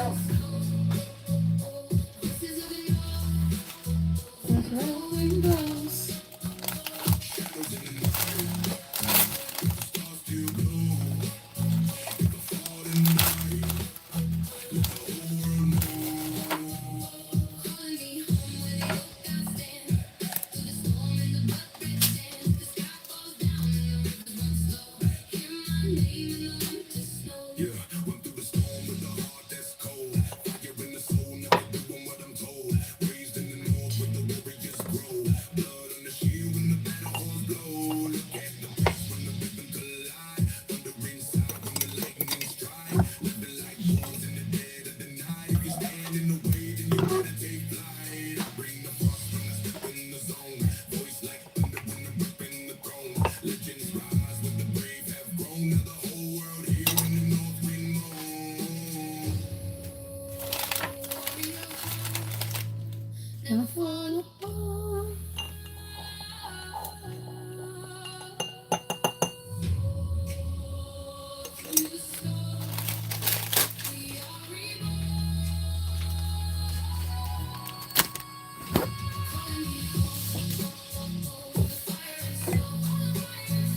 go.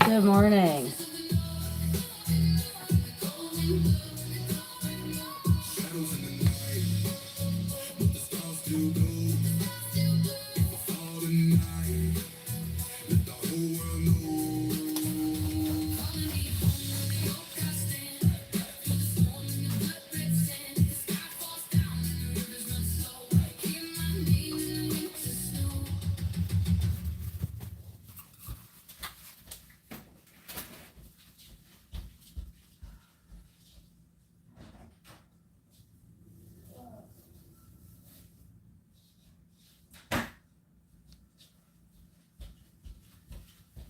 Good morning.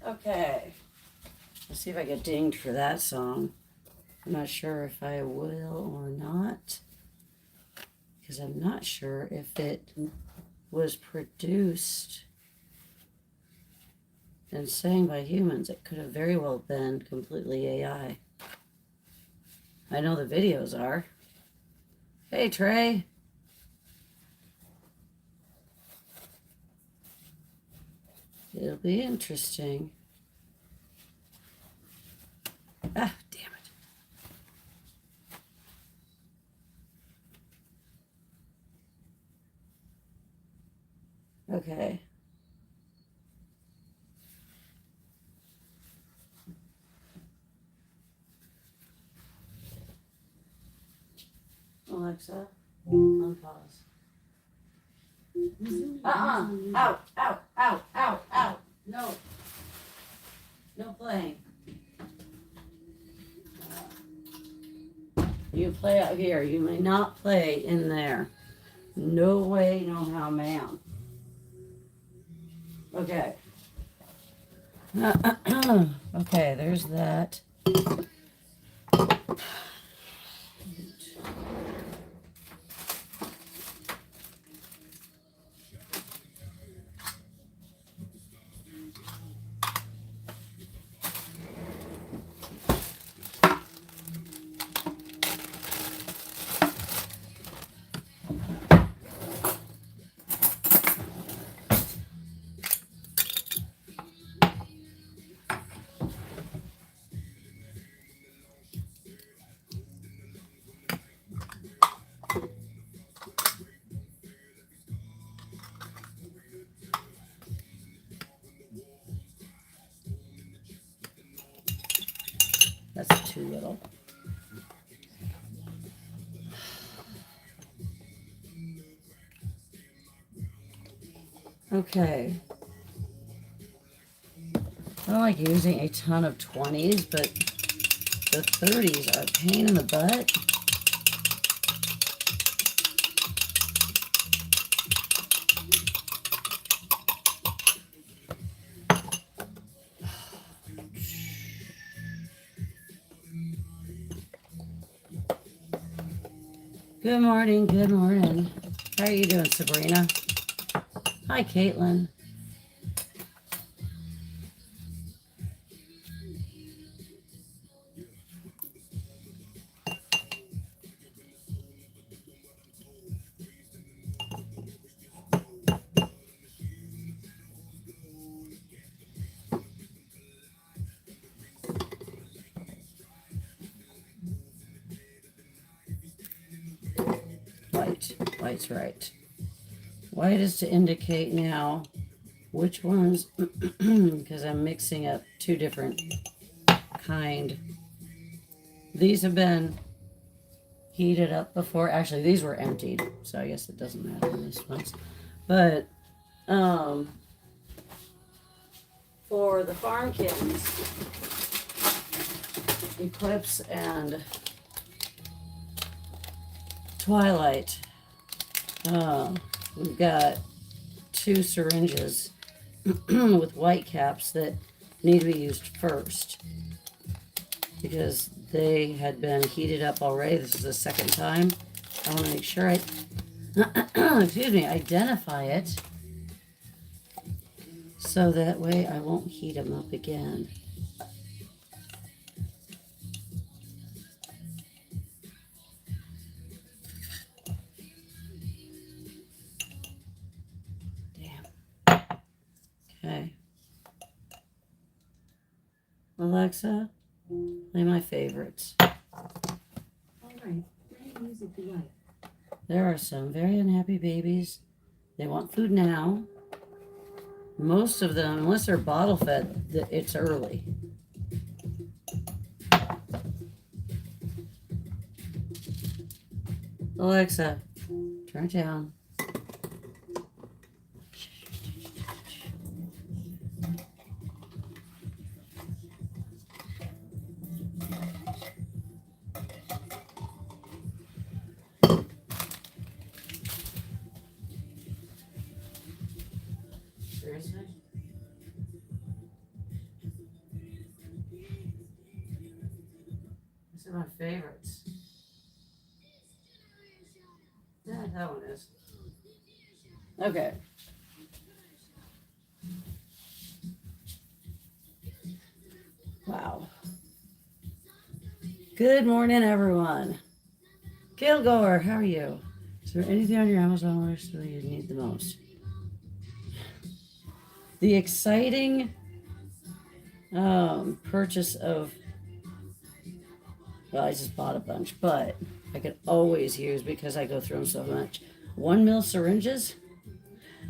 Okay, let's see if I get dinged for that song. I'm not sure if I will or not, because I'm not sure if it was produced and sang by humans. It could have very well been completely AI. I know the videos are. Hey, Trey. It'll be interesting. Ah, damn it. Okay. Alexa, unpause. Out, out, out, out, out. No. No playing. You play out here. You may not play in there. No way, no how, ma'am. Okay. Okay, there's that. That's too little. Okay. I don't like using a ton of 20s, but the 30s are a pain in the butt. Good morning, good morning. How are you doing, Sabrina? Hi, Caitlin. White's right. White is to indicate now which ones, because I'm mixing up two different kind. These have been heated up before. Actually, these were emptied, so I guess it doesn't matter in this one. But for the farm kittens, Eclipse and Twilight, we've got 2 syringes with white caps that need to be used first because they had been heated up already. This is the second time. I want to make sure I excuse me, identify it so that way I won't heat them up again. Okay. Alexa, play my favorites. All right, play music you like. There are some very unhappy babies. They want food now. Most of them, unless they're bottle fed, it's early. Alexa, turn it down. Seriously? These are my favorites. Yeah, that one is. Okay. Wow. Good morning, everyone. Kilgore, how are you? Is there anything on your Amazon list that you need the most? The exciting purchase of, well, I just bought a bunch, but I could always use because I go through them so much. 1 mil syringes.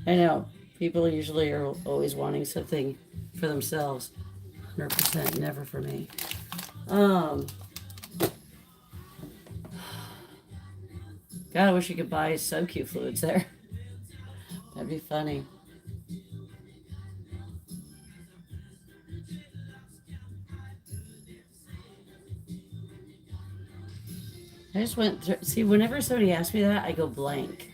I know people usually are always wanting something for themselves. 100%, never for me. God, I wish you could buy sub-Q fluids there. That'd be funny. I just went through, see, whenever somebody asks me that, I go blank.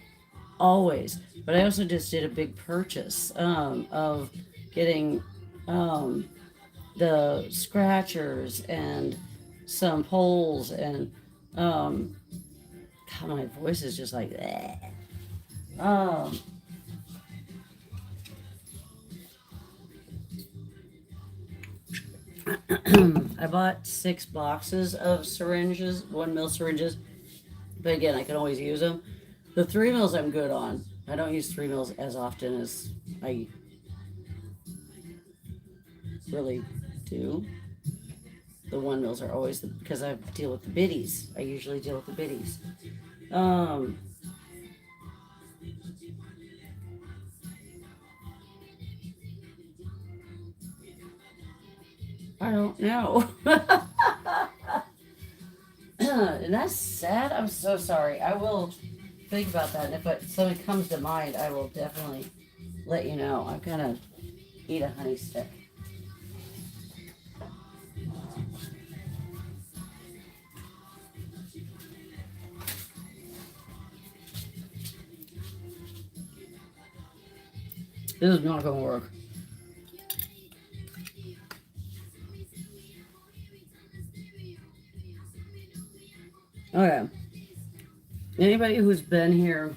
Always. But I also just did a big purchase of getting the scratchers and some poles and God, my voice is just like that. I bought 6 boxes of syringes, 1 mil syringes, but again, I can always use them. The 3 mils I'm good on. I don't use 3 mils as often as I really do. The 1 mils are always because I deal with the biddies. I usually deal with the biddies. I don't know. And that's sad. I'm so sorry. I will think about that. And if something comes to mind, I will definitely let you know. I'm gonna eat a honey stick. This is not gonna work. Okay. Anybody who's been here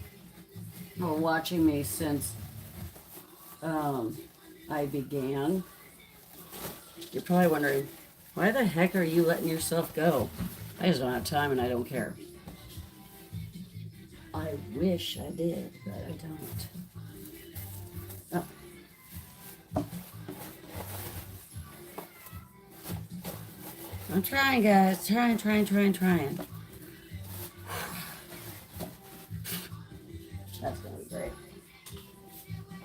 or watching me since I began, you're probably wondering, why the heck are you letting yourself go? I just don't have time and I don't care. I wish I did, but I don't. Oh. I'm trying, guys. Trying. That's going to be great.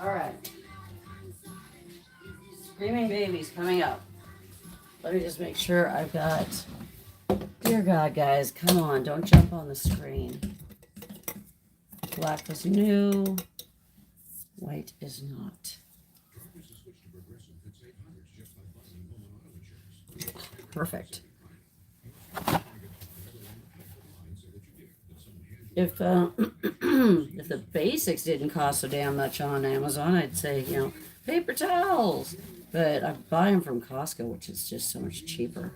All right. Screaming babies coming up. Let me just make sure I've got... Dear God, guys, come on. Don't jump on the screen. Black was new. White is not. Perfect. If if the basics didn't cost so damn much on Amazon, I'd say, paper towels. But I buy them from Costco, which is just so much cheaper.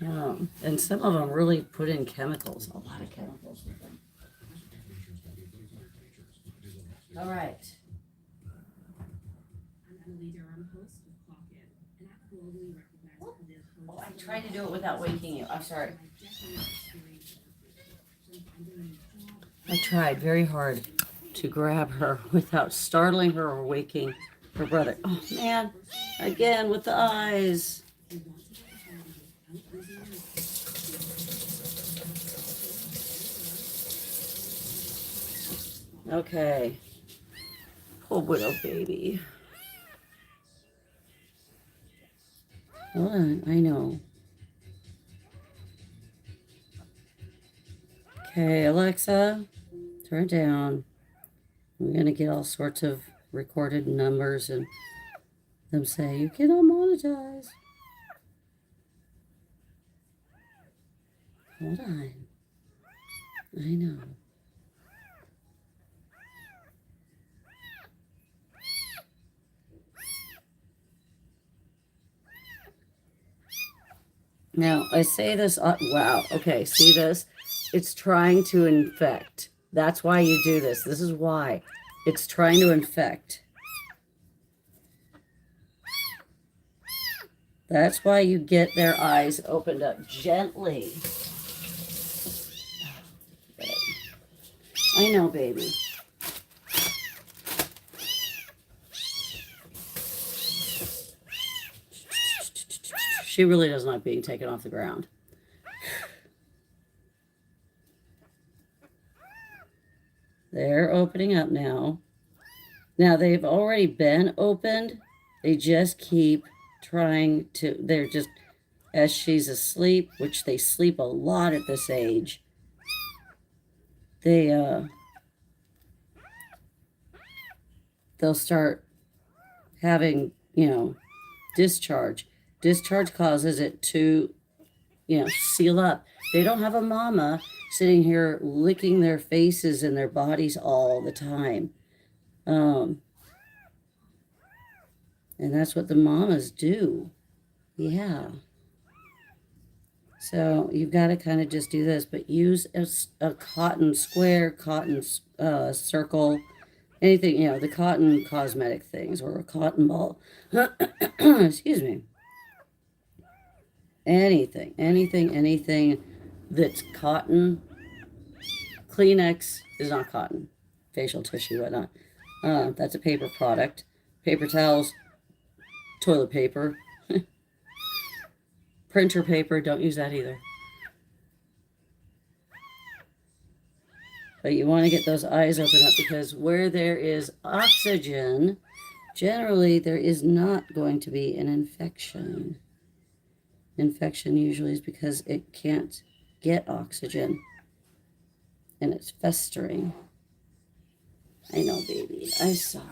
And some of them really put in chemicals, a lot of chemicals with them. All right. Oh, I tried to do it without waking you. I'm sorry. I tried very hard to grab her without startling her or waking her brother. Oh, man. Again with the eyes. Okay. Poor little baby. Hold on, I know. Okay, Alexa, turn it down. We're going to get all sorts of recorded numbers and them say, you cannot monetize. Hold on. I know. Now, I say this, wow, okay, see this? It's trying to infect. That's why you do this. This is why. It's trying to infect. That's why you get their eyes opened up gently. I know, baby. She really does not being taken off the ground. They're opening up now. Now, they've already been opened. They just keep trying to, they're just, as she's asleep, which they sleep a lot at this age, they'll start having, discharge. Discharge causes it to, seal up. They don't have a mama sitting here licking their faces and their bodies all the time. And that's what the mamas do. Yeah. So you've got to kind of just do this, but use a cotton square, cotton circle, anything, the cotton cosmetic things, or a cotton ball. Excuse me. Anything that's cotton. Kleenex is not cotton. Facial tissue, whatnot. That's a paper product. Paper towels, toilet paper, printer paper, don't use that either. But you want to get those eyes open up, because where there is oxygen, generally there is not going to be an infection. Infection usually is because it can't get oxygen and it's festering. I know, baby. I'm sorry.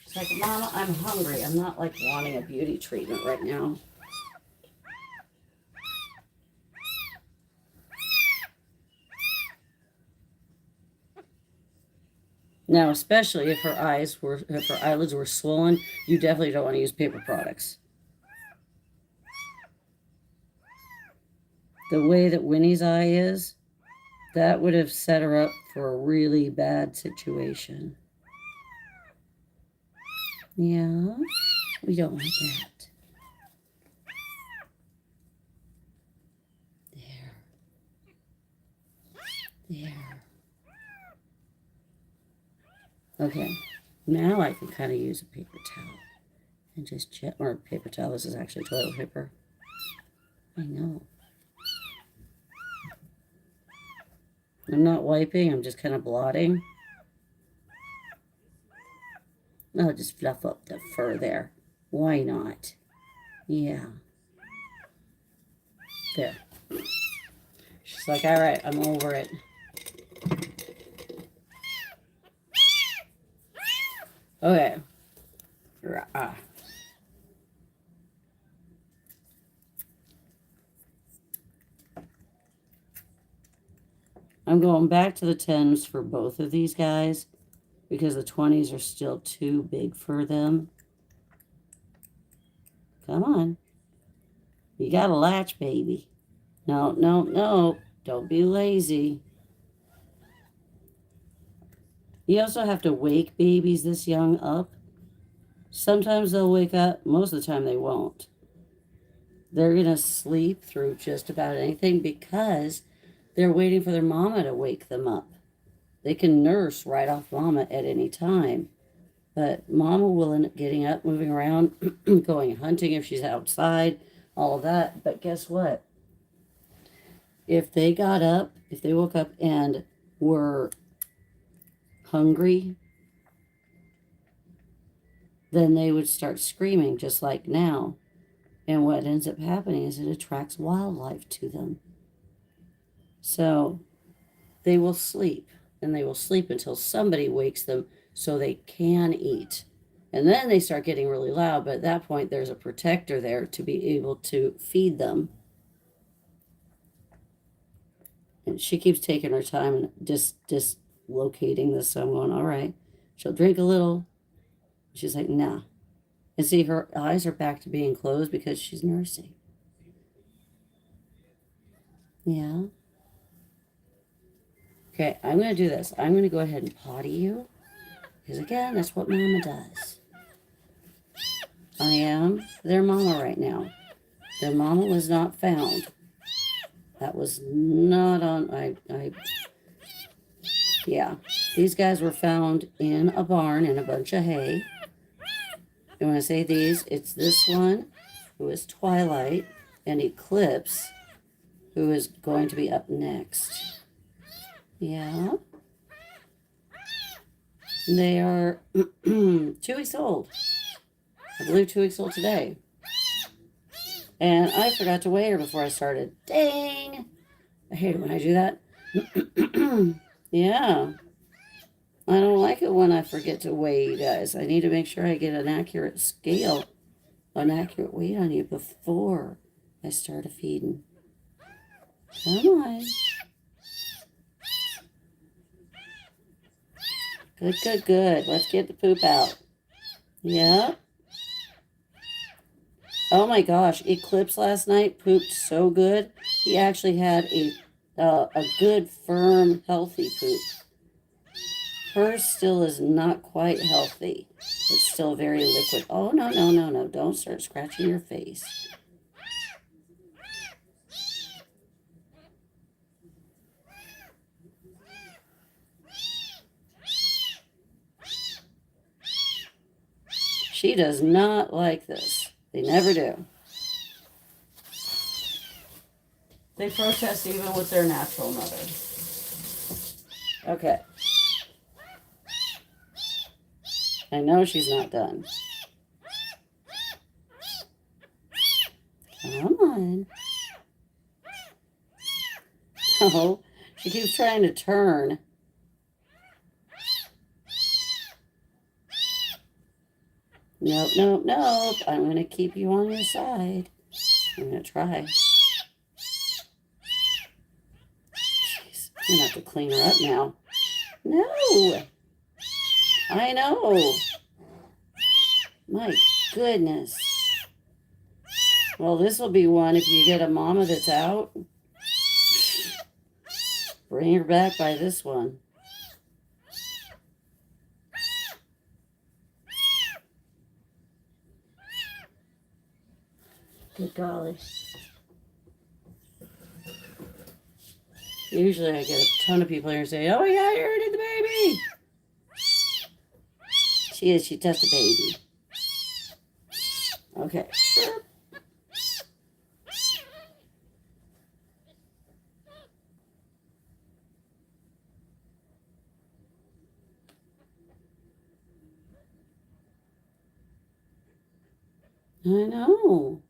It's like, Mama, I'm hungry. I'm not like wanting a beauty treatment right now. Now, especially if her eyelids were swollen, you definitely don't want to use paper products. The way that Winnie's eye is, that would have set her up for a really bad situation. Yeah, we don't want that. There. Okay, now I can kind of use a paper towel and just check, or paper towel, this is actually toilet paper. I know. I'm not wiping, I'm just kind of blotting. I'll just fluff up the fur there. Why not? Yeah. There. She's like, all right, I'm over it. Okay. I'm going back to the 10s for both of these guys because the 20s are still too big for them. Come on. You got to latch, baby. No, no, no. Don't be lazy. You also have to wake babies this young up. Sometimes they'll wake up. Most of the time they won't. They're going to sleep through just about anything because they're waiting for their mama to wake them up. They can nurse right off mama at any time. But mama will end up getting up, moving around, going hunting if she's outside, all of that. But guess what? If they got up, if they woke up and were hungry, then they would start screaming just like now. And what ends up happening is it attracts wildlife to them. So they will sleep, and they will sleep until somebody wakes them so they can eat. And then they start getting really loud, but at that point there's a protector there to be able to feed them. And she keeps taking her time and dislocating this. So I'm going, all right. She'll drink a little. She's like, nah. And see, her eyes are back to being closed because she's nursing. Yeah. Okay, I'm going to do this. I'm going to go ahead and potty you. Because again, that's what mama does. I am their mama right now. Their mama was not found. That was not on, yeah. These guys were found in a barn in a bunch of hay. And when I say these, it's this one, who is Twilight, and Eclipse, who is going to be up next. Yeah. They are 2 weeks old. I believe 2 weeks old today. And I forgot to weigh her before I started. Dang! I hate it when I do that. Yeah. I don't like it when I forget to weigh you guys. I need to make sure I get an accurate scale, an accurate weight on you before I start feeding. Come on. Good, good, good. Let's get the poop out. Yeah. Oh my gosh, Eclipse last night pooped so good. He actually had a good, firm, healthy poop. Hers still is not quite healthy. It's still very liquid. Oh, no, no, no, no. Don't start scratching your face. She does not like this. They never do. They protest even with their natural mother. Okay. I know she's not done. Come on. Oh, she keeps trying to turn. Nope, nope, nope. I'm going to keep you on your side. I'm going to try. Jeez, I'm going to have to clean her up now. No. I know. My goodness. Well, this will be one if you get a mama that's out. Bring her back by this one. Good golly. Usually I get a ton of people here and say, oh yeah, you already did the baby. She just a baby. Okay. I know.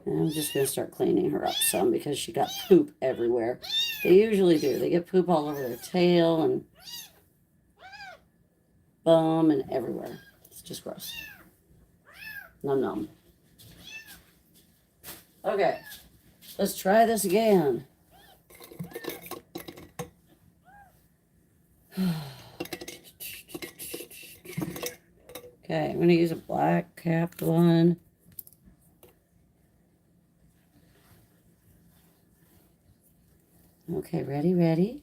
And I'm just going to start cleaning her up some because she got poop everywhere. They usually do. They get poop all over their tail and bum and everywhere. It's just gross. Num num. Okay, let's try this again. Okay, I'm going to use a black capped one. Okay, ready, ready.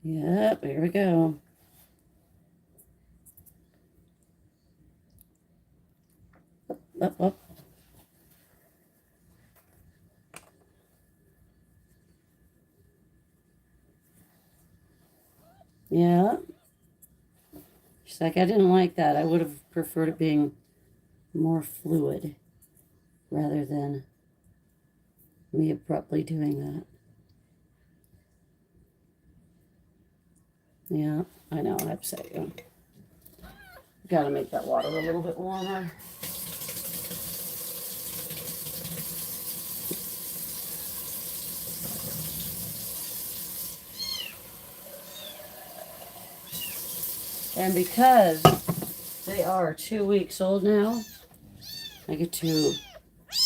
Yep, here we go. Up, up. Yeah. She's like, I didn't like that. I would have preferred it being more fluid rather than me abruptly doing that. Yeah, I know, I upset you. Gotta make that water a little bit warmer. And because they are 2 weeks old now, I get to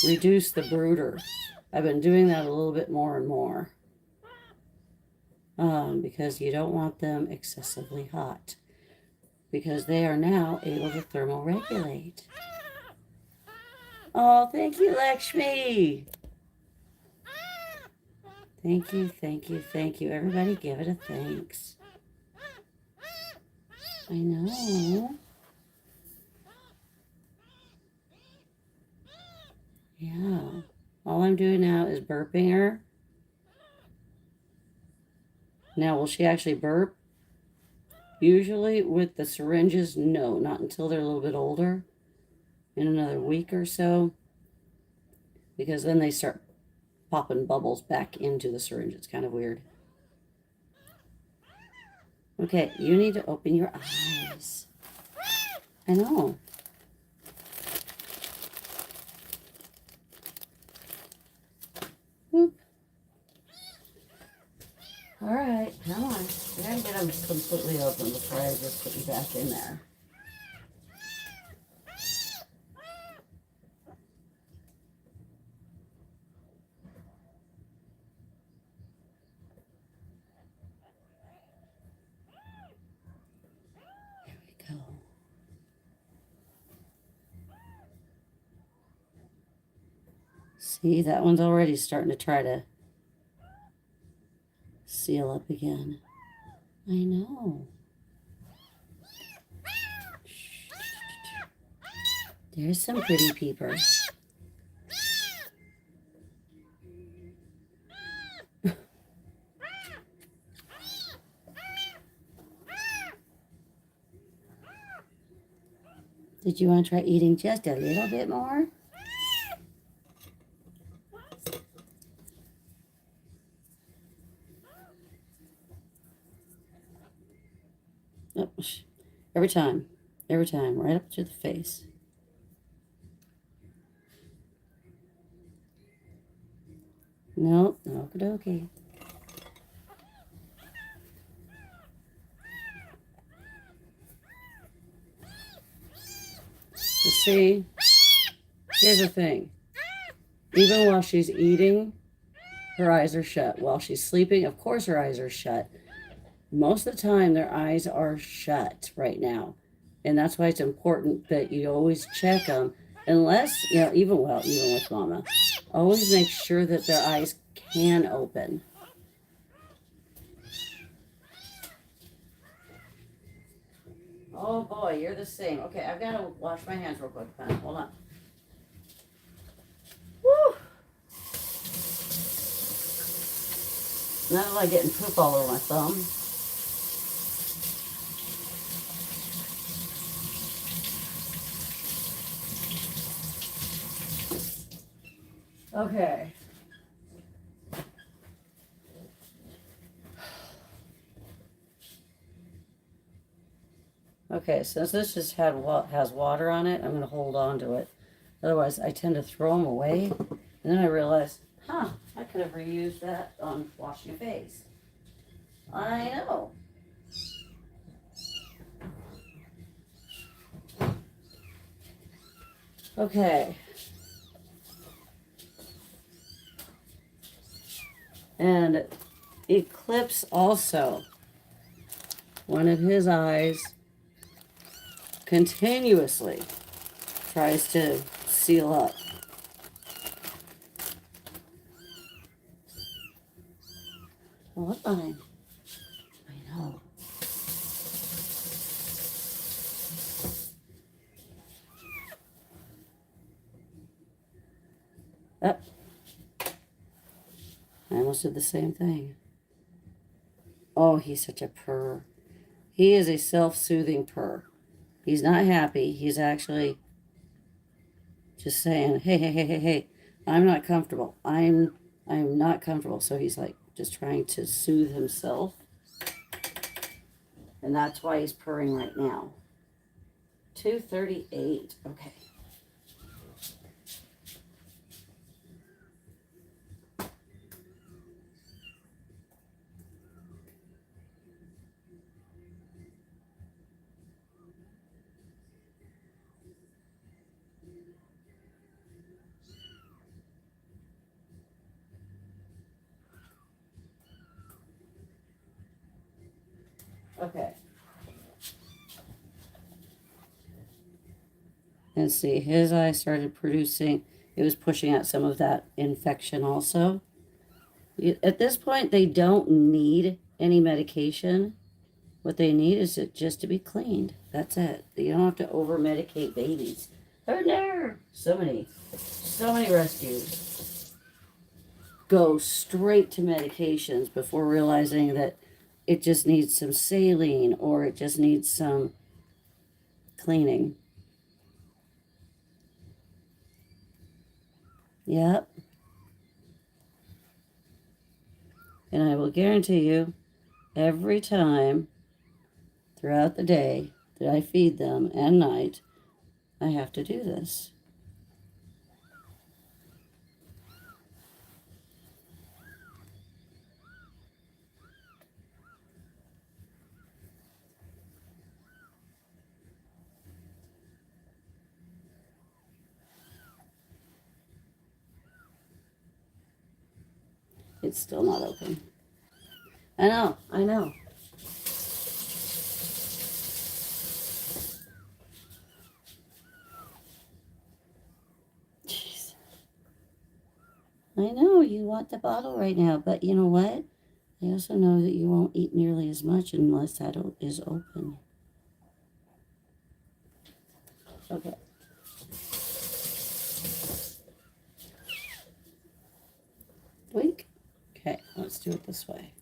reduce the brooder. I've been doing that a little bit more and more. Because you don't want them excessively hot. Because they are now able to thermoregulate. Oh, thank you, Lakshmi. Thank you, thank you, thank you. Everybody give it a thanks. I know. Yeah. All I'm doing now is burping her. Now, will she actually burp? Usually with the syringes, no, not until they're a little bit older, in another week or so, because then they start popping bubbles back into the syringe. It's kind of weird. Okay, you need to open your eyes. I know. Whoop. All right, come on. We gotta get them completely open before I just put you back in there. Here we go. See, that one's already starting to try to seal up again. I know. There's some pretty peepers. Did you want to try eating just a little bit more? Oh, every time, right up to the face. Nope, okie dokie. You see, here's the thing. Even while she's eating, her eyes are shut. While she's sleeping, of course her eyes are shut. Most of the time, their eyes are shut right now. And that's why it's important that you always check them. Unless, even with Mama, always make sure that their eyes can open. Oh boy, you're the same. Okay, I've got to wash my hands real quick, Pen. Hold on. Woo! Not like getting poop all over my thumb. Okay. Okay, since this just has water on it, I'm going to hold on to it. Otherwise, I tend to throw them away. And then I realize, I could have reused that on washing a face. I know. Okay. And Eclipse also, one of his eyes continuously tries to seal up. What line? I know. Oh, I almost did the same thing. Oh, he's such a purr. He is a self-soothing purr. He's not happy. He's actually just saying, hey, hey, hey, hey, hey, I'm not comfortable. I'm not comfortable. So he's like just trying to soothe himself. And that's why he's purring right now. 2:38. Okay. Okay. And see, his eye started producing, it was pushing out some of that infection also. At this point, they don't need any medication. What they need is it just to be cleaned. That's it. You don't have to over medicate babies. Oh no! So many rescues go straight to medications before realizing that it just needs some saline or it just needs some cleaning. Yep. And I will guarantee you, every time throughout the day that I feed them and night, I have to do this. It's still not open. I know, I know. Jeez. I know you want the bottle right now, but you know what? I also know that you won't eat nearly as much unless that is open. Okay. Blink. Okay, let's do it this way.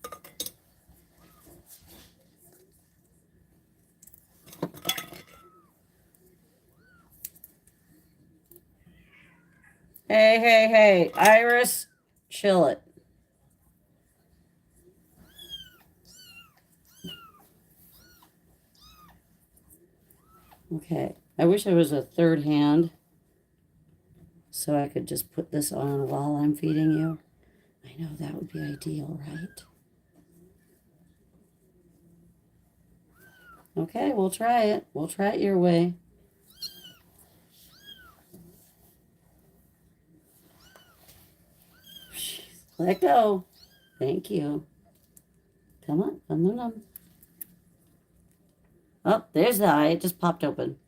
Hey, hey, hey, Iris, chill it. Okay, I wish I was a third hand so I could just put this on while I'm feeding you. I know that would be ideal, right? Okay, we'll try it. We'll try it your way. Let go. Thank you. Come on. Oh, there's the eye. It just popped open.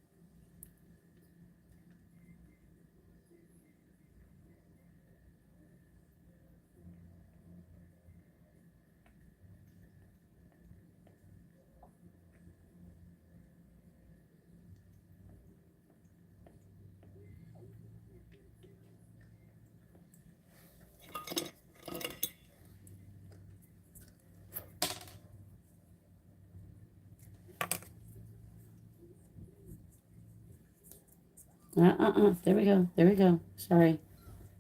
There we go. There we go. Sorry.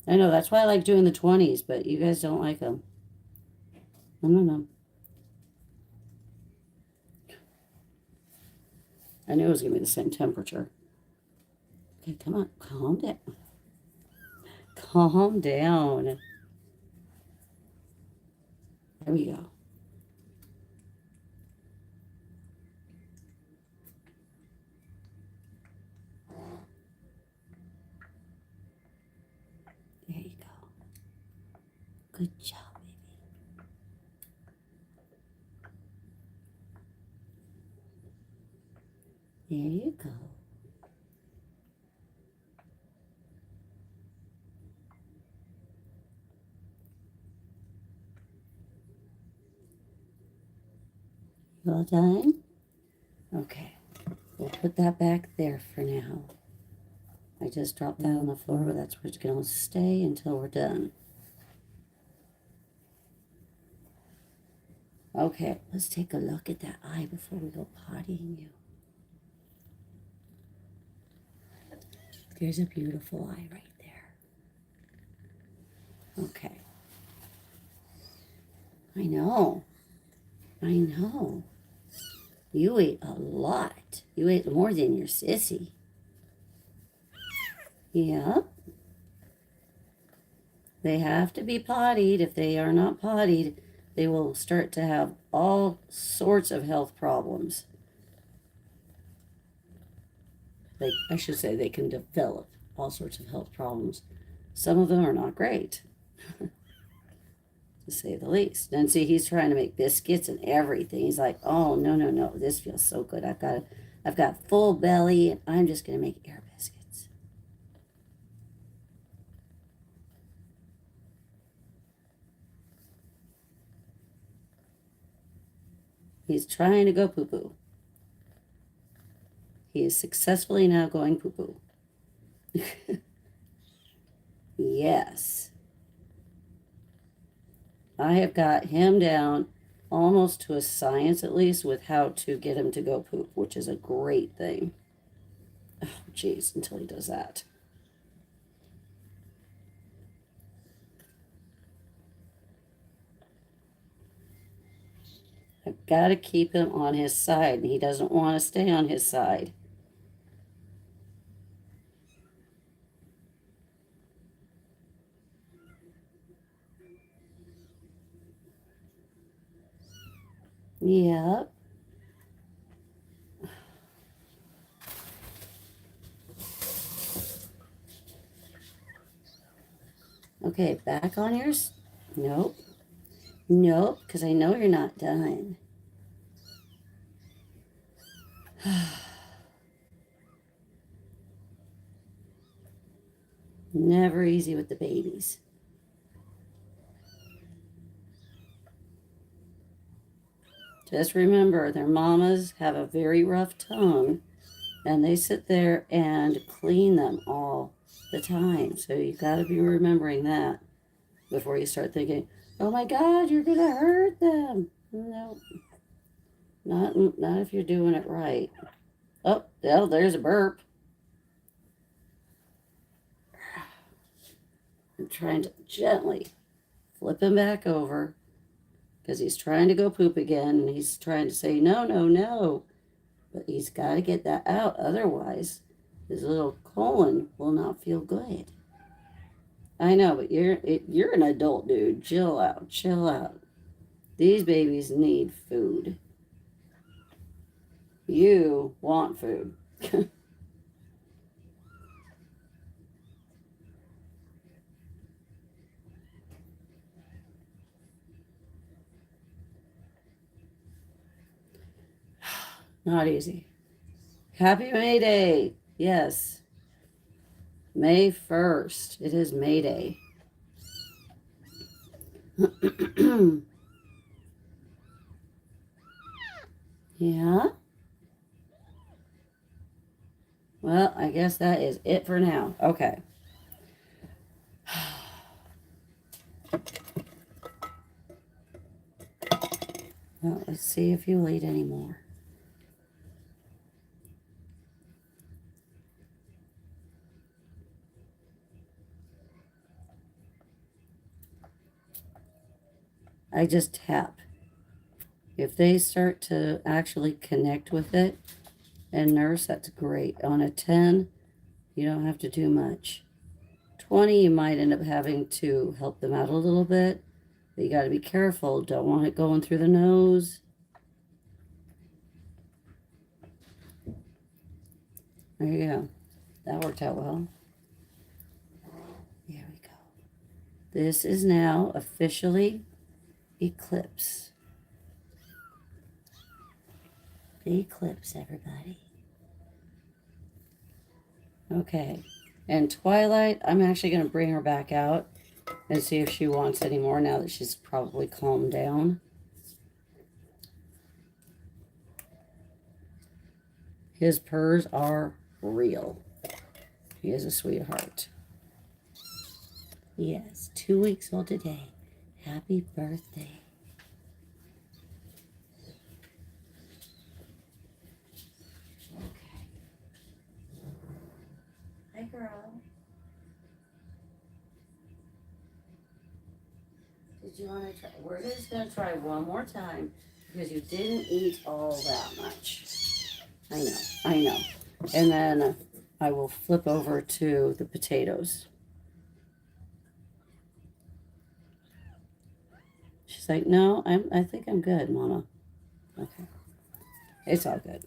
I know. That's why I like doing the 20s, but you guys don't like them. No. I knew it was going to be the same temperature. Okay, come on. Calm down. Calm down. There we go. There you go. Good job, baby. There you go. You all done? Okay. We'll put that back there for now. I just dropped that on the floor, but that's where it's going to stay until we're done. Okay, let's take a look at that eye before we go pottying you. There's a beautiful eye right there. Okay. I know. I know. You ate a lot. You ate more than your sissy. Yep. They have to be pottied. If they are not pottied, they will start to have all sorts of health problems. I should say they can develop all sorts of health problems. Some of them are not great, to say the least. And see, he's trying to make biscuits and everything. He's like, oh, no, no, no, this feels so good. I've got full belly, and I'm just going to make air biscuits. He's trying to go poo-poo. He is successfully now going poo-poo. Yes. I have got him down almost to a science, at least, with how to get him to go poop, which is a great thing. Oh, geez, until he does that. I've got to keep him on his side, and he doesn't want to stay on his side. Yep. Okay, back on yours. Nope. Nope, because I know you're not done. Never easy with the babies. Just remember, their mamas have a very rough tongue, and they sit there and clean them all the time. So you got to be remembering that before you start thinking, oh my God, you're going to hurt them. No, not if you're doing it right. Oh, well, there's a burp. I'm trying to gently flip him back over because he's trying to go poop again, and he's trying to say, no, no, no. But he's got to get that out. Otherwise, his little colon will not feel good. I know, but you're an adult, dude. Chill out. Chill out. These babies need food. You want food. Not easy. Happy May Day. Yes. May 1st. It is May Day. Yeah. Well, I guess that is it for now. Okay. Well, let's see if you'll eat any more. I just tap. If they start to actually connect with it and nurse, that's great. On a 10, you don't have to do much. 20, you might end up having to help them out a little bit. But you got to be careful. Don't want it going through the nose. There you go. That worked out well. There we go. This is now officially Eclipse. Eclipse, everybody. Okay. And Twilight, I'm actually going to bring her back out and see if she wants any more now that she's probably calmed down. His purrs are real. He is a sweetheart. Yes, 2 weeks old today. Happy birthday. Okay. Hi, girl. Did you want to try? We're just going to try one more time because you didn't eat all that much. I know. And then I will flip over to the potatoes. She's like, no, I think I'm good, Mama. Okay. It's all good.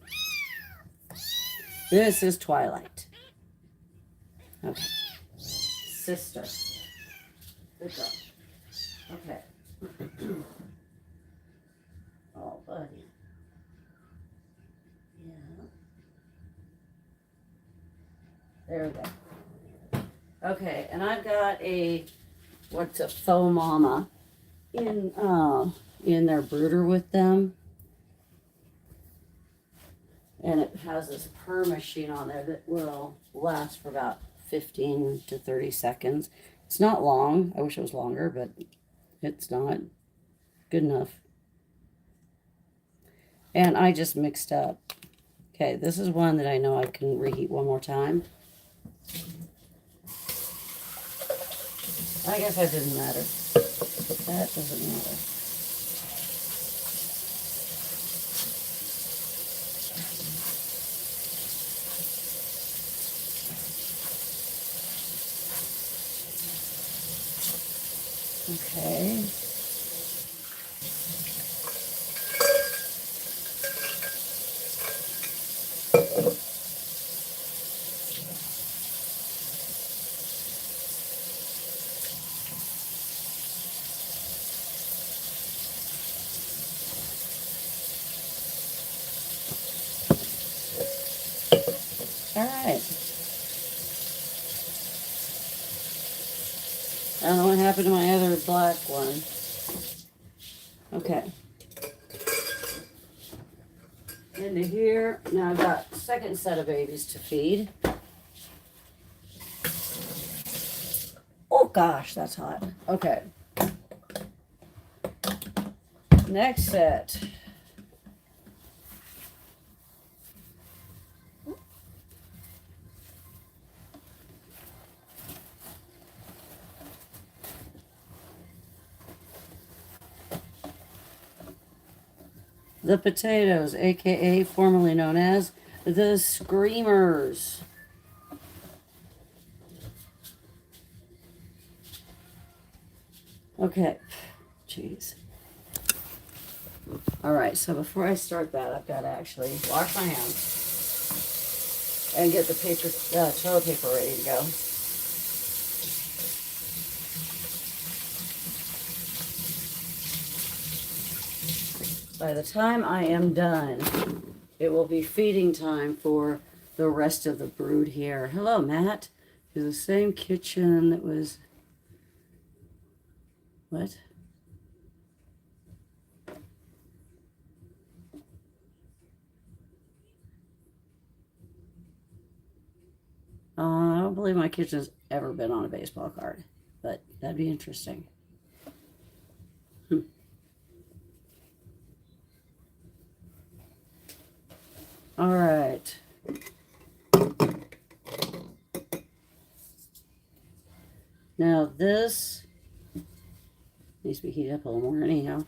This is Twilight. Okay. Sister. Good girl. Okay. Oh, buddy. Yeah. There we go. Okay, and I've got what's a faux mama in their brooder with them. And it has this purr machine on there that will last for about 15 to 30 seconds. It's not long. I wish it was longer, but it's not. Good enough. And I just mixed up. Okay, this is one that I know I can reheat one more time. I guess that didn't matter. That doesn't matter. Okay. All right. I don't know what happened to my other black one. Okay. Into here. Now I've got second set of babies to feed. Oh gosh, that's hot. Okay. Next set. The potatoes, aka formerly known as the Screamers. Okay, jeez. All right, so before I start that, I've got to actually wash my hands and get the toilet paper ready to go. By the time I am done, it will be feeding time for the rest of the brood here. Hello, Matt. It's the same kitchen that was... What? I don't believe my kitchen's ever been on a baseball card, but that'd be interesting. All right. Now this needs to be heated up a little more anyhow.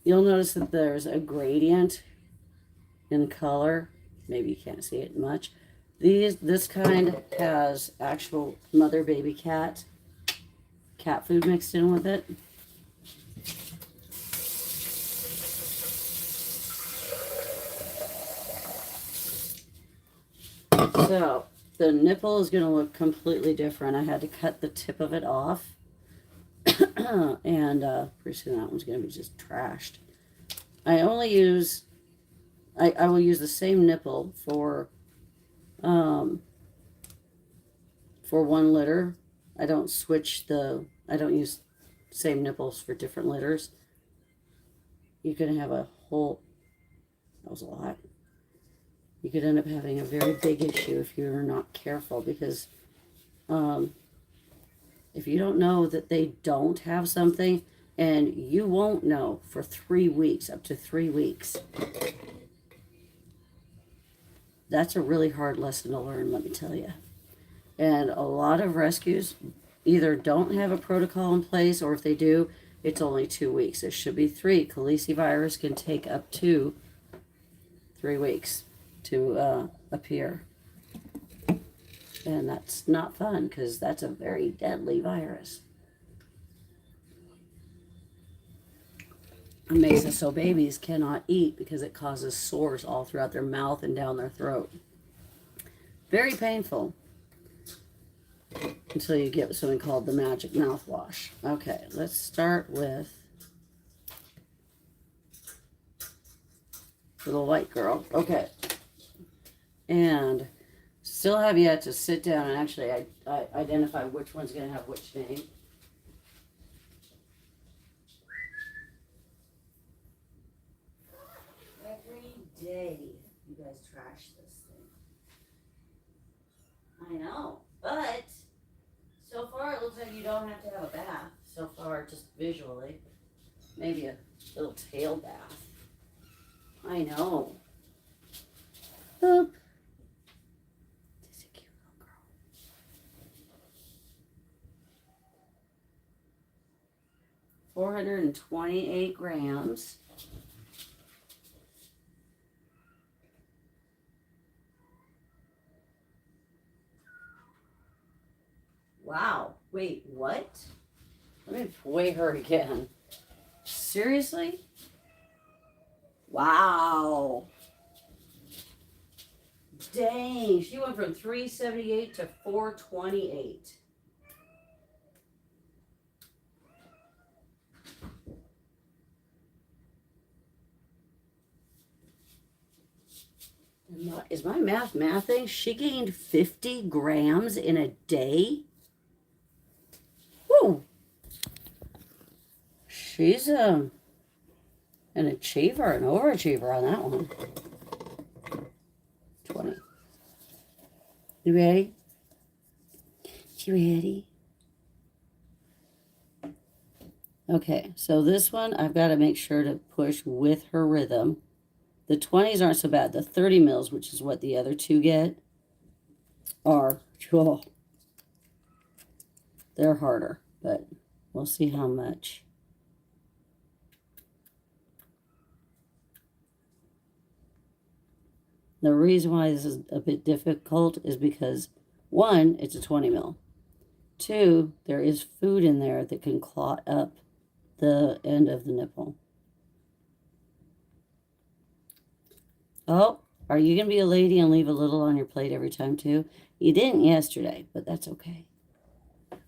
You'll notice that there's a gradient in color maybe you can't see it much. This kind has actual mother baby cat food mixed in with it. So the nipple is going to look completely different. I had to cut the tip of it off. And pretty soon that one's going to be just trashed. I only use, I will use the same nipple for one litter. I don't I don't use same nipples for different litters. You can have a whole, that was a lot. You could end up having a very big issue if you're not careful, because if you don't know that they don't have something, and you won't know for 3 weeks, up to 3 weeks, that's a really hard lesson to learn, let me tell you. And a lot of rescues either don't have a protocol in place, or if they do, it's only 2 weeks. It should be 3. Calicivirus can take up to 3 weeks to appear. And that's not fun, because that's a very deadly virus. It makes it so babies cannot eat because it causes sores all throughout their mouth and down their throat. Very painful. Until you get something called the magic mouthwash. Okay, let's start with the little white girl. Okay. And still have yet to sit down and actually I identify which one's going to have which name. Every day you guys trash this thing. I know, but so far it looks like you don't have to have a bath. So far, just visually. Maybe a little tail bath. I know. Boop. 428 grams. Wow. Wait, what? Let me weigh her again. Seriously? Wow. Dang. She went from 378 to 428. Is my mathing? She gained 50 grams in a day? Woo! She's an achiever, an overachiever on that one. 20. You ready? You ready? Okay, so this one I've got to make sure to push with her rhythm. The 20s aren't so bad. The 30 mils, which is what the other two get, are, oh, they're harder, but we'll see how much. The reason why this is a bit difficult is because, 1, it's a 20 mil. 2, there is food in there that can clot up the end of the nipple. Oh, are you going to be a lady and leave a little on your plate every time too? You didn't yesterday, but that's okay. All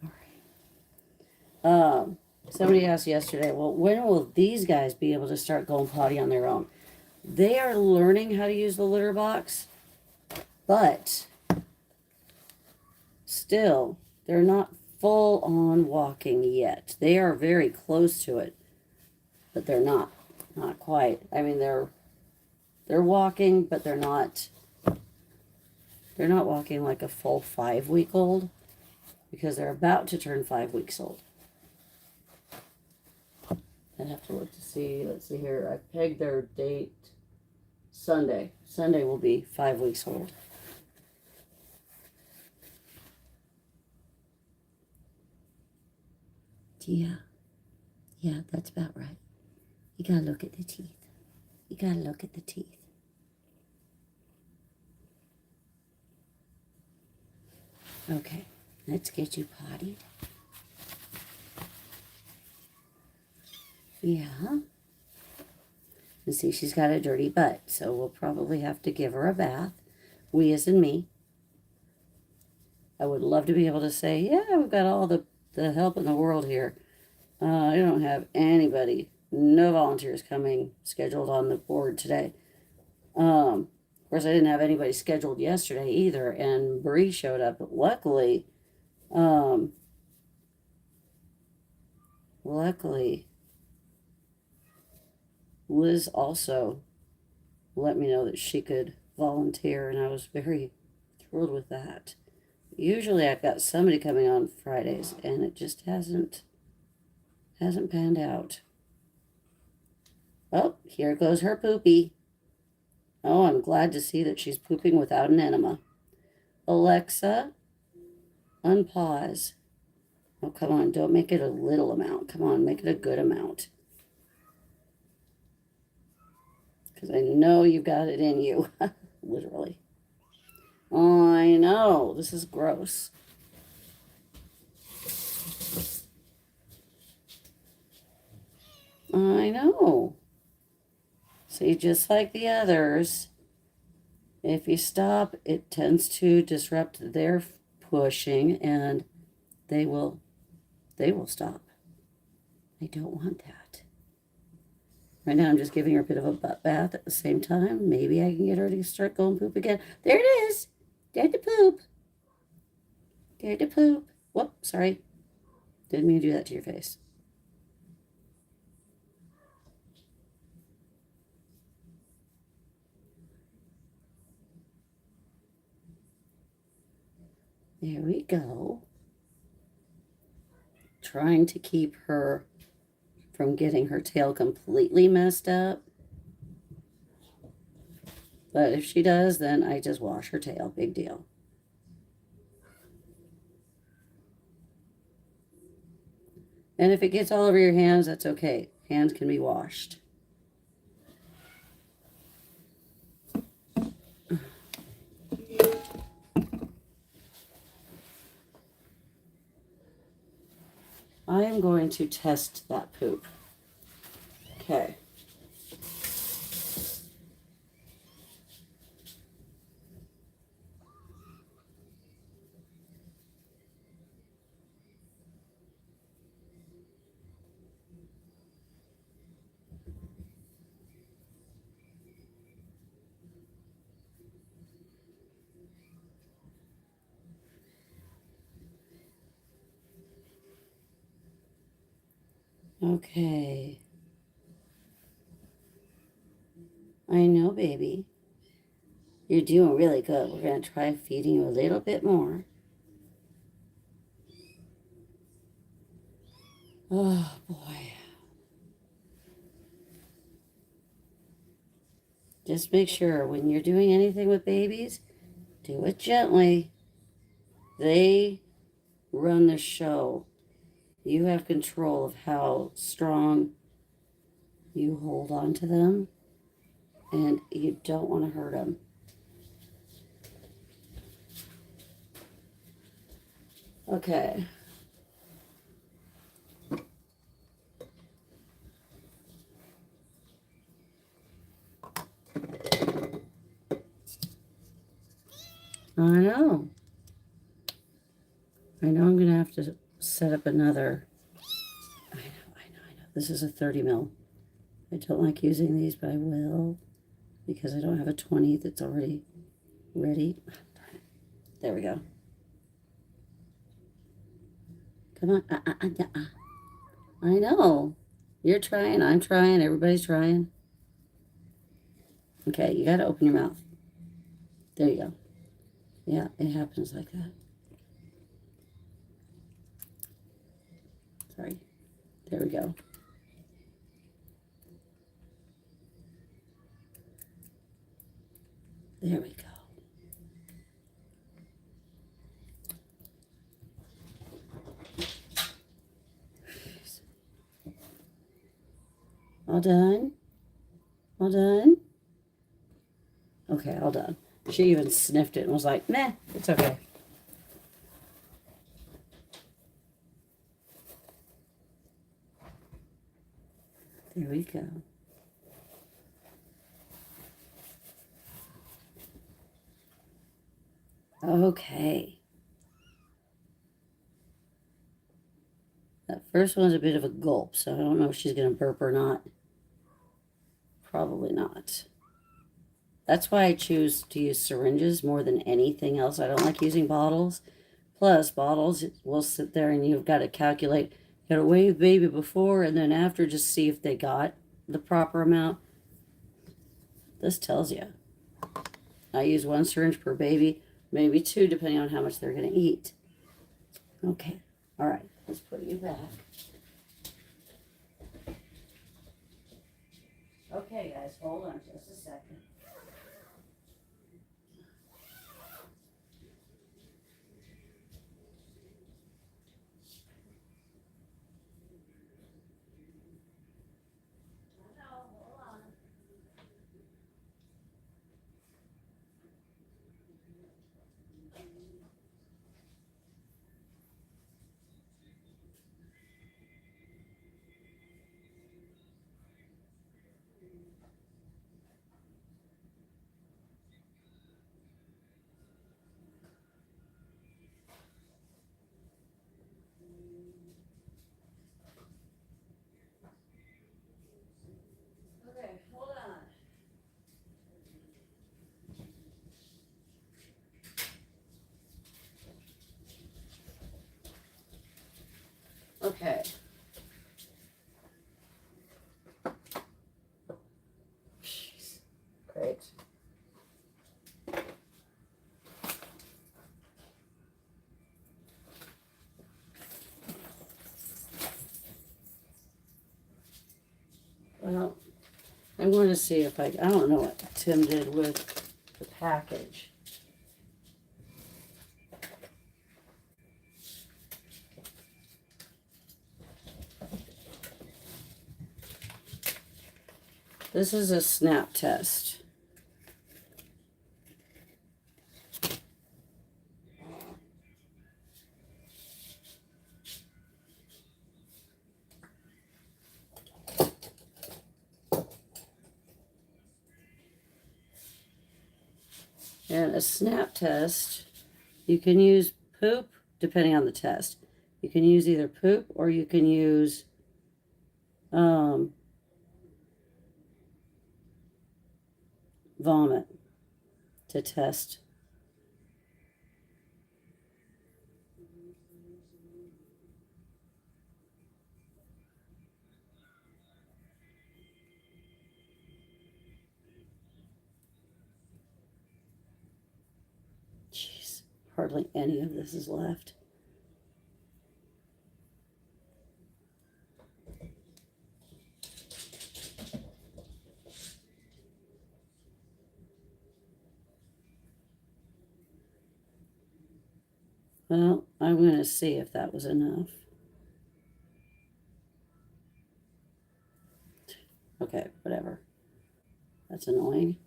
right. Somebody asked yesterday, well, when will these guys be able to start going potty on their own? They are learning how to use the litter box, but still, they're not full on walking yet. They are very close to it, but they're not quite. I mean, they're walking, but they're not walking like a full 5-week-old, because they're about to turn 5 weeks old. I have to look to see. Let's see here. I pegged their date Sunday. Sunday will be 5 weeks old. Yeah, that's about right. You gotta look at the teeth. You gotta look at the teeth. Okay, let's get you pottied. Yeah. And see, she's got a dirty butt, so we'll probably have to give her a bath. We as in me. I would love to be able to say, yeah, we've got all the help in the world here. I don't have anybody, no volunteers coming scheduled on the board today. Of course, I didn't have anybody scheduled yesterday either, and Bree showed up. But luckily, Liz also let me know that she could volunteer, and I was very thrilled with that. Usually, I've got somebody coming on Fridays, and it just hasn't panned out. Oh, here goes her poopy. Oh, I'm glad to see that she's pooping without an enema. Alexa, unpause. Oh, come on, don't make it a little amount. Come on, make it a good amount. Because I know you've got it in you, literally. Oh, I know, this is gross. I know. See, just like the others, if you stop, it tends to disrupt their pushing, and they will stop. I don't want that. Right now, I'm just giving her a bit of a butt bath at the same time. Maybe I can get her to start going poop again. There it is. There to poop. There to poop. Whoop, sorry. Didn't mean to do that to your face. There we go. Trying to keep her from getting her tail completely messed up. But if she does, then I just wash her tail. Big deal. And if it gets all over your hands, that's okay. Hands can be washed. I am going to test that poop. Okay. Okay. I know, baby. You're doing really good. We're going to try feeding you a little bit more. Oh, boy. Just make sure when you're doing anything with babies, do it gently. They run the show. You have control of how strong you hold on to them, and you don't want to hurt them. Okay. I know. I know I'm going to have to set up another. I know. This is a 30 mil. I don't like using these, but I will because I don't have a 20 that's already ready. There we go. Come on. I know. You're trying. I'm trying. Everybody's trying. Okay, you got to open your mouth. There you go. Yeah, it happens like that. Sorry. There we go. There we go. All done? All done? Okay, all done. She even sniffed it and was like, nah, it's okay. There we go. Okay. That first one's a bit of a gulp, so I don't know if she's going to burp or not. Probably not. That's why I choose to use syringes more than anything else. I don't like using bottles. Plus, bottles will sit there and you've got to calculate. You got to weigh the baby before and then after, just see if they got the proper amount. This tells you. I use 1 syringe per baby, maybe 2, depending on how much they're going to eat. Okay. All right. Let's put you back. Okay, guys. Hold on just a second. Okay, hold on. Okay. Jeez. Great. Well, I'm going to see if I don't know what Tim did with the package. This is a snap test. And a snap test, you can use poop, depending on the test. You can use either poop or you can use vomit to test. Jeez, hardly any of this is left. Well, I'm going to see if that was enough. Okay, whatever. That's annoying.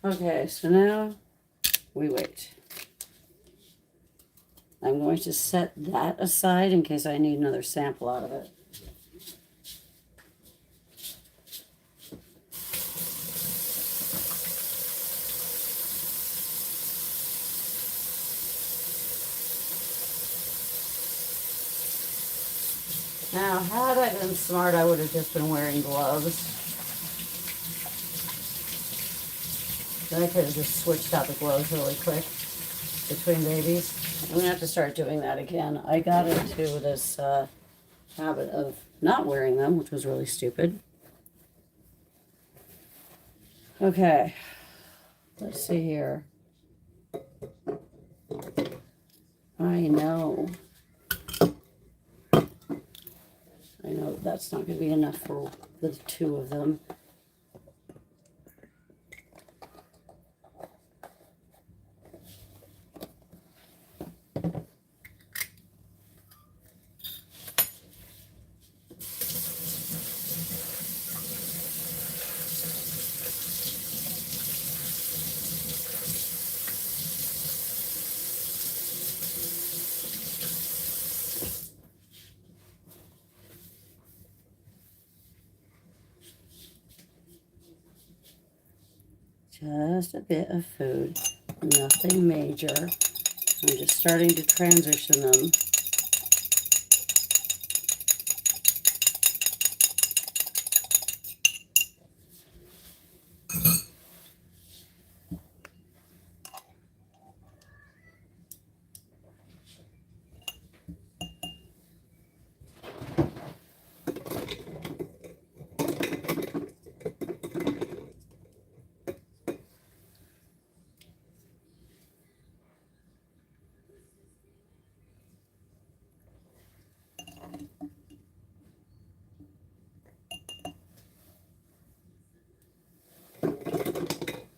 Okay, so now we wait. I'm going to set that aside in case I need another sample out of it. Now, had I been smart, I would have just been wearing gloves. Then I could have just switched out the gloves really quick between babies. I'm going to have to start doing that again. I got into this habit of not wearing them, which was really stupid. Okay, let's see here. I know that's not going to be enough for the 2 of them. Just a bit of food, nothing major. I'm just starting to transition them.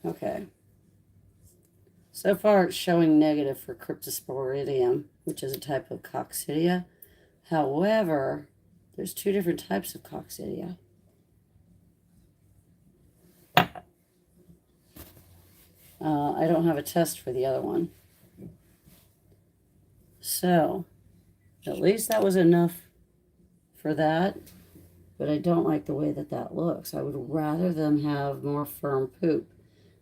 Okay. So far it's showing negative for cryptosporidium, which is a type of coccidia. However, there's two different types of coccidia. I don't have a test for the other one. So, at least that was enough for that. But I don't like the way that that looks. I would rather them have more firm poop.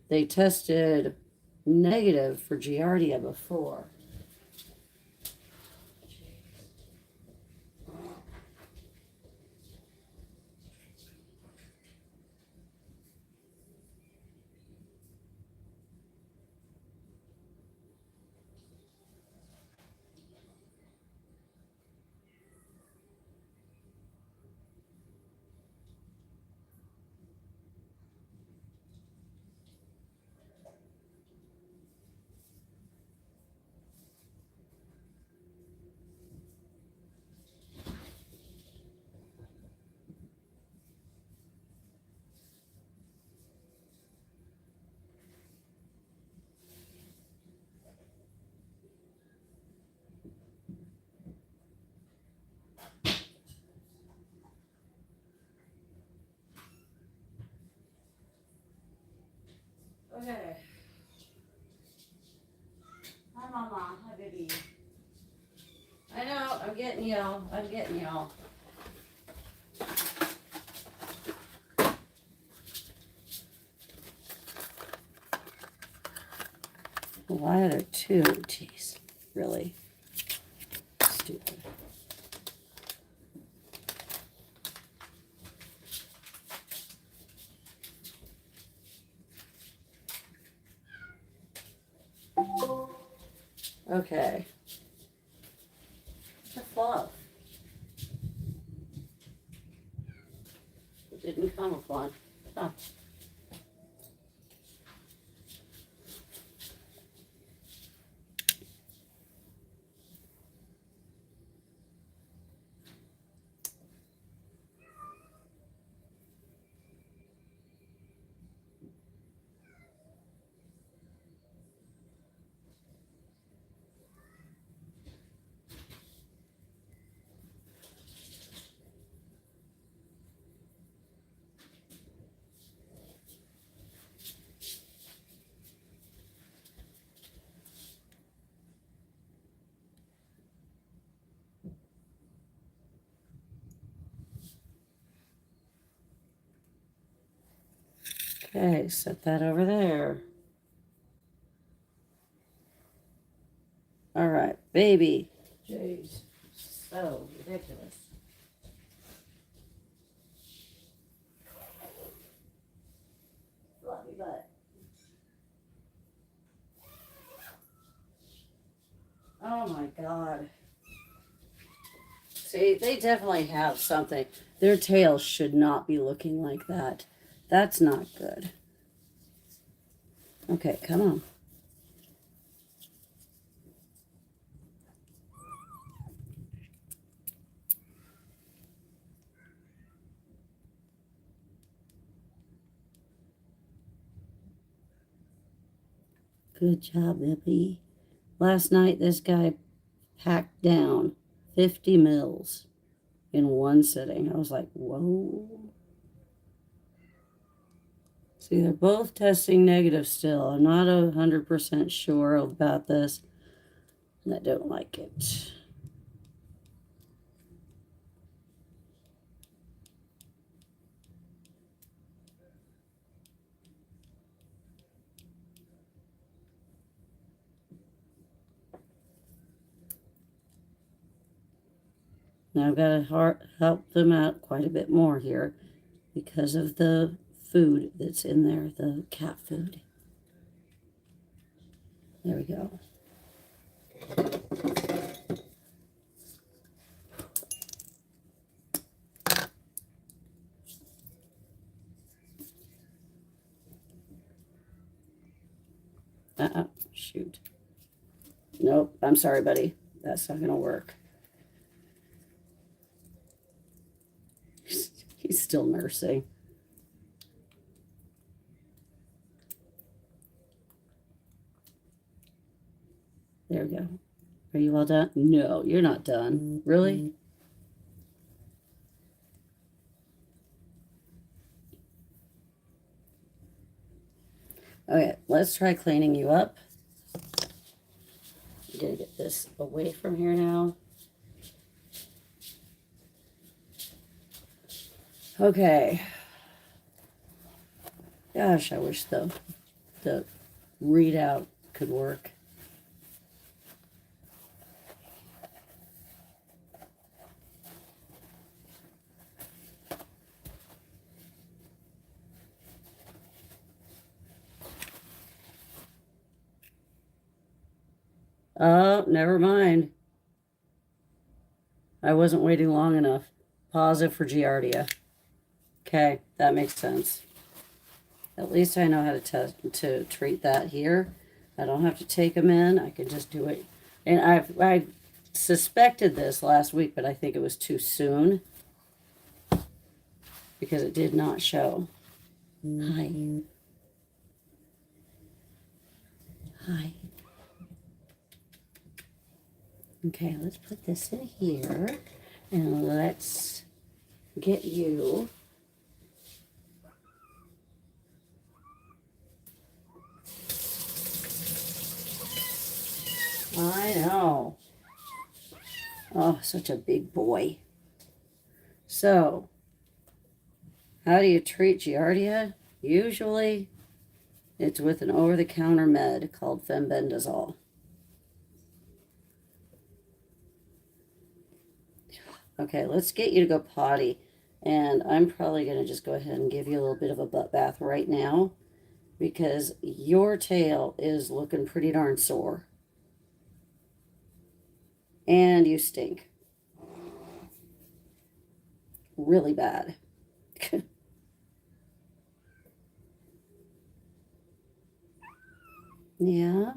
They tested negative for Giardia before. Okay. Hi, Mama. Hi, baby. I know. I'm getting y'all. I'm getting y'all. Why are there two? Jeez. Really? Stupid. Okay. The fluff. It didn't come with one. Huh. Okay, set that over there. All right, baby. Jeez, so ridiculous. Fluffy butt. Oh my God. See, they definitely have something. Their tails should not be looking like that. That's not good. Okay, come on. Good job, Bippy. Last night, this guy packed down 50 mils in one sitting. I was like, whoa. See, they're both testing negative still. I'm not 100% sure about this, and I don't like it. Now I've got to help them out quite a bit more here because of the food that's in there, the cat food. There we go. Shoot. Nope, I'm sorry, buddy. That's not going to work. He's still nursing. There we go. Are you all done? No, you're not done. Really? Okay, let's try cleaning you up. I'm going to get this away from here now. Okay. Gosh, I wish the readout could work. Oh, never mind. I wasn't waiting long enough. Pause it for Giardia. Okay, that makes sense. At least I know how to treat that here. I don't have to take them in. I can just do it. And I suspected this last week, but I think it was too soon because it did not show. Hi. Hi. Okay, let's put this in here and let's get you. I know. Oh, such a big boy. So, how do you treat Giardia? Usually, it's with an over-the-counter med called fenbendazole. Okay, let's get you to go potty. And I'm probably going to just go ahead and give you a little bit of a butt bath right now because your tail is looking pretty darn sore. And you stink. Really bad. Yeah.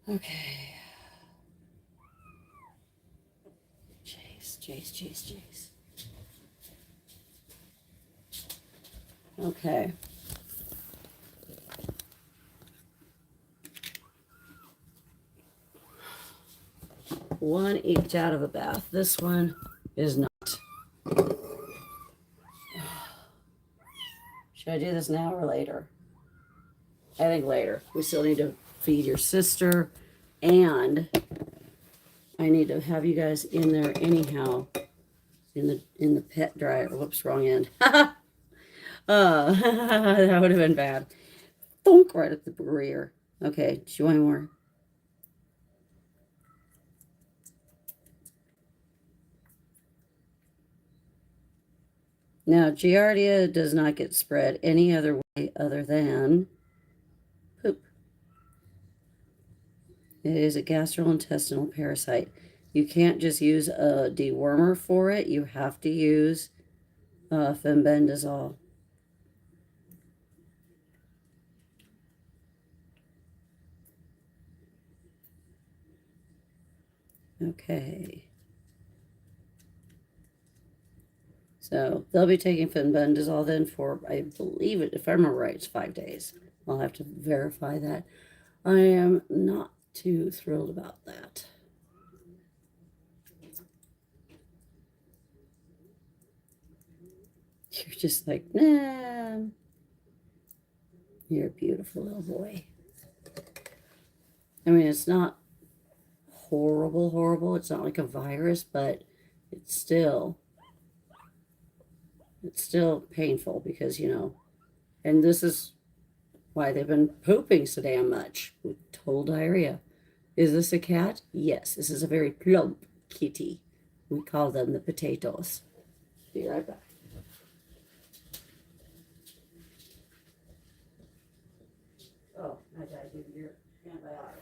Okay. Jace. Okay. One eked out of a bath. This one is not. Should I do this now or later? I think later. We still need to feed your sister, and I need to have you guys in there anyhow. In the pet dryer. Whoops, wrong end. That would have been bad. Thunk right at the rear. Okay, do you want more? Now, Giardia does not get spread any other way other than poop. It is a gastrointestinal parasite. You can't just use a dewormer for it. You have to use fenbendazole. Okay. So they'll be taking fenbendazole then for, I believe it, if I remember right, it's 5 days. I'll have to verify that. I am not too thrilled about that. You're just like, nah. You're a beautiful little boy. I mean, it's not horrible. It's not like a virus, but it's still painful because, and this is why they've been pooping so damn much with total diarrhea. Is this a cat? Yes, this is a very plump kitty. We call them the potatoes. Be right back. Oh, I gotta give you your antibiotic.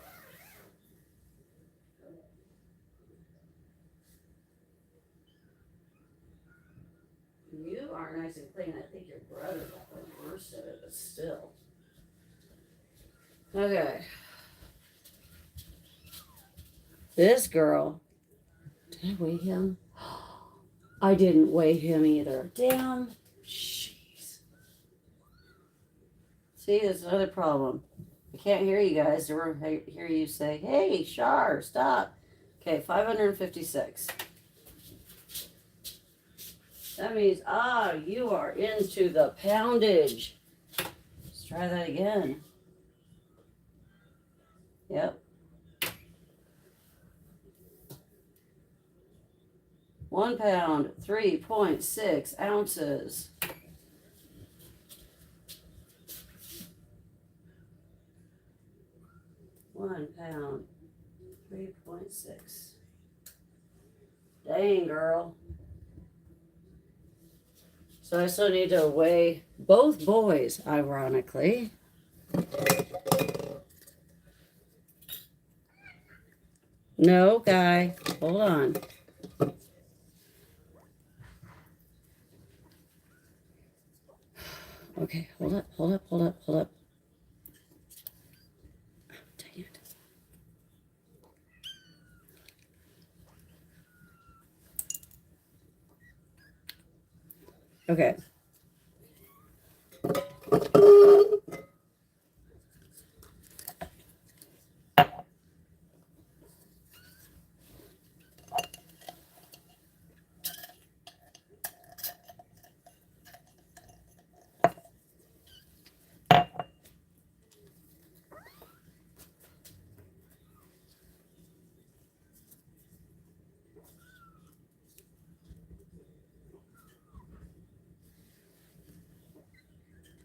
You are nice and clean. I think your brother got the worst of it, but still. Okay. This girl. Did I weigh him? I didn't weigh him either. Damn. Jeez. See, there's another problem. I can't hear you guys or hear you say, hey, Shar, stop. Okay, 556. That means, you are into the poundage. Let's try that again. Yep. 1 pound, 3.6 ounces. £1, 3.6. Dang, girl. So I still need to weigh both boys, ironically. No, Guy. Hold on. Okay, hold up. Dang it. Okay.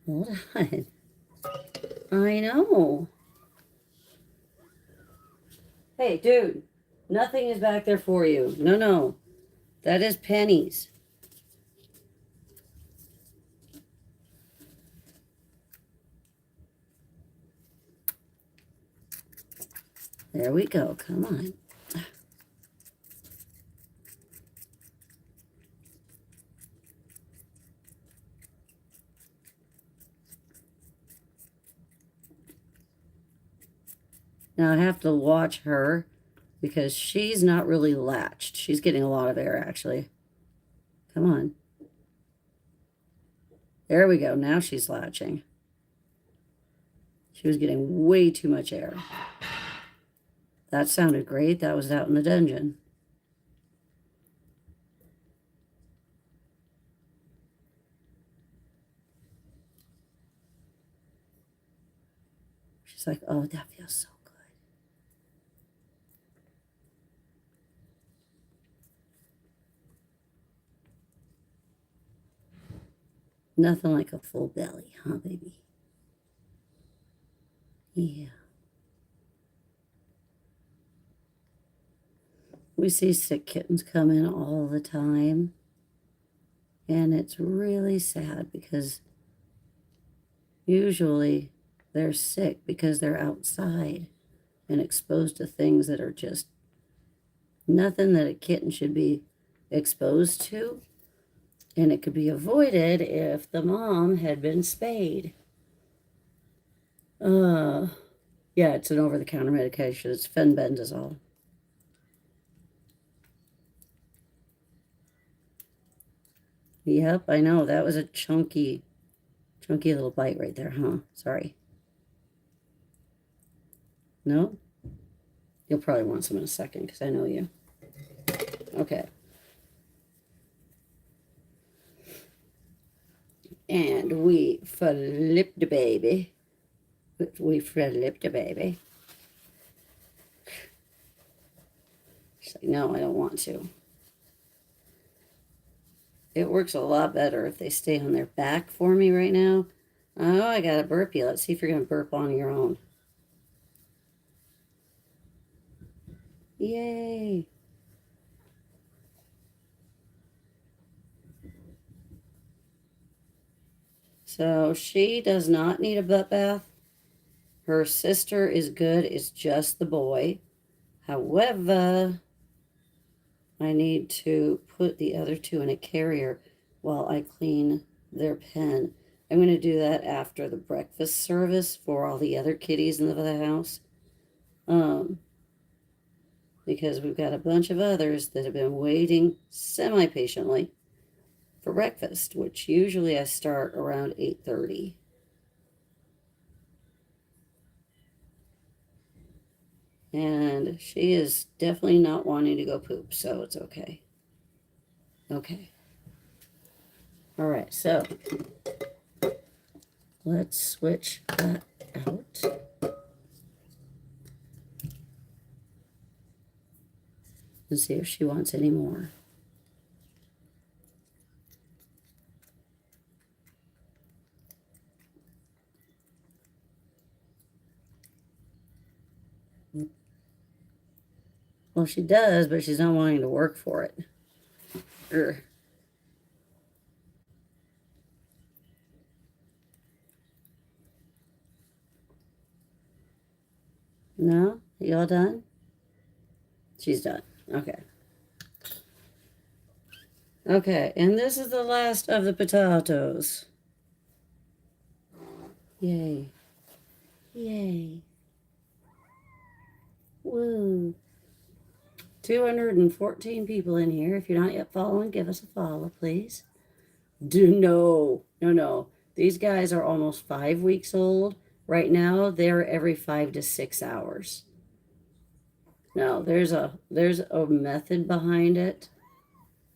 Hold on. I know. Hey, dude. Nothing is back there for you. No. That is pennies. There we go. Come on. Now I have to watch her because she's not really latched. She's getting a lot of air, actually. Come on. There we go. Now she's latching. She was getting way too much air. That sounded great. That was out in the dungeon. She's like, oh, that feels so good. Nothing like a full belly, huh, baby? Yeah. We see sick kittens come in all the time. And it's really sad because usually they're sick because they're outside and exposed to things that are just nothing that a kitten should be exposed to. And it could be avoided if the mom had been spayed. Yeah, it's an over-the-counter medication. It's fenbendazole. Yep, I know. That was a chunky little bite right there, huh? Sorry. No? You'll probably want some in a second because I know you. Okay. And we flipped the baby. We flipped the baby. She's like, no, I don't want to. It works a lot better if they stay on their back for me right now Oh, I got a burpee. Let's see if you're going to burp on your own. Yay. So she does not need a butt bath. Her sister is good. It's just the boy. However, I need to put the other two in a carrier while I clean their pen. I'm going to do that after the breakfast service for all the other kitties in the house. Because we've got a bunch of others that have been waiting semi-patiently for breakfast, which usually I start around 8:30. And she is definitely not wanting to go poop, so it's okay. Okay. All right, so let's switch that out. And see if she wants any more. Well, she does, but she's not wanting to work for it. No? You all done? She's done. Okay. Okay, and this is the last of the potatoes. Yay. Yay. Woo. 214 people in here. If you're not yet following, give us a follow, please. No. These guys are almost 5 weeks old. Right now, they're every 5 to 6 hours. Now, there's a method behind it.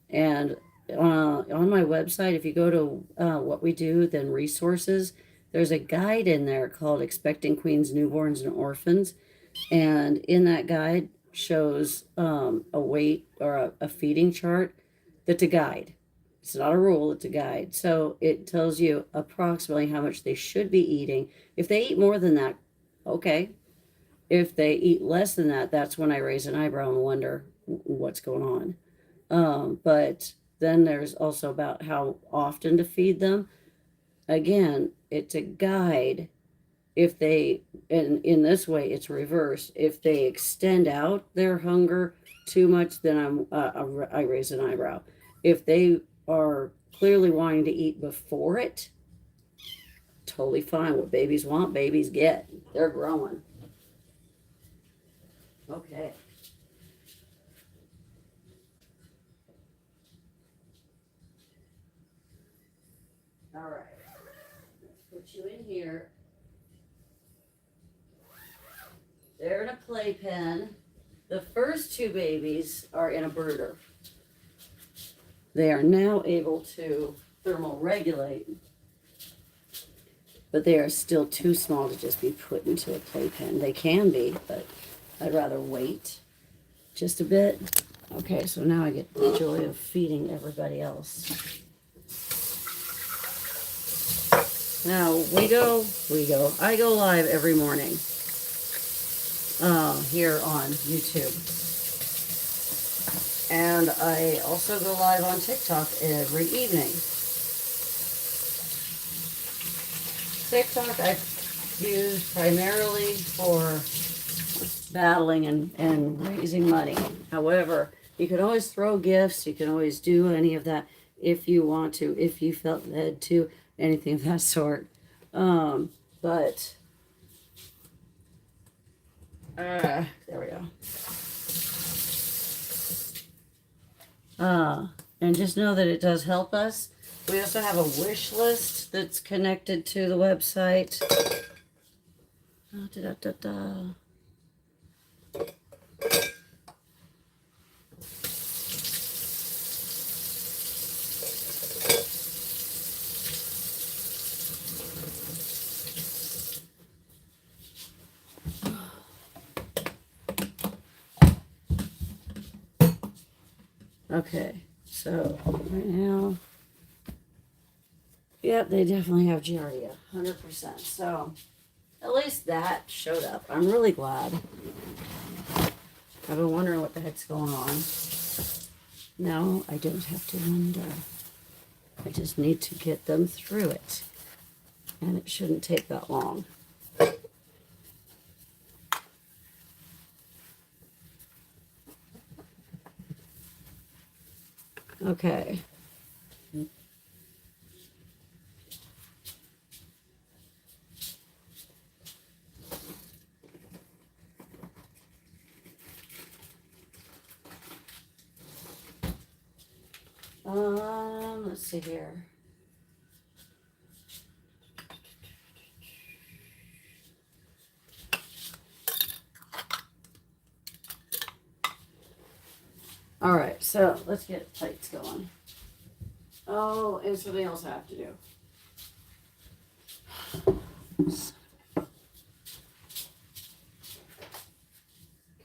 And on my website, if you go to what we do, then resources, there's a guide in there called Expecting Queens, Newborns, and Orphans. And in that guide shows a weight or a feeding chart that's a guide. It's not a rule, it's a guide. So it tells you approximately how much they should be eating. If they eat more than that, okay. If they eat less than that, that's when I raise an eyebrow and wonder what's going on. But then there's also about how often to feed them. Again, it's a guide. If they, and in this way, it's reverse. If they extend out their hunger too much, then I raise an eyebrow. If they are clearly wanting to eat before it, totally fine. What babies want, babies get. They're growing. Okay. All right. Let's put you in here. They're in a playpen. The first two babies are in a brooder. They are now able to thermal regulate, but they are still too small to just be put into a playpen. They can be, but I'd rather wait just a bit. Okay, so now I get the joy of feeding everybody else. Now I go live every morning here on YouTube. And I also go live on TikTok every evening. TikTok I use primarily for battling and raising money. However, you can always throw gifts. You can always do any of that if you want to, if you felt led to, anything of that sort. But there we go. And just know that it does help us. We also have a wish list that's connected to the website. Okay, so right now, Yep, they definitely have Giardia, 100%. So at least that showed up. I'm really glad. I've been wondering what the heck's going on. No, I don't have to wonder. I just need to get them through it. And it shouldn't take that long. Okay. Let's see here. All right, so let's get plates going. Oh, and something else I have to do.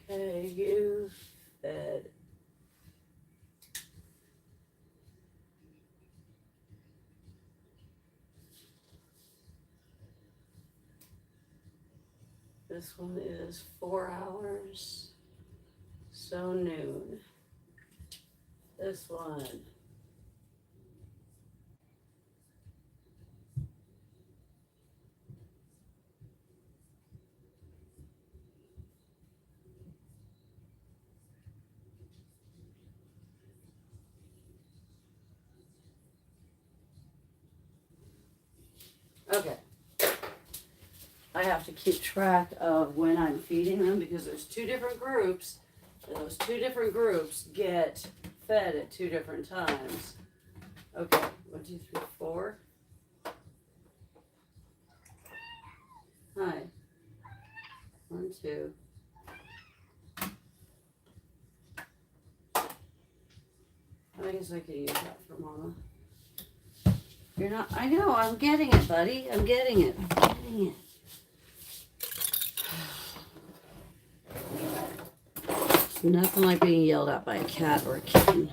Okay, you fed. This one is 4 hours, so noon. This one. Okay. I have to keep track of when I'm feeding them because there's 2 different groups. And those 2 different groups get fed at 2 different times. Okay, 1, 2, 3, 4. Hi. 1, 2. I guess I could use that for Mama. You're not, I know, I'm getting it, buddy. I'm getting it. I'm getting it. It's nothing like being yelled at by a cat or a kitten.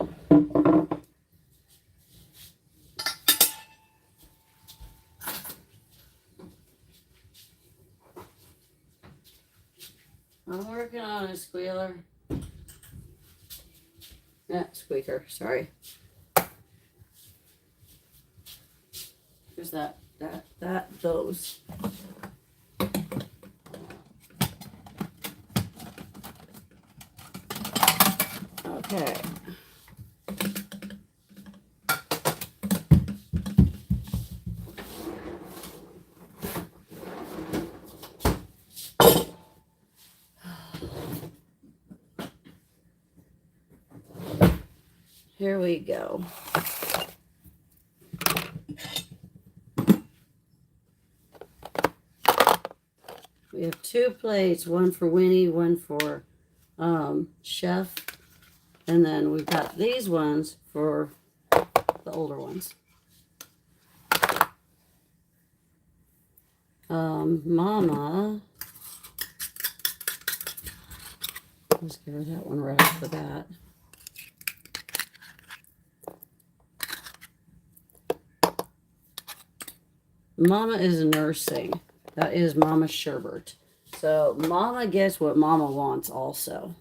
I'm working on a squealer. Squeaker, sorry. Here's those. Okay. Here we go. We have 2 plates, one for Winnie, one for Chef, and then we've got these ones for the older ones. Mama, let's give her that one right off the bat. Mama is nursing. That is Mama Sherbert. So Mama gets what Mama wants also.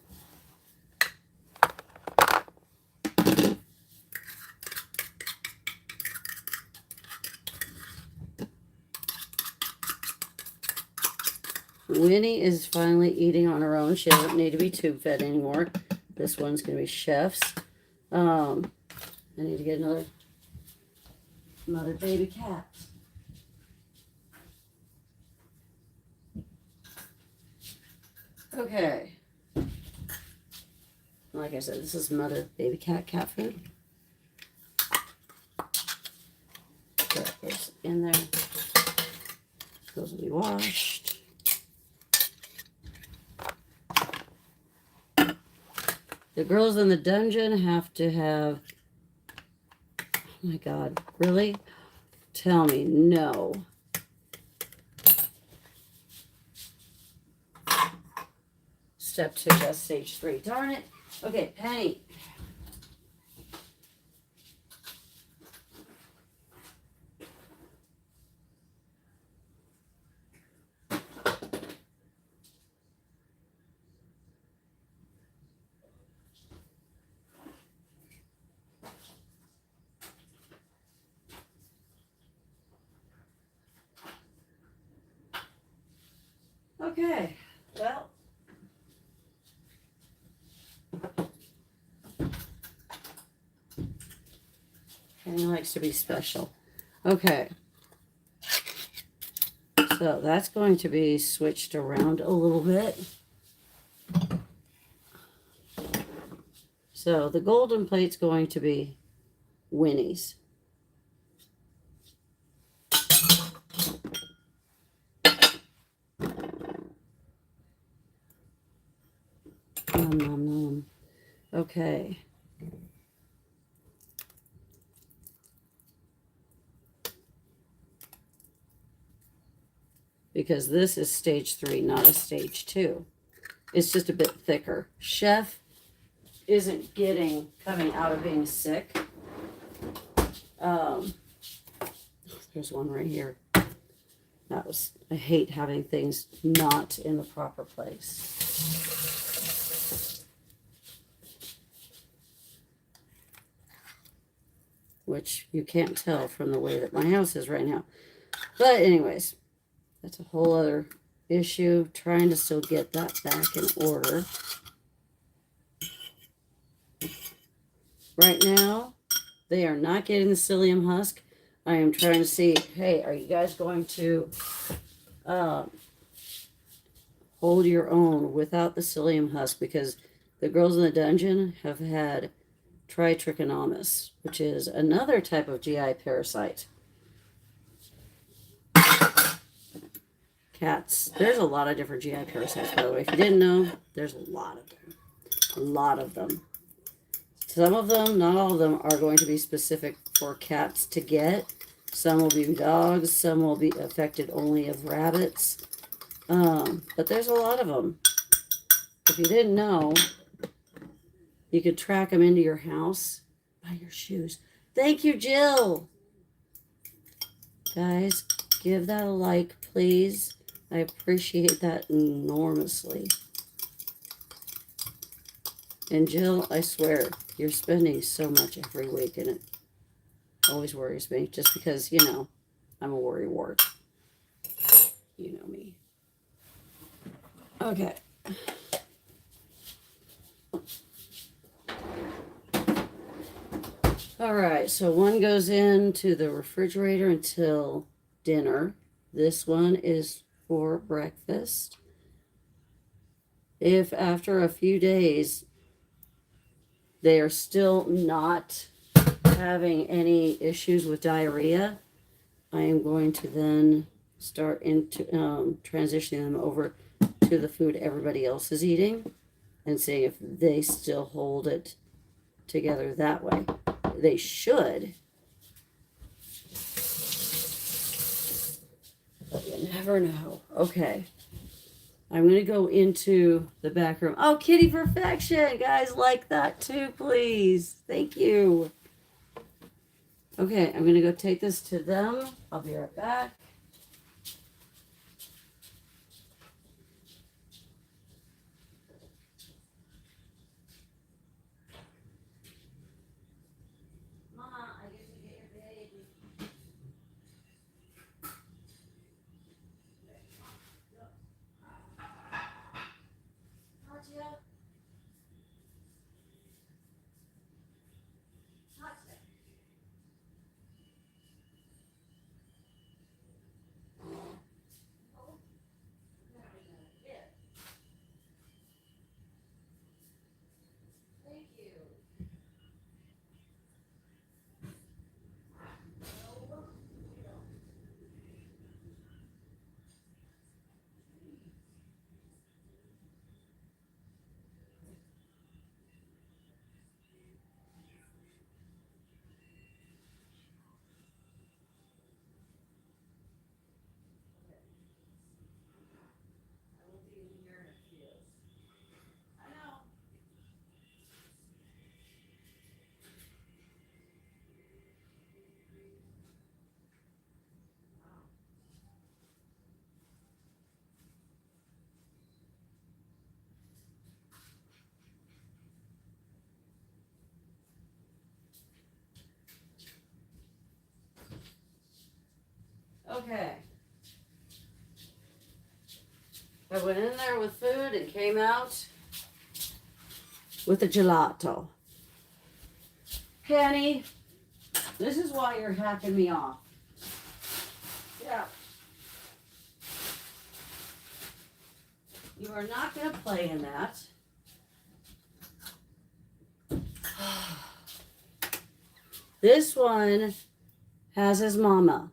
Winnie is finally eating on her own. She doesn't need to be tube fed anymore. This one's going to be Chef's. I need to get another baby cat. Okay. Like I said, this is mother baby cat food. So that goes in there. Those will be washed. The girls in the dungeon have to have, oh my God, really? Tell me, no. Step 2, that's stage 3. Darn it. Okay, Penny. Okay, well. Kenny likes to be special. Okay. So that's going to be switched around a little bit. So the golden plate's going to be Winnie's. Nom, nom, nom. Okay. Because this is stage 3, not a stage 2. It's just a bit thicker. Chef isn't coming out of being sick. There's one right here. I hate having things not in the proper place. Which you can't tell from the way that my house is right now. But anyways, that's a whole other issue. Trying to still get that back in order. Right now, they are not getting the psyllium husk. I am trying to see, hey, are you guys going to hold your own without the psyllium husk? Because the girls in the dungeon have had tritrichomonas, which is another type of GI parasite. Cats. There's a lot of different GI parasites, by the way. If you didn't know, there's a lot of them. A lot of them. Some of them, not all of them, are going to be specific for cats to get. Some will be dogs. Some will be affected only of rabbits. But there's a lot of them. If you didn't know, you could track them into your house by your shoes. Thank you, Jill. Guys, give that a like, please. I appreciate that enormously. And Jill, I swear, you're spending so much every week, and it always worries me, just because, I'm a worrywart. You know me. Okay. All right, so one goes into the refrigerator until dinner. This one is for breakfast. If after a few days they are still not having any issues with diarrhea, I am going to then start into transitioning them over to the food everybody else is eating and see if they still hold it together that way. They should. But you never know. Okay. I'm going to go into the back room. Oh, kitty perfection. Guys, like that too, please. Thank you. Okay, I'm going to go take this to them. I'll be right back. Mama, I get to get your baby. Katya? Thank you. Okay. I went in there with food and came out with a gelato. Kenny, this is why you're hacking me off. Yeah. You are not going to play in that. This one has his mama.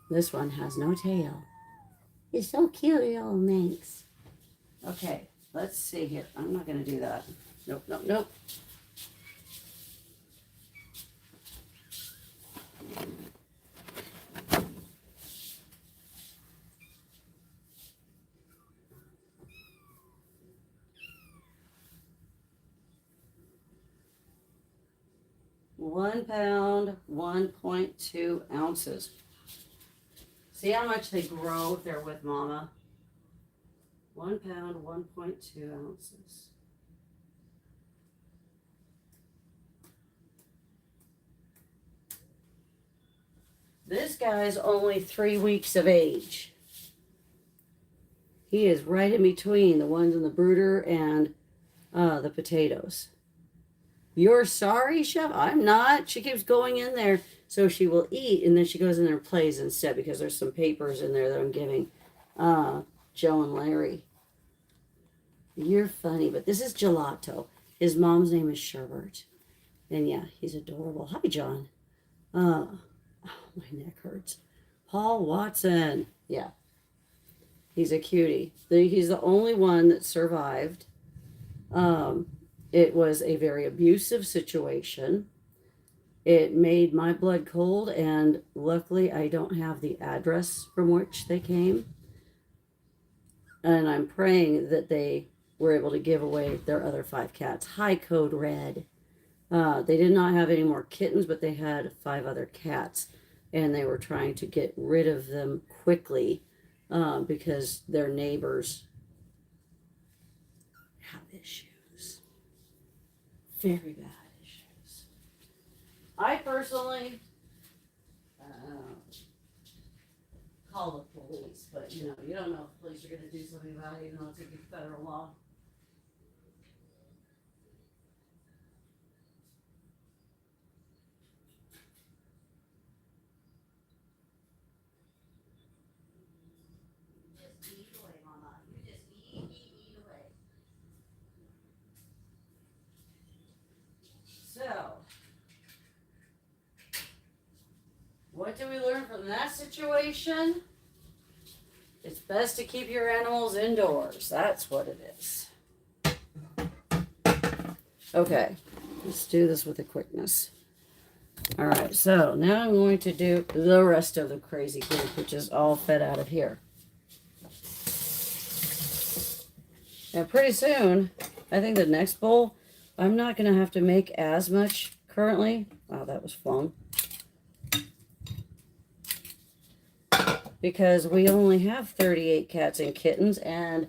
This one has no tail. He's so cute, little Manx. Okay, let's see here. I'm not going to do that. Nope, nope, nope. £1, 1.2 ounces. See how much they grow if they're with mama? 1 pound, 1.2 ounces. This guy's only 3 weeks of age. He is right in between the ones in the brooder and the potatoes. You're sorry, Chef? I'm not. She keeps going in there so she will eat, and then she goes in there and plays instead because there's some papers in there that I'm giving Joe and Larry. You're funny, but this is Gelato. His mom's name is Sherbert. And yeah, he's adorable. Hi, John. Oh, my neck hurts. Paul Watson. Yeah. He's a cutie. He's the only one that survived. It was a very abusive situation. It made my blood cold, and luckily I don't have the address from which they came. And I'm praying that they were able to give away their other 5 cats. Hi, Code Red. They did not have any more kittens, but they had 5 other cats, and they were trying to get rid of them quickly because their neighbors have issues. Very bad issues. I personally call the police, but you don't know if the police are going to do something about it, even though it's against federal law. Just eat away, Mama. You just eat away. So, what do we learn from that situation? It's best to keep your animals indoors. That's what it is. Okay, let's do this with a quickness. All right, so now I'm going to do the rest of the crazy group, which is all fed out of here. And pretty soon, I think the next bowl, I'm not going to have to make as much currently. Wow, that was fun. Because we only have 38 cats and kittens, and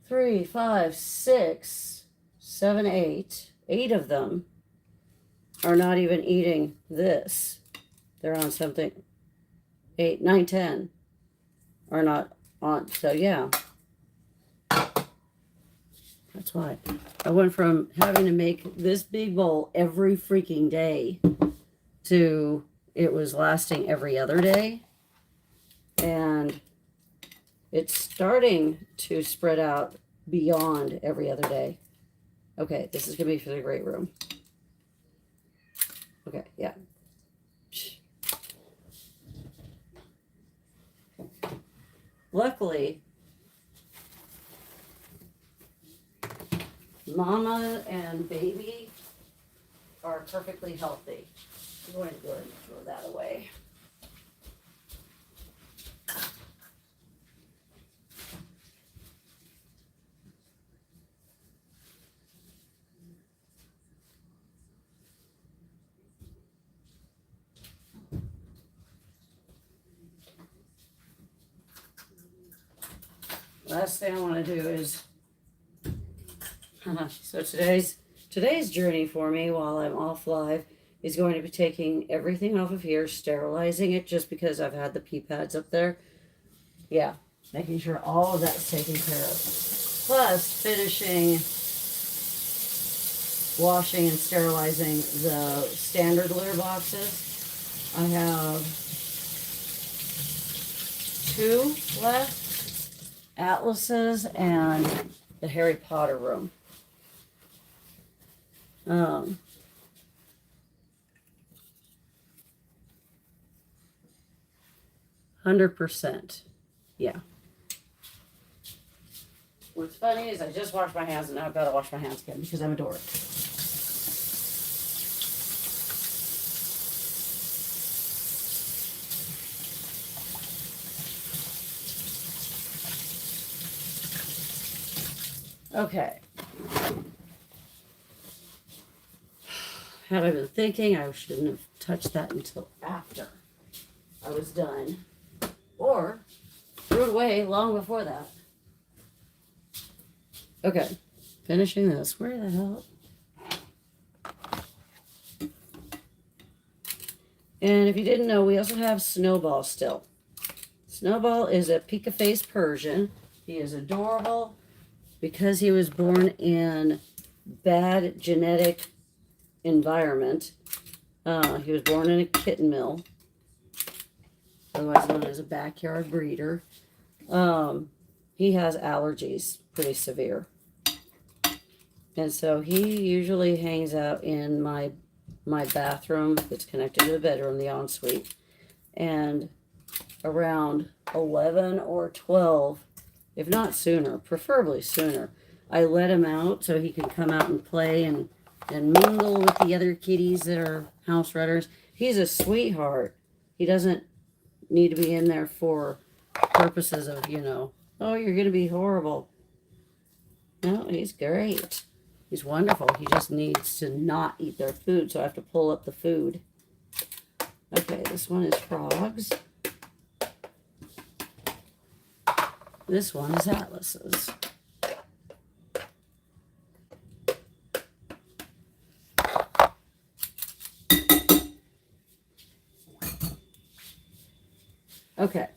3, 5, 6, 7, 8. 8 of them are not even eating this. They're on something. 8, 9, 10 are not on. So yeah. That's why I went from having to make this big bowl every freaking day to it was lasting every other day. And it's starting to spread out beyond every other day. Okay, this is going to be for the great room. Okay, yeah. Luckily, Mama and baby are perfectly healthy. I'm going to go ahead and throw that away. Last thing I want to do is, so today's journey for me while I'm off live is going to be taking everything off of here, sterilizing it just because I've had the pee pads up there. Yeah, making sure all of that's taken care of. Plus, finishing washing and sterilizing the standard litter boxes. I have 2 left, Atlases and the Harry Potter room. 100%. Yeah. What's funny is I just washed my hands and now I've got to wash my hands again because I'm a dork. Okay. Had I been thinking, I shouldn't have touched that until after I was done. Or threw it away long before that. Okay, finishing this. Where the hell? And if you didn't know, we also have Snowball still. Snowball is a Pika-face Persian. He is adorable because he was born in bad genetic environment. He was born in a kitten mill, otherwise known as a backyard breeder. He has allergies, pretty severe. And so he usually hangs out in my bathroom that's connected to the bedroom, the ensuite. And around 11 or 12, if not sooner, preferably sooner, I let him out so he can come out and play and mingle with the other kitties that are house runners. He's a sweetheart. He doesn't need to be in there for purposes of, oh, you're going to be horrible. No, he's great. He's wonderful. He just needs to not eat their food, so I have to pull up the food. Okay, this one is Frogs. This one is Atlas's. Okay.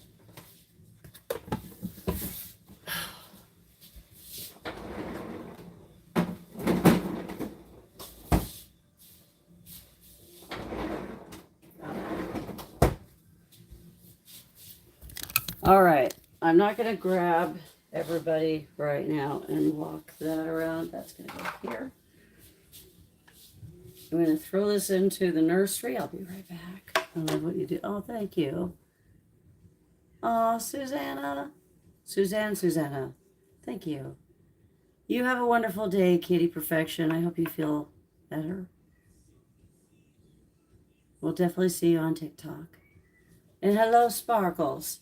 All right. I'm not going to grab everybody right now and walk that around. That's going to go here. I'm going to throw this into the nursery. I'll be right back. I love what you do. Oh, thank you. Oh, Susanna. Susanna. Thank you. You have a wonderful day, Kitty Perfection. I hope you feel better. We'll definitely see you on TikTok. And hello, Sparkles.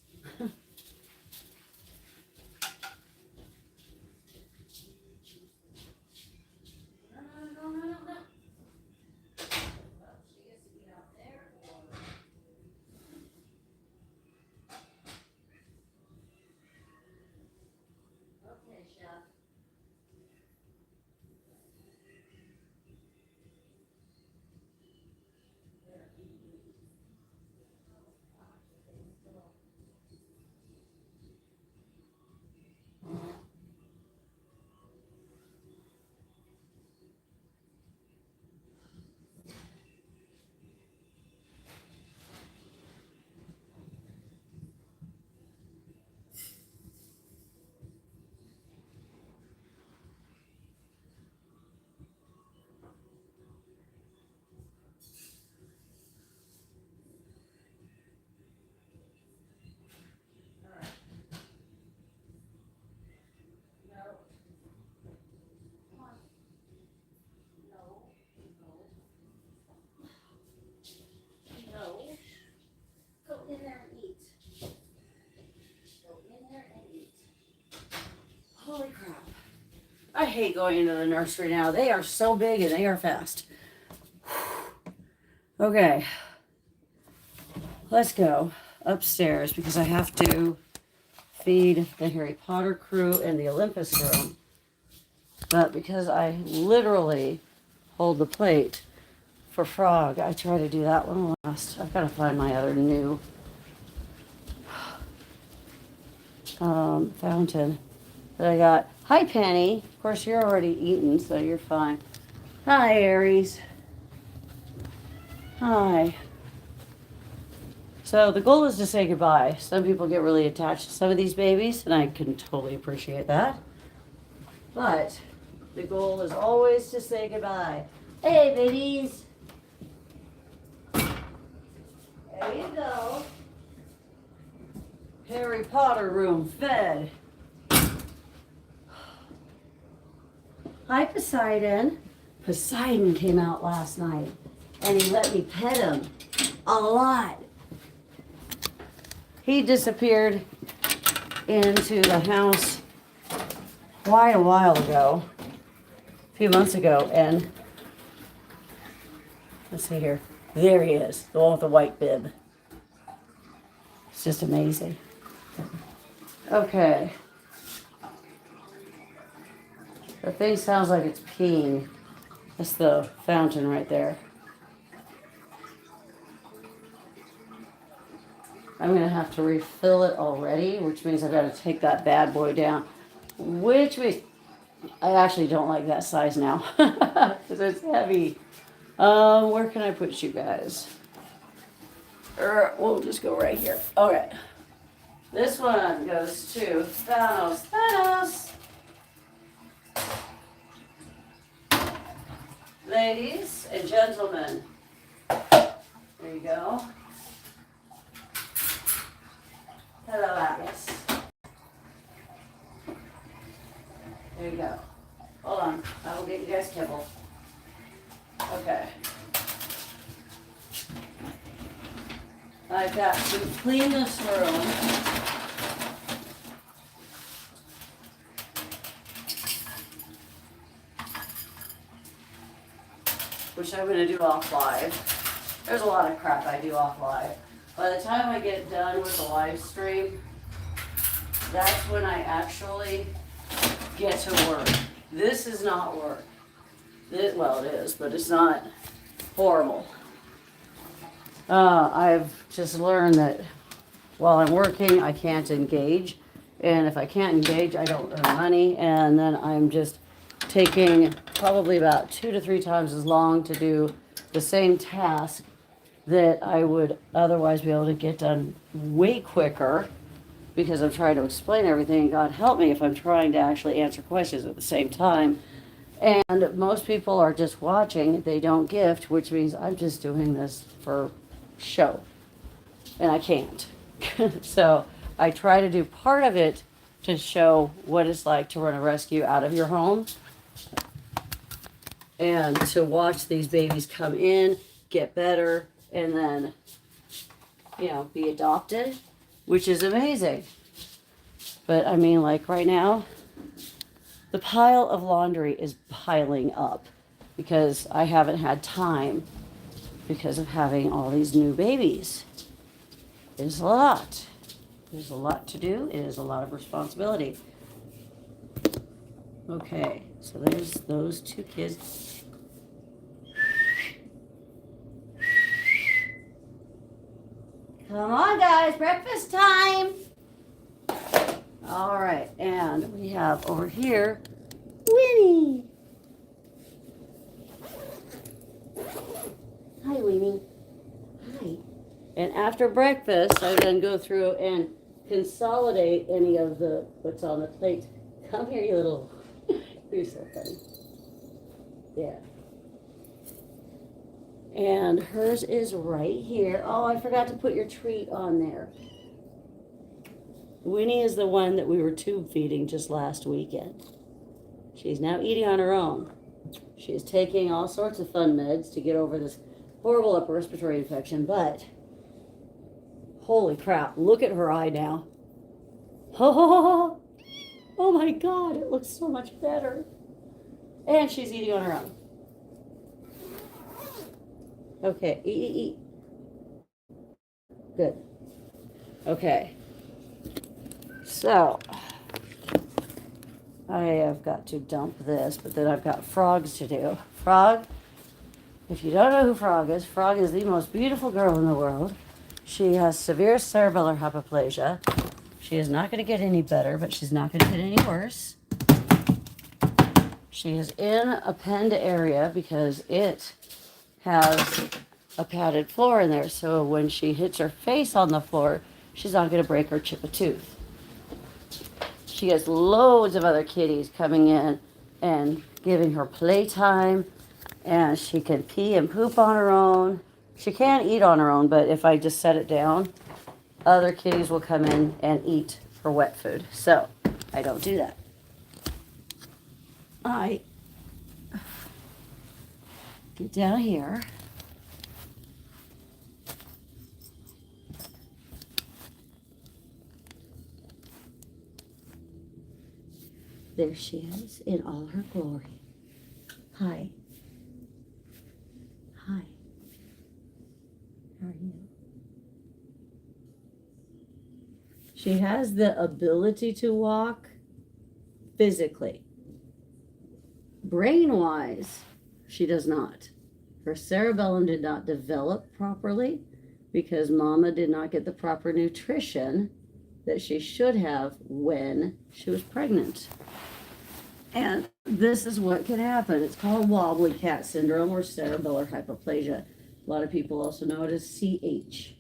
Holy crap. I hate going into the nursery now. They are so big and they are fast. Okay. Let's go upstairs because I have to feed the Harry Potter crew in the Olympus room. But because I literally hold the plate for Frog, I try to do that one last. I've got to find my other new fountain that I got. Hi, Penny. Of course, you're already eaten, so you're fine. Hi, Aries. Hi. So the goal is to say goodbye. Some people get really attached to some of these babies, and I can totally appreciate that. But the goal is always to say goodbye. Hey, babies. There you go. Harry Potter room fed. Hi, Poseidon. Poseidon came out last night, and he let me pet him a lot. He disappeared into the house quite a while ago, a few months ago, and let's see here. There he is, the one with the white bib. It's just amazing. Okay. The thing sounds like it's peeing. That's the fountain right there. I'm going to have to refill it already, which means I've got to take that bad boy down. Which means I actually don't like that size now because it's heavy. Where can I put you guys? We'll just go right here. Okay. This one goes to Thanos. Thanos! Ladies and gentlemen, there you go. Hello, Atlas. There you go. Hold on, I will get you guys kibble. Okay. I've got to clean this room. Which I'm going to do off live. There's a lot of crap I do off live. By the time I get done with the live stream, that's when I actually get to work. This is not work. Well, it is, but it's not horrible. I've just learned that while I'm working, I can't engage. And if I can't engage, I don't earn money. And then I'm just taking probably about 2 to 3 times as long to do the same task that I would otherwise be able to get done way quicker because I'm trying to explain everything. God help me if I'm trying to actually answer questions at the same time. And most people are just watching. They don't gift, which means I'm just doing this for show. And I can't. So I try to do part of it to show what it's like to run a rescue out of your home and to watch these babies come in, get better, and then, be adopted, which is amazing. But I mean, like right now, the pile of laundry is piling up because I haven't had time because of having all these new babies. It's a lot. There's a lot to do. It is a lot of responsibility. Okay, so there's those 2 kids. Come on, guys, breakfast time. All right, and we have over here Winnie. Hi, Winnie. Hi. And after breakfast, I then go through and consolidate any of what's on the plate. Come here, you little. You're so funny. Yeah. And hers is right here. Oh, I forgot to put your treat on there. Winnie is the one that we were tube feeding just last weekend. She's now eating on her own. She's taking all sorts of fun meds to get over this horrible upper respiratory infection, but holy crap, look at her eye now. Oh my God, it looks so much better. And she's eating on her own. Okay, eat. Good. Okay. So, I have got to dump this, but then I've got frogs to do. Frog, if you don't know who Frog is the most beautiful girl in the world. She has severe cerebellar hypoplasia. She is not going to get any better, but she's not going to get any worse. She is in a penned area because it has a padded floor in there. So when she hits her face on the floor, she's not going to break or chip a tooth. She has loads of other kitties coming in and giving her playtime, and she can pee and poop on her own. She can't eat on her own, but if I just set it down, other kitties will come in and eat her wet food. So I don't do that. I get down here. There she is in all her glory. Hi. Hi. How are you? She has the ability to walk physically. Brain-wise, she does not. Her cerebellum did not develop properly because Mama did not get the proper nutrition that she should have when she was pregnant. And this is what can happen. It's called wobbly cat syndrome or cerebellar hypoplasia. A lot of people also know it as CH.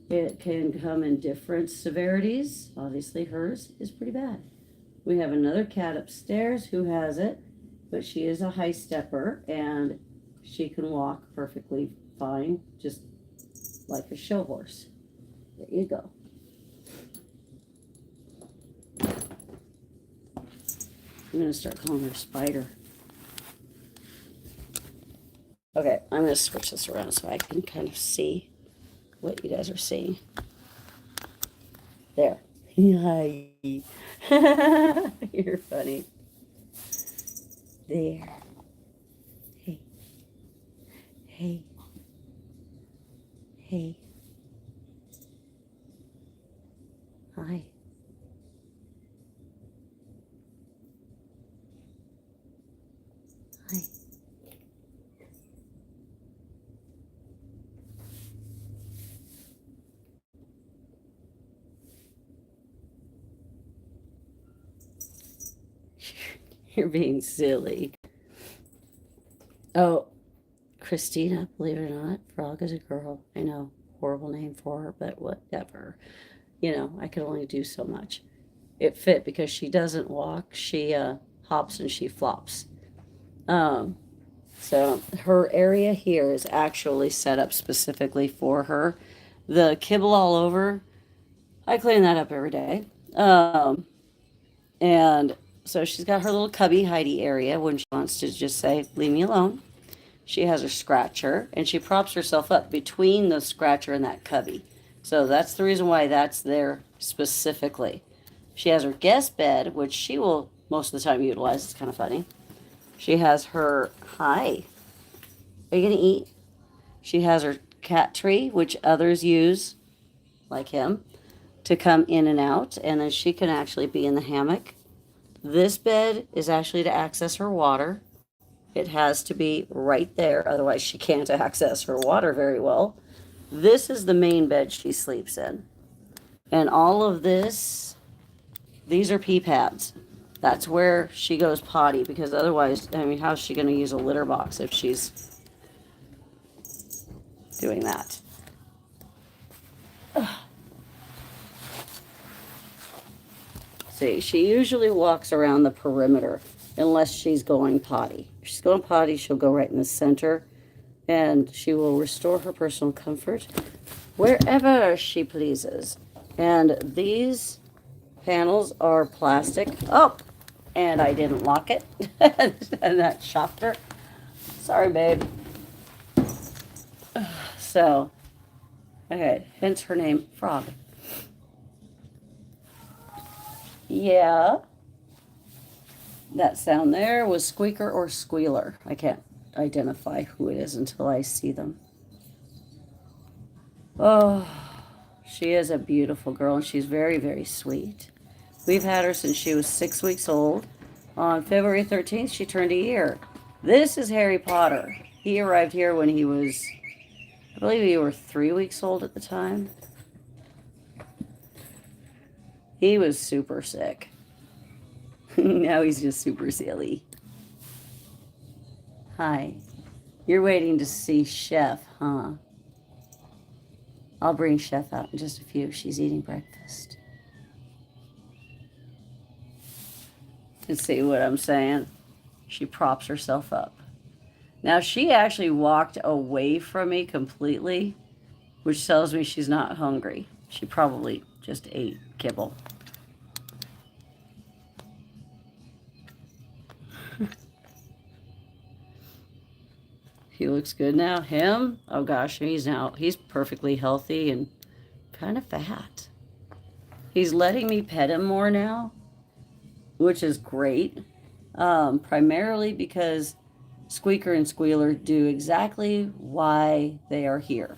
It can come in different severities. Obviously, hers is pretty bad. We have another cat upstairs who has it, but she is a high stepper and she can walk perfectly fine, just like a show horse. There you go. I'm going to start calling her Spider. Okay, I'm going to switch this around so I can kind of see what you guys are seeing. There. Hi. You're funny. There. Hey. Hey. Hey. Hi. Hi. You're being silly. Oh, Christina, believe it or not, Frog is a girl. I know, horrible name for her, but whatever. You know, I could only do so much. It fit because she doesn't walk. She hops and she flops. Um, so her area here is actually set up specifically for her. The kibble all over, I clean that up every day. And so she's got her little cubby hidey area when she wants to just say, leave me alone. She has her scratcher and she props herself up between the scratcher and that cubby. So that's the reason why that's there specifically. She has her guest bed, which she will most of the time utilize. It's kind of funny. She has her, hi, are you going to eat? She has her cat tree, which others use, like him, to come in and out. And then she can actually be in the hammock. This bed is actually to access her water. It has to be right there, otherwise she can't access her water very well. This is the main bed she sleeps in. And all of this, these are pee pads. That's where she goes potty because otherwise, I mean, how's she going to use a litter box if she's doing that? Ugh. See, she usually walks around the perimeter unless she's going potty. If she's going potty, she'll go right in the center and she will restore her personal comfort wherever she pleases. And these panels are plastic. Oh, and I didn't lock it. And that shocked her. Sorry, babe. So, okay, hence her name, Frog. Yeah. That sound there was squeaker or squealer. I can't identify who it is until I see them. Oh, she is a beautiful girl and she's very, very sweet. We've had her since she was 6 weeks old. On February 13th, she turned a year. This is Harry Potter. He arrived here when he was, I believe you were 3 weeks old at the time. He was super sick. Now he's just super silly. Hi. You're waiting to see Chef, huh? I'll bring Chef out in just a few. She's eating breakfast. You see what I'm saying? She props herself up. Now, she actually walked away from me completely, which tells me she's not hungry. She probably just ate kibble. He looks good now. Him? Oh gosh, he's perfectly healthy and kind of fat. He's letting me pet him more now, which is great. Primarily because Squeaker and Squealer do exactly why they are here.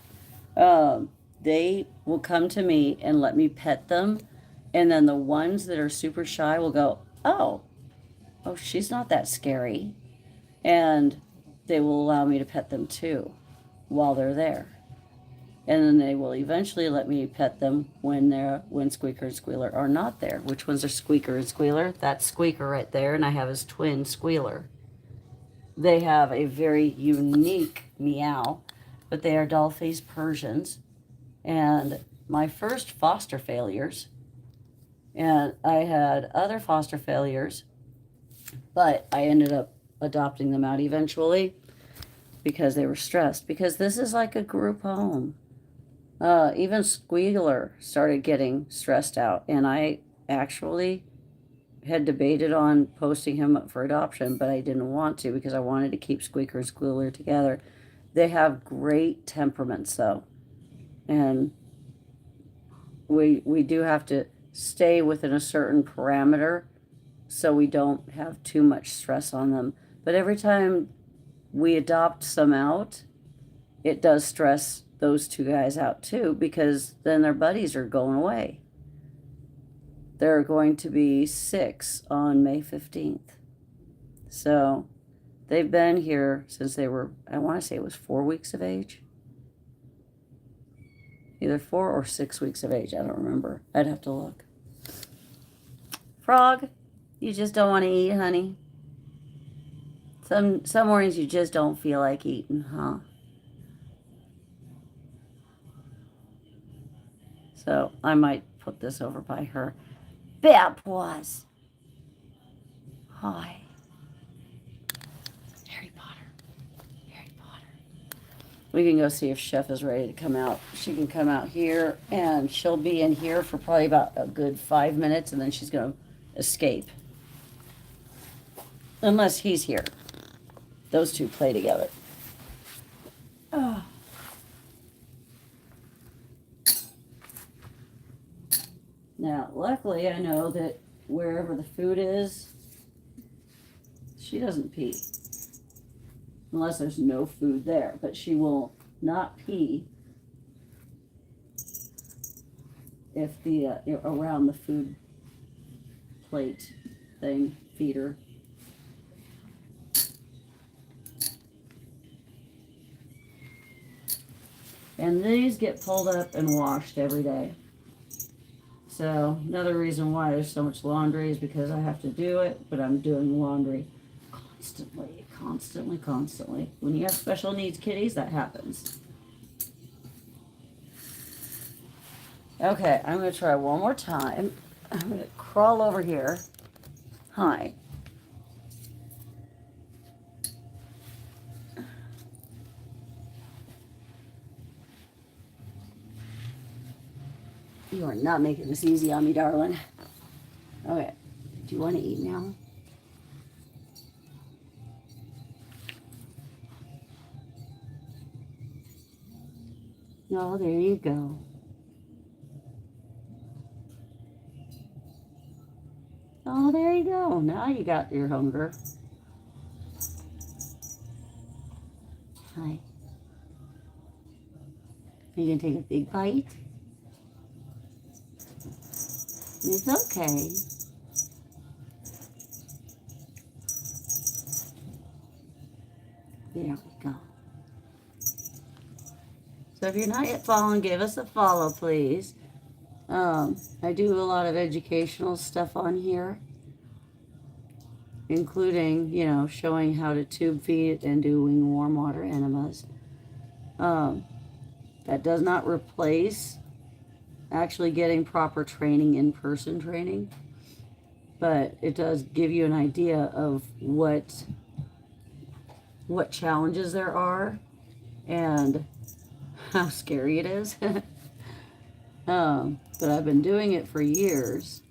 They will come to me and let me pet them, and then the ones that are super shy will go, oh, she's not that scary, and they will allow me to pet them too while they're there. And then they will eventually let me pet them when Squeaker and Squealer are not there. Which ones are Squeaker and Squealer? That's Squeaker right there, and I have his twin Squealer. They have a very unique meow, but they are doll-faced Persians. And my first foster failures, and I had other foster failures, but I ended up adopting them out eventually because they were stressed. Because this is like a group home. Even Squealer started getting stressed out, and I actually had debated on posting him up for adoption, but I didn't want to because I wanted to keep Squeaker and Squealer together. They have great temperaments, though, and we do have to stay within a certain parameter so we don't have too much stress on them. But every time we adopt some out, it does stress those two guys out too, because then their buddies are going away. They're going to be 6 on May 15th. So they've been here since they were, I want to say it was 4 weeks of age. Either 4 or 6 weeks of age. I don't remember. I'd have to look. Frog, you just don't want to eat, honey? Some mornings you just don't feel like eating, huh? So I might put this over by her. Bad paws. Hi. Harry Potter. Harry Potter. We can go see if Chef is ready to come out. She can come out here, and she'll be in here for probably about a good 5 minutes, and then she's going to escape. Unless he's here. Those two play together. Oh. Now, luckily, I know that wherever the food is, she doesn't pee. Unless there's no food there. But she will not pee if around the food plate thing, feeder. And these get pulled up and washed every day. So another reason why there's so much laundry is because I have to do it, but I'm doing laundry constantly. When you have special needs kitties, that happens. Okay, I'm going to try one more time. I'm going to crawl over here. Hi. You are not making this easy on me, darling. Okay. Do you want to eat now? No, there you go. Oh, there you go. Now you got your hunger. Hi. Are you going to take a big bite? It's okay. There we go. So if you're not yet following, give us a follow, please. I do a lot of educational stuff on here, including, you know, showing how to tube feed and doing warm water enemas. Um, that does not replace actually getting proper training, in-person training, but it does give you an idea of what challenges there are and how scary it is. But I've been doing it for years.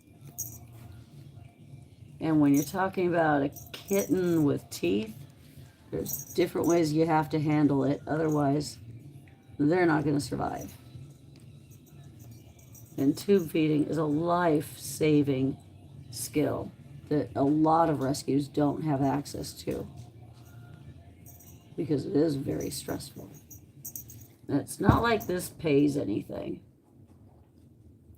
And when you're talking about a kitten with teeth, there's different ways you have to handle it. Otherwise, they're not going to survive. And tube feeding is a life-saving skill that a lot of rescues don't have access to because it is very stressful. And it's not like this pays anything.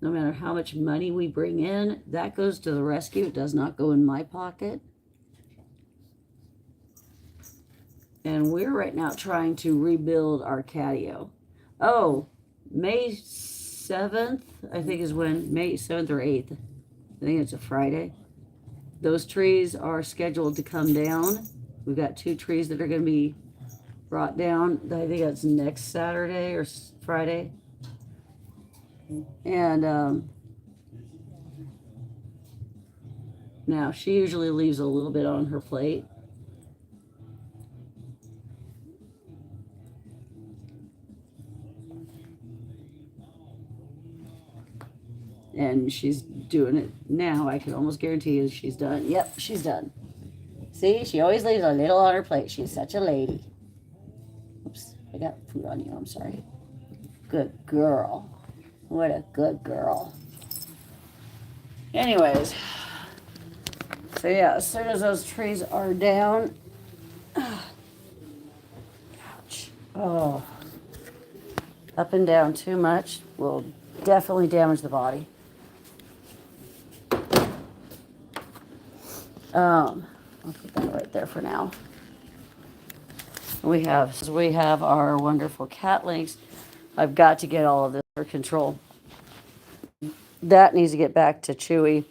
No matter how much money we bring in, that goes to the rescue. It does not go in my pocket. And we're right now trying to rebuild our catio. Oh, May 7th, I think is when, May 7th or 8th. I think it's a Friday. Those trees are scheduled to come down. We've got 2 trees that are going to be brought down. I think that's next Saturday or Friday. And now she usually leaves a little bit on her plate. And she's doing it now. I can almost guarantee you she's done. Yep, she's done. See, she always leaves a little on her plate. She's such a lady. Oops, I got food on you. I'm sorry. Good girl. What a good girl. Anyways, so yeah, as soon as those trees are down, ouch. Oh, up and down too much will definitely damage the body. I'll put that right there for now. We have our wonderful cat links. I've got to get all of this under control. That needs to get back to Chewy.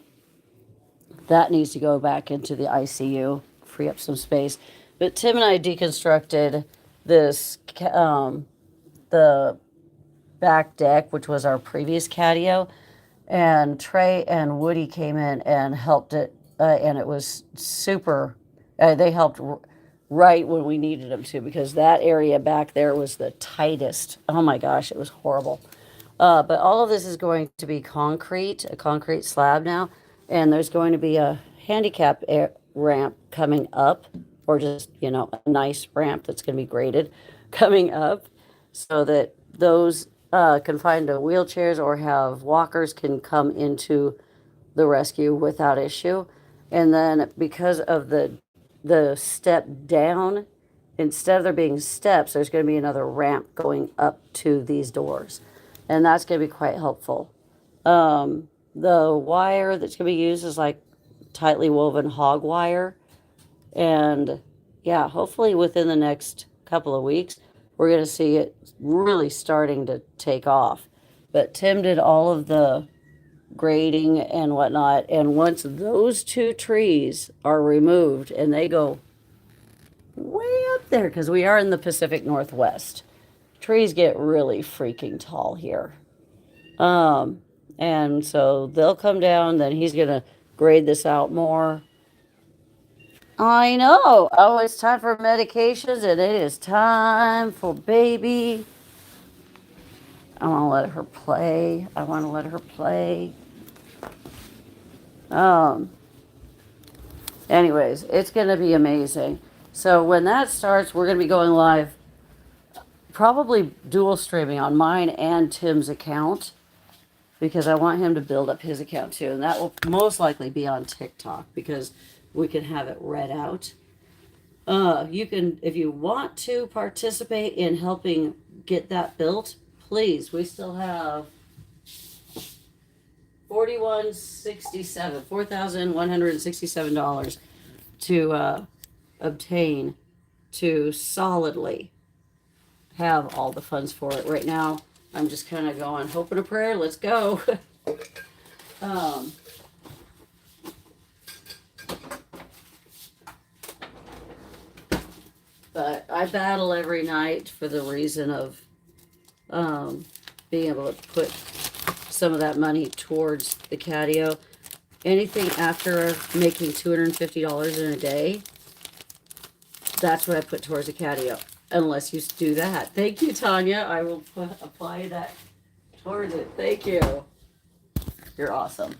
That needs to go back into the ICU, free up some space. But Tim and I deconstructed this, the back deck, which was our previous catio, and Trey and Woody came in and helped it, and it was super. They helped right when we needed them to, because that area back there was the tightest. Oh my gosh, it was horrible. But all of this is going to be concrete, a concrete slab now, and there's going to be a handicap ramp coming up, or just, you know, a nice ramp that's going to be graded coming up, so that those confined to wheelchairs or have walkers can come into the rescue without issue. And then because of the step down, instead of there being steps, there's going to be another ramp going up to these doors, and that's going to be quite helpful. The wire that's going to be used is like tightly woven hog wire, and yeah, hopefully within the next couple of weeks, we're going to see it really starting to take off. But Tim did all of the grading and whatnot, and once those 2 trees are removed, and they go way up there, because we are in the Pacific Northwest, trees get really freaking tall here. And so they'll come down, then he's going to grade this out more. I know. Oh, it's time for medications, and it is time for baby. I want to let her play. I want to let her play. Anyways, it's going to be amazing. So when that starts, we're going to be going live, probably dual streaming on mine and Tim's account, because I want him to build up his account too. And that will most likely be on TikTok, because we can have it read out. You can, if you want to participate in helping get that built, please. We still have $4,167 to obtain to solidly have all the funds for it. Right now, I'm just kind of going, hope and a prayer, let's go. Um, but I battle every night for the reason of being able to put some of that money towards the catio. Anything after making $250 in a day, that's what I put towards the catio. Unless you do that. Thank you, Tanya. I will apply that towards it. Thank you. You're awesome.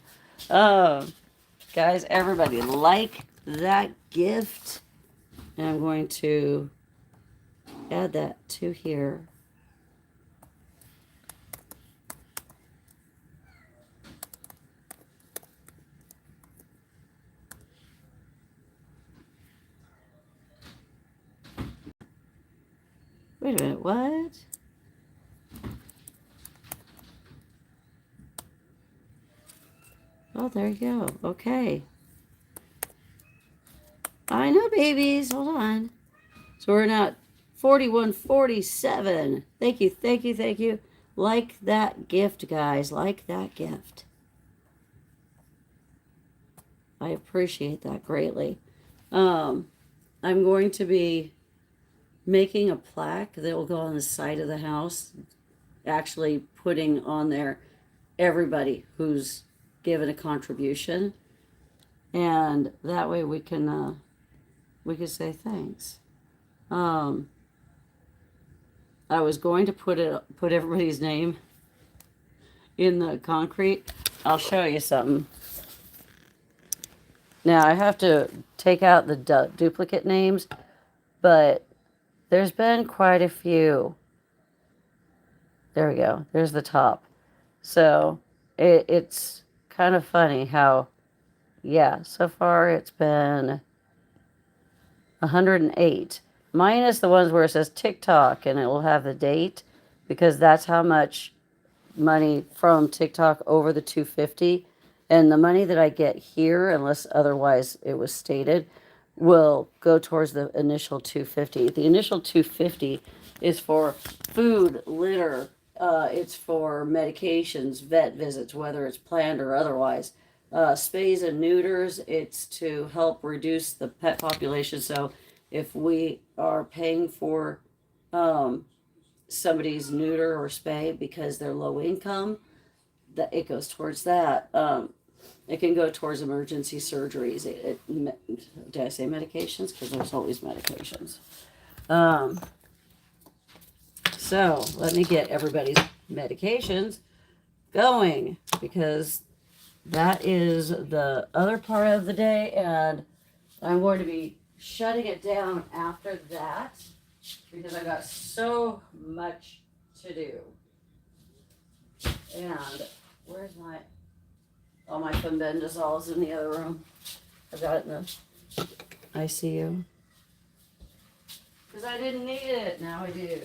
Guys, everybody, like that gift. And I'm going to add that to here. Wait a minute, what? Oh, there you go. Okay. I know, babies. Hold on. So we're now at 4147. Thank you, thank you, thank you. Like that gift, guys. Like that gift. I appreciate that greatly. I'm going to be making a plaque that will go on the side of the house, actually putting on there everybody who's given a contribution, and that way we can say thanks. I was going to put everybody's name in the concrete. I'll show you something. Now I have to take out the duplicate names, but there's been quite a few. There we go. There's the top. So it's kind of funny how, yeah, so far it's been 108. Minus the ones where it says TikTok and it will have the date, because that's how much money from TikTok over the 250. And the money that I get here, unless otherwise it was stated, will go towards the initial 250. The initial 250 is for food, litter, it's for medications, vet visits, whether it's planned or otherwise. Spays and neuters, it's to help reduce the pet population. So if we are paying for somebody's neuter or spay because they're low income, that it goes towards that. It can go towards emergency surgeries. Did I say medications? Because there's always medications. So let me get everybody's medications going, because that is the other part of the day, and I'm going to be shutting it down after that because I got so much to do. And where's my fenbendazol's in the other room. I got it in the ICU because I didn't need it. Now I do.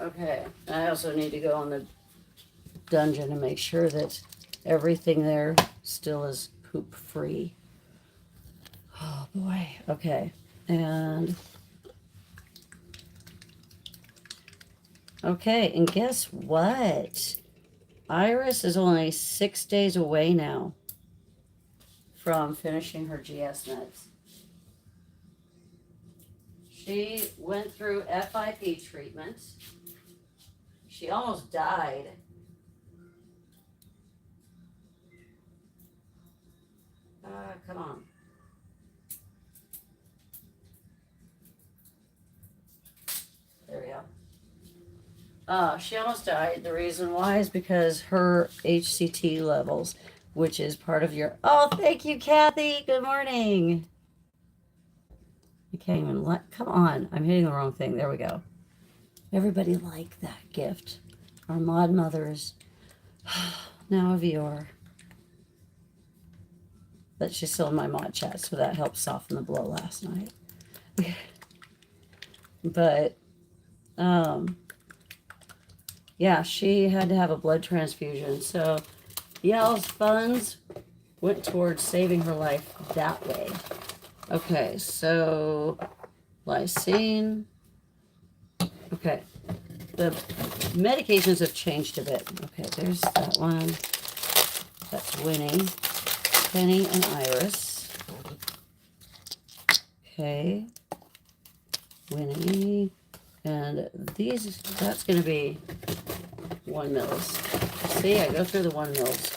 Okay, I also need to go on the dungeon and make sure that everything there still is poop free. Oh boy, okay. And okay, and guess what? Iris is only 6 days away now from finishing her GS meds. She went through FIP treatment. She almost died. Come on. There we go. She almost died. The reason why is because her HCT levels, which is part of your... Oh, thank you, Kathy. Good morning. I can't even let... Come on. I'm hitting the wrong thing. There we go. Everybody liked that gift. Our mod mothers, now a viewer. But she's still in my mod chat, so that helped soften the blow last night. But, yeah, she had to have a blood transfusion. So, Yell's funds went towards saving her life that way. Okay, so lysine. Okay, the medications have changed a bit. Okay, there's that one. That's Winnie, Penny, and Iris. Okay, Winnie, and these, that's going to be 1 mils. See, I go through the 1 mils.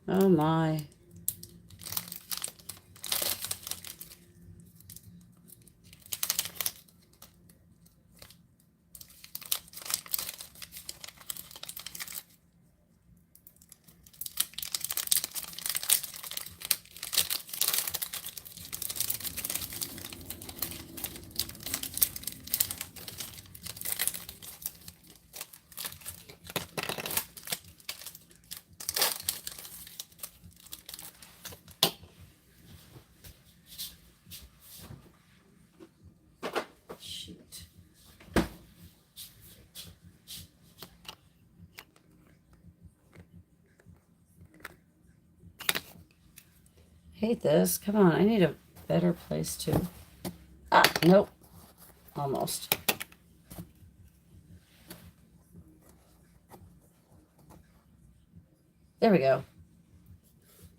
Oh my. Shoot. Hate this. Come on, I need a better place to. Ah, nope. Almost. There we go.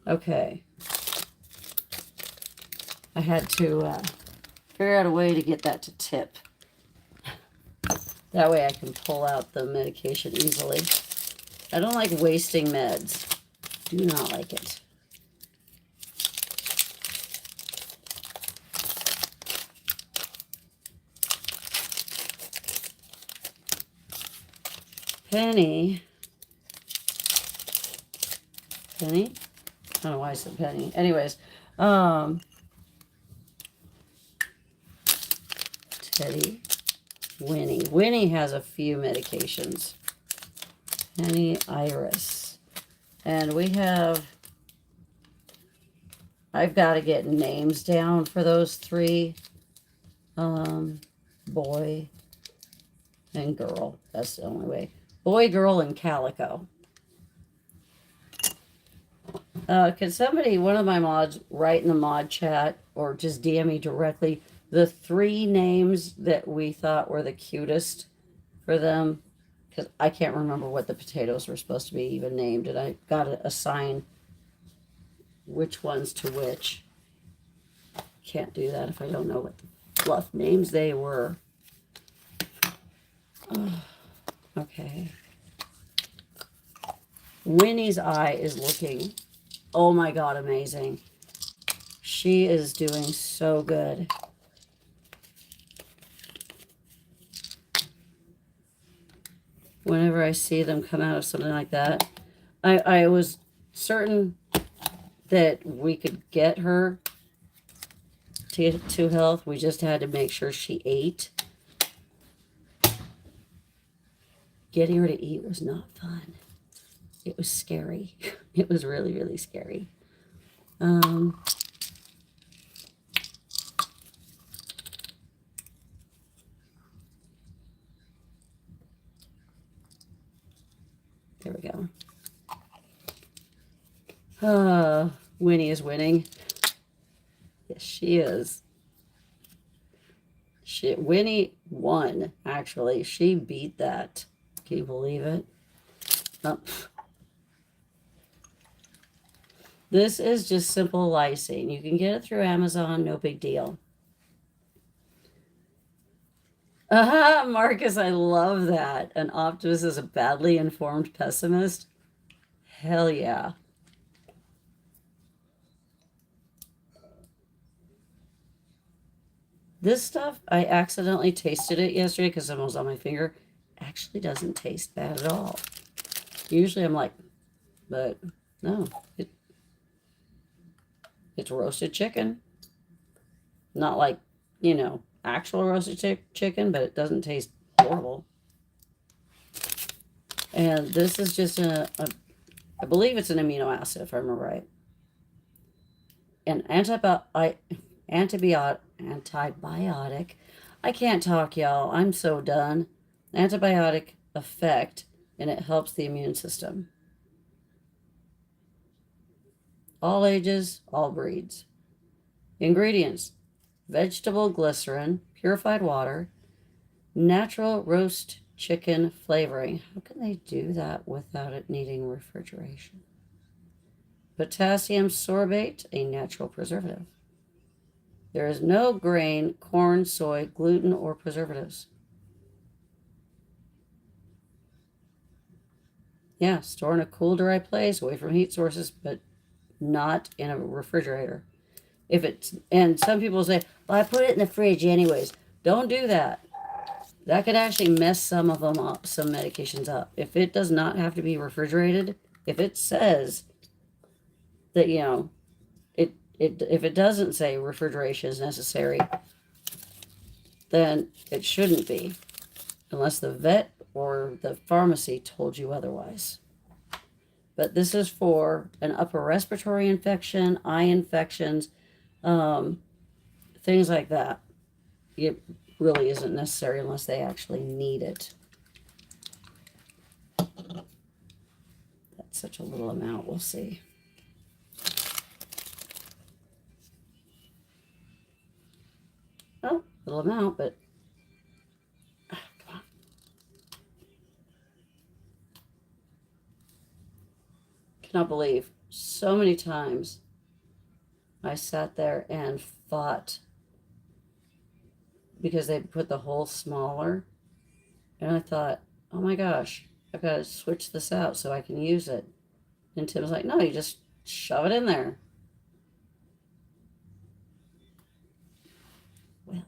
Okay. I had to figure out a way to get that to tip. That way I can pull out the medication easily. I don't like wasting meds. Do not like it. Penny. Penny? I don't know why I said Penny. Anyways, Teddy, Winnie. Winnie has a few medications. Penny, Iris. And we have, I've got to get names down for those 3. Boy and girl. That's the only way. Boy, girl, and calico. Can somebody, one of my mods, write in the mod chat or just DM me directly the 3 names that we thought were the cutest for them? Because I can't remember what the potatoes were supposed to be even named, and I got to assign which ones to which. Can't do that if I don't know what the fluff names they were. Oh, okay. Winnie's eye is looking, oh my God, amazing. She is doing so good. Whenever I see them come out of something like that, I was certain that we could get her to health. We just had to make sure she ate. Getting her to eat was not fun. It was scary. It was really, really scary. There we go. Winnie is winning. Yes, she is. Winnie won, actually. She beat that. Can you believe it? Oh. This is just simple lysine. You can get it through Amazon, no big deal. Marcus, I love that. An optimist is a badly informed pessimist. Hell yeah. This stuff, I accidentally tasted it yesterday because it was on my finger. Actually doesn't taste bad at all. Usually I'm like, but no. It's roasted chicken. Not like, you know, actual roasted chicken, but it doesn't taste horrible. And this is just I believe it's an amino acid, if I remember right. An antibiotic. I can't talk, y'all. I'm so done. Antibiotic effect, and it helps the immune system. All ages, all breeds. Ingredients: vegetable glycerin, purified water, natural roast chicken flavoring. How can they do that without it needing refrigeration? Potassium sorbate, a natural preservative. There is no grain, corn, soy, gluten, or preservatives. Yeah, store in a cool, dry place away from heat sources, but not in a refrigerator. If it's, and some people say, well, I put it in the fridge anyways. Don't do that. That could actually mess some of them up, some medications up. If it does not have to be refrigerated, if it says that, you know, if it doesn't say refrigeration is necessary, then it shouldn't be, unless the vet or the pharmacy told you otherwise. But this is for an upper respiratory infection, eye infections, things like that. It really isn't necessary unless they actually need it. That's such a little amount. We'll see. Oh, little amount, but come on. Cannot believe so many times I sat there and fought because they put the hole smaller, and I thought, oh my gosh, I've got to switch this out so I can use it. And Tim was like, no, you just shove it in there. Well,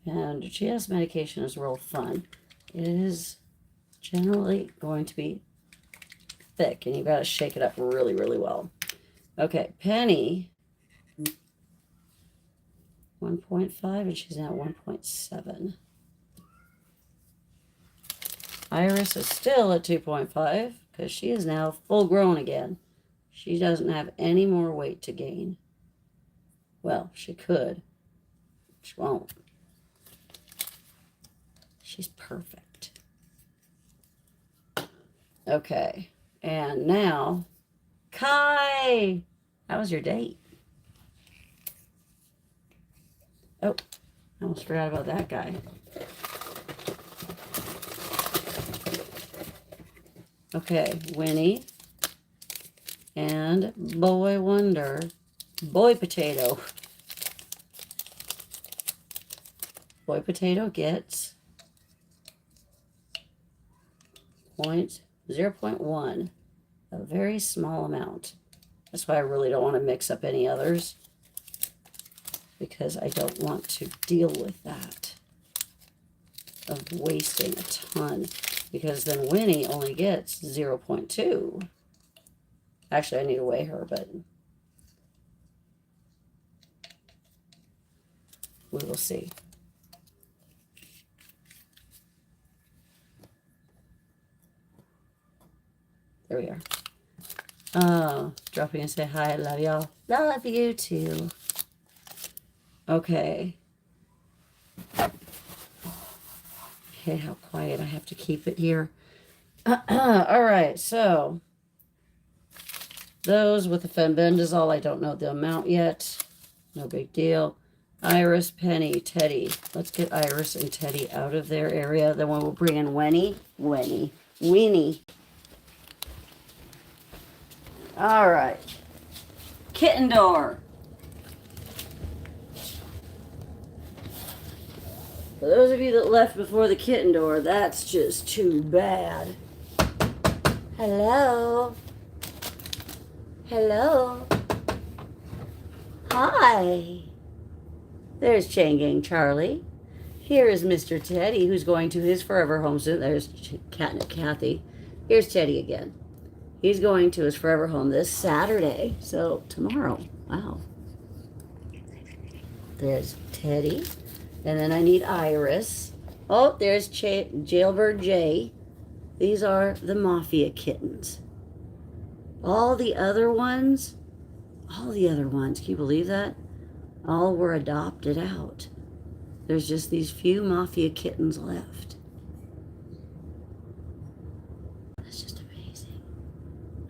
and GS medication is real fun. It is generally going to be thick, and you've got to shake it up really, really well. Okay, Penny, 1.5, and she's now 1.7. Iris is still at 2.5 because she is now full grown again. She doesn't have any more weight to gain. Well, she could. She won't. She's perfect. Okay, and now, Kai, how was your date? Oh, I almost forgot about that guy. Okay, Winnie and Boy Wonder, Boy Potato. Boy Potato gets 0.1, a very small amount. That's why I really don't want to mix up any others, because I don't want to deal with that of wasting a ton, because then Winnie only gets 0.2. Actually, I need to weigh her, but we will see. There we are. Dropping and say hi. I love y'all. Love you too. Okay. Okay, how quiet I have to keep it here. All right, so those with the fenbendazole, I don't know the amount yet. No big deal. Iris, Penny, Teddy. Let's get Iris and Teddy out of their area. Then we'll bring in Weenie. All right. Kitten door. For those of you that left before the kitten door, that's just too bad. Hello. Hello. Hi. There's Chain Gang Charlie. Here is Mr. Teddy, who's going to his forever home soon. There's Catnip Kathy. Here's Teddy again. He's going to his forever home this Saturday. So tomorrow. Wow. There's Teddy. And then I need Iris. Oh, there's Jailbird J. These are the Mafia kittens. All the other ones, can you believe that? All were adopted out. There's just these few Mafia kittens left. That's just amazing.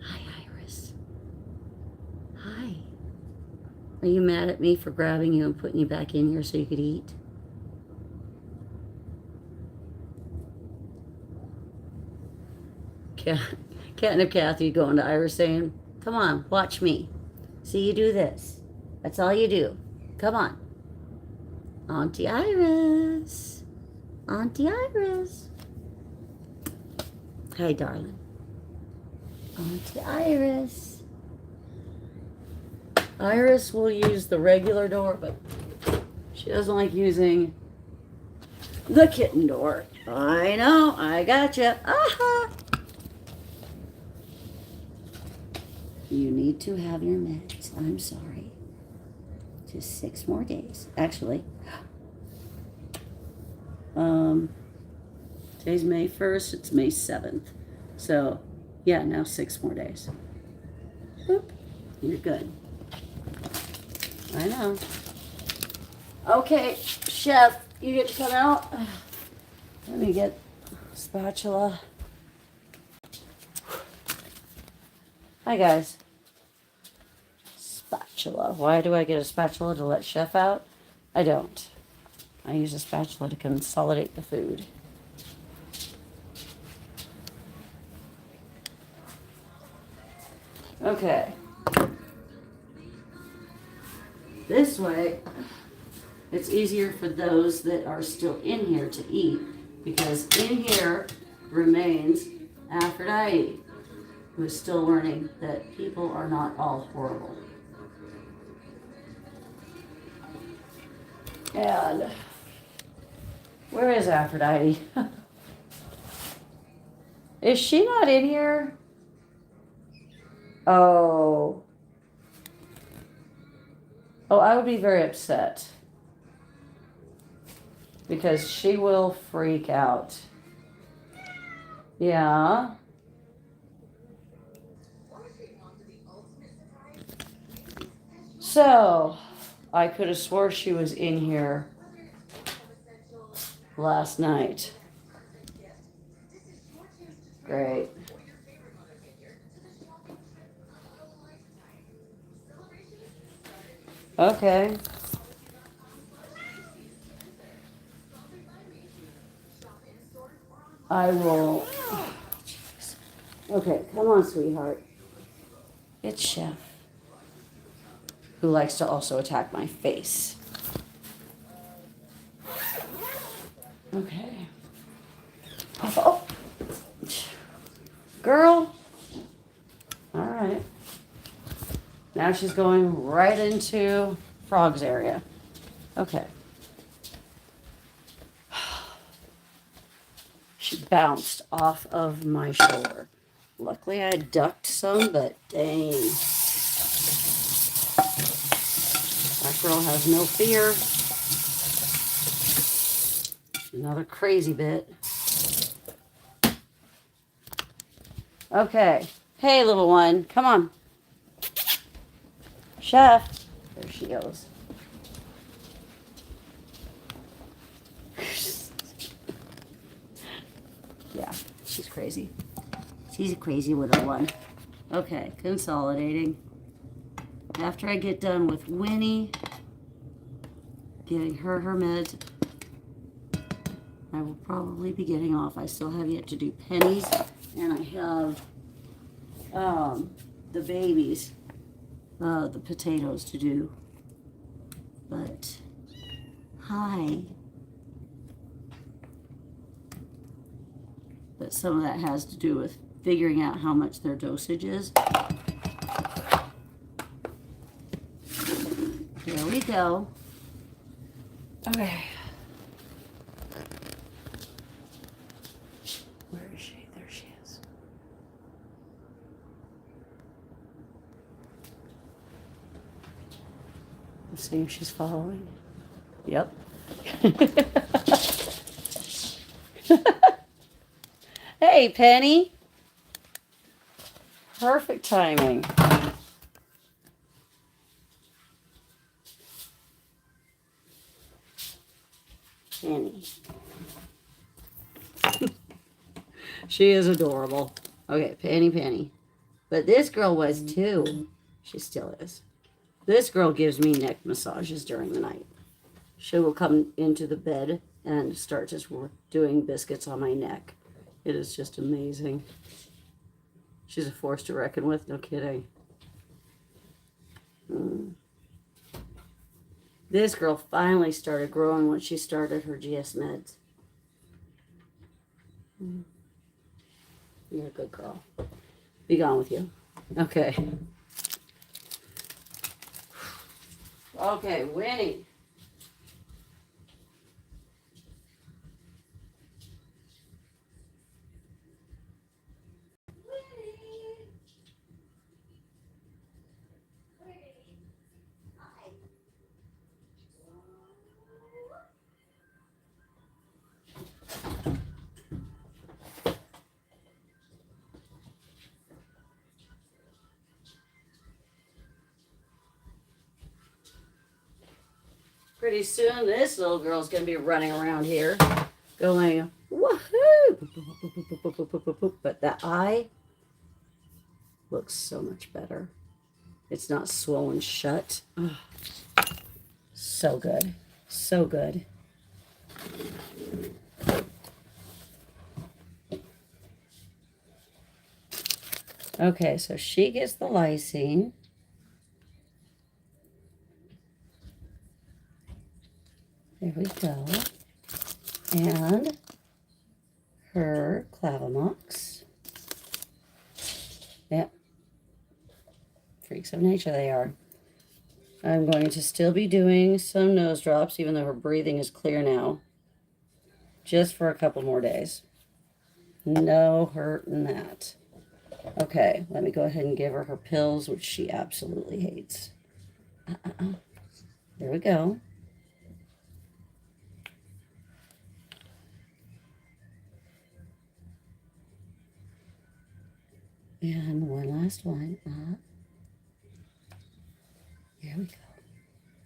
Hi, Iris. Hi. Are you mad at me for grabbing you and putting you back in here so you could eat? Catnip Kathy going to Iris saying, come on, watch me. See you do this. That's all you do. Come on. Auntie Iris. Auntie Iris. Hey, darling. Auntie Iris. Iris will use the regular door, but she doesn't like using the kitten door. I know. I gotcha. Aha. You need to have your meds. I'm sorry. Just 6 more days. Actually, today's May 1st. It's May 7th. So, yeah, now 6 more days. Boop. You're good. I know. Okay, Chef, you get to come out. Let me get a spatula. Hi, guys. Spatula. Why do I get a spatula to let Chef out? I don't. I use a spatula to consolidate the food. Okay. This way, it's easier for those that are still in here to eat, because in here remains Aphrodite, who is still learning that people are not all horrible. And where is Aphrodite? Is she not in here? Oh. Oh, I would be very upset, because she will freak out. Yeah. So, I could have swore she was in here last night. Great. Okay. I will. Oh, okay, come on, sweetheart. It's Chef, who likes to also attack my face. Okay. Oh. Girl. All right. Now she's going right into Frog's area. Okay. She bounced off of my shoulder. Luckily I ducked some, but dang. That girl has no fear. Another crazy bit. Okay. Hey, little one. Come on. Chef. There she goes. Yeah, she's crazy. She's a crazy little one. Okay, consolidating. After I get done with Winnie, getting her meds, I will probably be getting off. I still have yet to do Penny's, and I have the babies, the potatoes to do. But, hi. But some of that has to do with figuring out how much their dosage is. There we go. Okay. see if she's following. Yep. Hey, Penny. Perfect timing. Penny. She is adorable. Okay, Penny. But this girl was too. She still is. This girl gives me neck massages during the night. She will come into the bed and start just doing biscuits on my neck. It is just amazing. She's a force to reckon with, no kidding. This girl finally started growing when she started her GS meds. You're a good girl. Be gone with you. Okay. Okay, Winnie. Pretty soon, this little girl's going to be running around here going, woohoo! But the eye looks so much better. It's not swollen shut. Oh, so good. So good. Okay, so she gets the lysine. There we go. And her Clavamox. Yep. Freaks of nature they are. I'm going to still be doing some nose drops, even though her breathing is clear now. Just for a couple more days. No hurt in that. Okay, let me go ahead and give her her pills, which she absolutely hates. There we go. And one last one. There we go.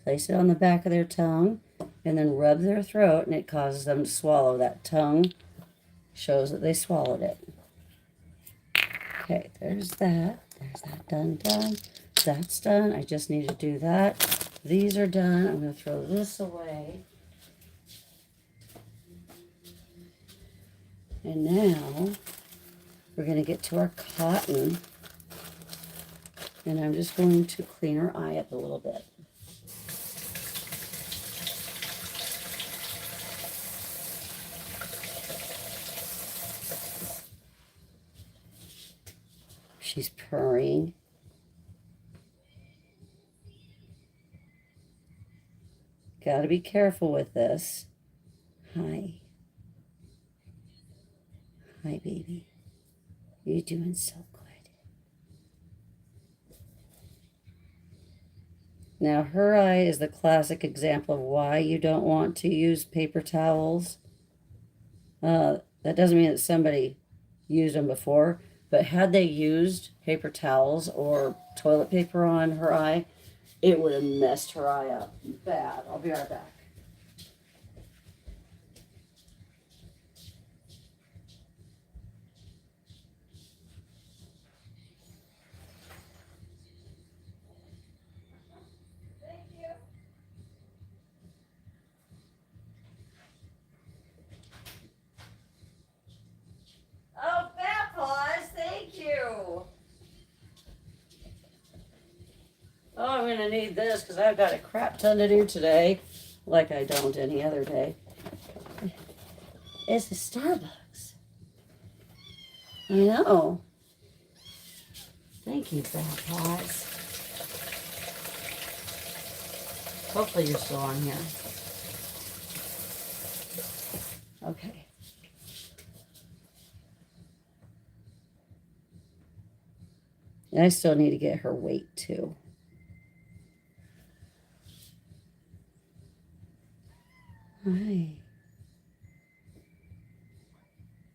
Place it on the back of their tongue and then rub their throat, and it causes them to swallow. That tongue shows that they swallowed it. Okay, there's that. There's that done. That's done. I just need to do that. These are done. I'm going to throw this away. And now we're going to get to our cotton. And I'm just going to clean her eye up a little bit. She's purring. Got to be careful with this. Hi. Hi, baby. You're doing so good. Now, her eye is the classic example of why you don't want to use paper towels. That doesn't mean that somebody used them before, but had they used paper towels or toilet paper on her eye, it would have messed her eye up bad. I'll be right back. Oh, Papa's, thank you. Oh, I'm going to need this because I've got a crap ton to do today, like I don't any other day. It's a Starbucks. I know. Thank you, Papa's. Hopefully you're still on here. Okay. And I still need to get her weight too. Hi.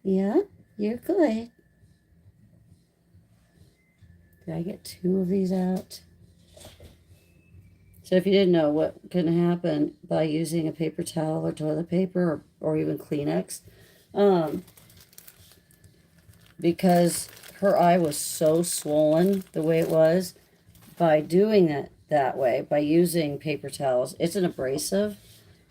Yeah, you're good. Did I get 2 of these out? So if you didn't know what can happen by using a paper towel or toilet paper or even Kleenex, um, because her eye was so swollen the way it was, by doing it that way, by using paper towels, it's an abrasive,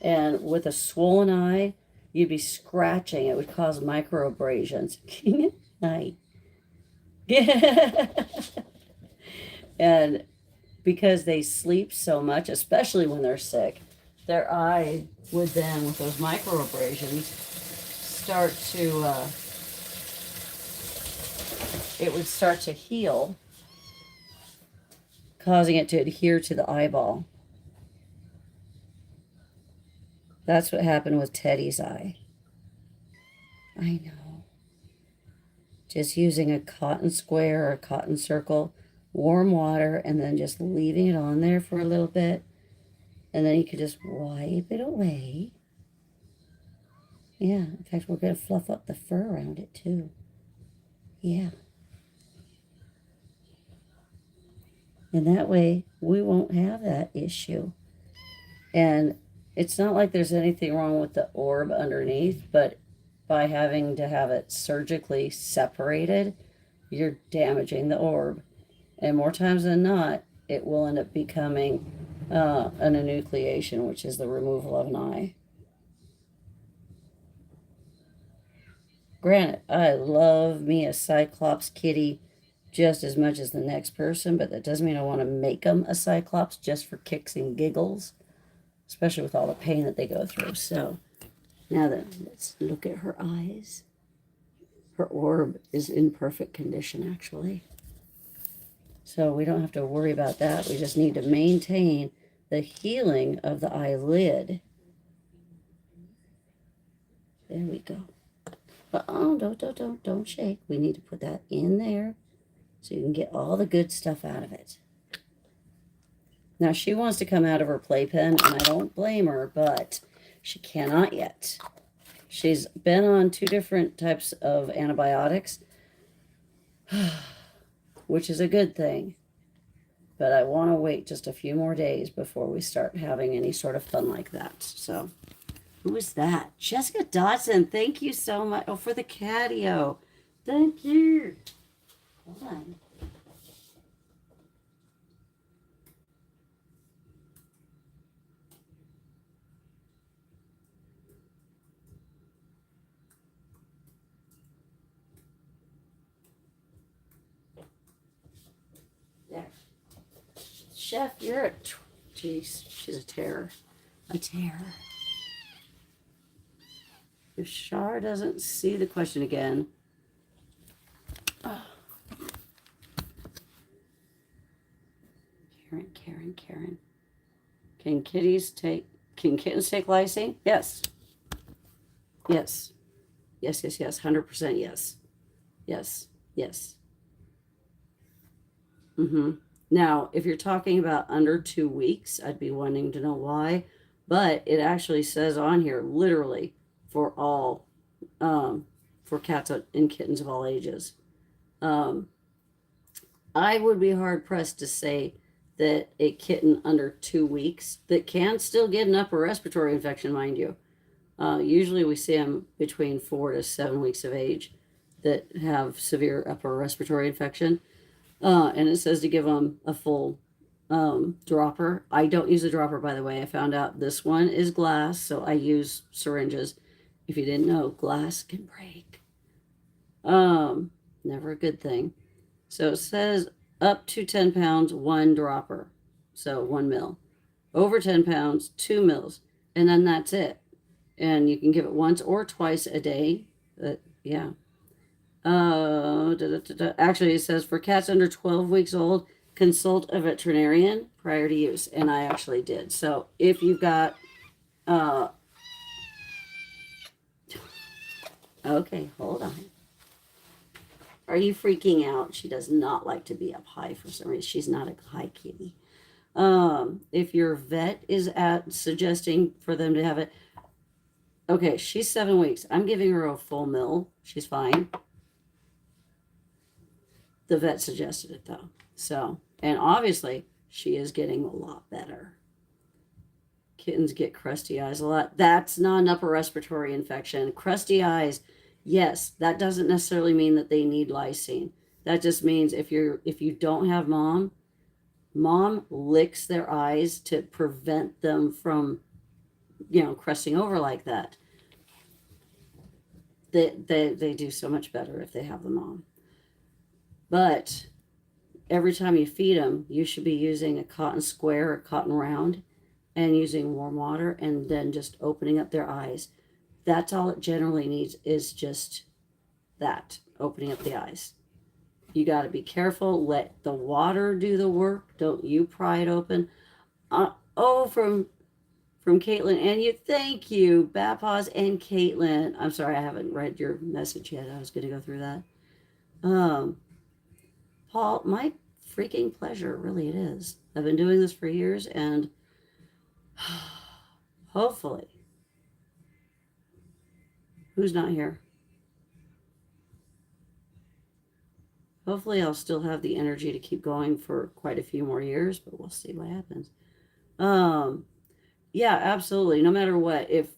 and with a swollen eye, you'd be scratching. It would cause microabrasions. Night. And because they sleep so much, especially when they're sick, their eye would then, with those microabrasions, start to, it would start to heal, causing it to adhere to the eyeball. That's what happened with Teddy's eye. I know. Just using a cotton square or a cotton circle, warm water, and then just leaving it on there for a little bit. And then you could just wipe it away. Yeah, in fact, we're going to fluff up the fur around it too. Yeah. And that way we won't have that issue. And it's not like there's anything wrong with the orb underneath, but by having to have it surgically separated, you're damaging the orb. And more times than not, it will end up becoming an enucleation, which is the removal of an eye. Granted, I love me a Cyclops kitty just as much as the next person, but that doesn't mean I want to make them a Cyclops just for kicks and giggles, especially with all the pain that they go through. So now then, let's look at her eyes. Her orb is in perfect condition, actually. So we don't have to worry about that. We just need to maintain the healing of the eyelid. There we go. But oh, don't shake. We need to put that in there so you can get all the good stuff out of it. Now she wants to come out of her playpen, and I don't blame her, but she cannot yet. She's been on 2 different types of antibiotics, which is a good thing. But I want to wait just a few more days before we start having any sort of fun like that. So, who is that? Jessica Dodson, thank you so much. Oh, for the catio. Thank you. Hold on. There. Chef, you're a... Jeez, she's a terror. A terror. If Shar doesn't see the question again. Oh. Karen. Can kittens take lysine? Yes. Yes. 100% yes. Yes. Now, if you're talking about under 2 weeks, I'd be wanting to know why. But it actually says on here, literally, for all, for cats and kittens of all ages. I would be hard pressed to say that a kitten under 2 weeks that can still get an upper respiratory infection, mind you. Usually we see them between 4 to 7 weeks of age that have severe upper respiratory infection. And it says to give them a full dropper. I don't use a dropper, by the way. I found out this one is glass, so I use syringes. If you didn't know, glass can break. Never a good thing. So it says up to 10 pounds, 1 dropper. So 1 mil. Over 10 pounds, 2 mils. And then that's it. And you can give it once or twice a day. Yeah. Actually, it says for cats under 12 weeks old, consult a veterinarian prior to use. And I actually did. So if you've got, okay, hold on. Are you freaking out? She does not like to be up high for some reason. She's not a high kitty. If your vet is suggesting for them to have it, Okay, she's 7 weeks. I'm giving her a full meal. She's fine. The vet suggested it though. So, and obviously she is getting a lot better. Kittens get crusty eyes a lot. That's not an upper respiratory infection. Crusty eyes, yes, that doesn't necessarily mean that they need lysine. That just means if you don't have mom licks their eyes to prevent them from, crusting over like that. They do so much better if they have the mom. But every time you feed them, you should be using a cotton square or cotton round and using warm water and then just opening up their eyes. That's all it generally needs is just that, opening up the eyes. You got to be careful. Let the water do the work. Don't you pry it open. Oh, from Kitten, and you, thank you, Bapaz and Kitten. I'm sorry, I haven't read your message yet. I was going to go through that. Paul, my freaking pleasure, really it is. I've been doing this for years, and hopefully, who's not here? Hopefully, I'll still have the energy to keep going for quite a few more years, but we'll see what happens. Yeah, absolutely. No matter what, if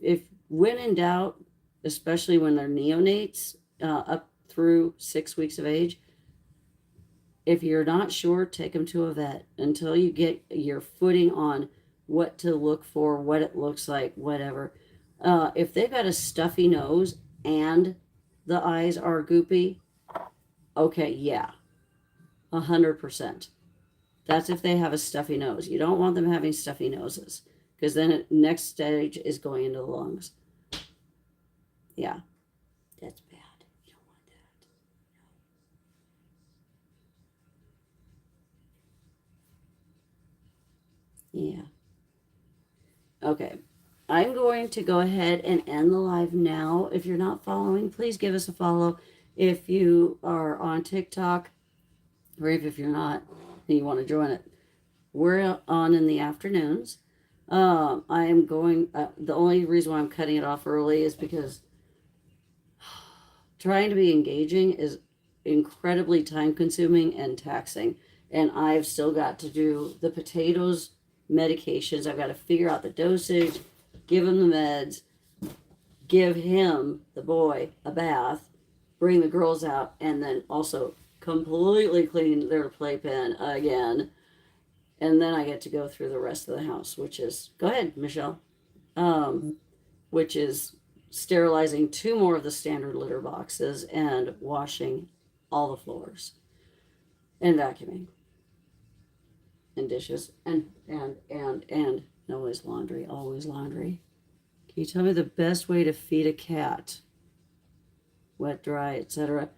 when in doubt, especially when they're neonates, up through 6 weeks of age, if you're not sure, take them to a vet until you get your footing on what to look for, what it looks like, whatever. If they've got a stuffy nose and the eyes are goopy, okay, yeah, 100%. That's if they have a stuffy nose. You don't want them having stuffy noses because then next stage is going into the lungs. Yeah, that's bad. You don't want that. Yeah. Okay. I'm going to go ahead and end the live now. If you're not following, please give us a follow. If you are on TikTok, or if you're not and you want to join it, we're on in the afternoons. I am going, the only reason why I'm cutting it off early is because trying to be engaging is incredibly time consuming and taxing. And I've still got to do the potatoes, medications. I've got to figure out the dosage, give him the meds, give him, the boy, a bath, bring the girls out, and then also completely clean their playpen again. And then I get to go through the rest of the house, which is, go ahead, Michelle, which is sterilizing 2 more of the standard litter boxes and washing all the floors and vacuuming and dishes and always laundry, always laundry. Can you tell me the best way to feed a cat? Wet, dry, etc.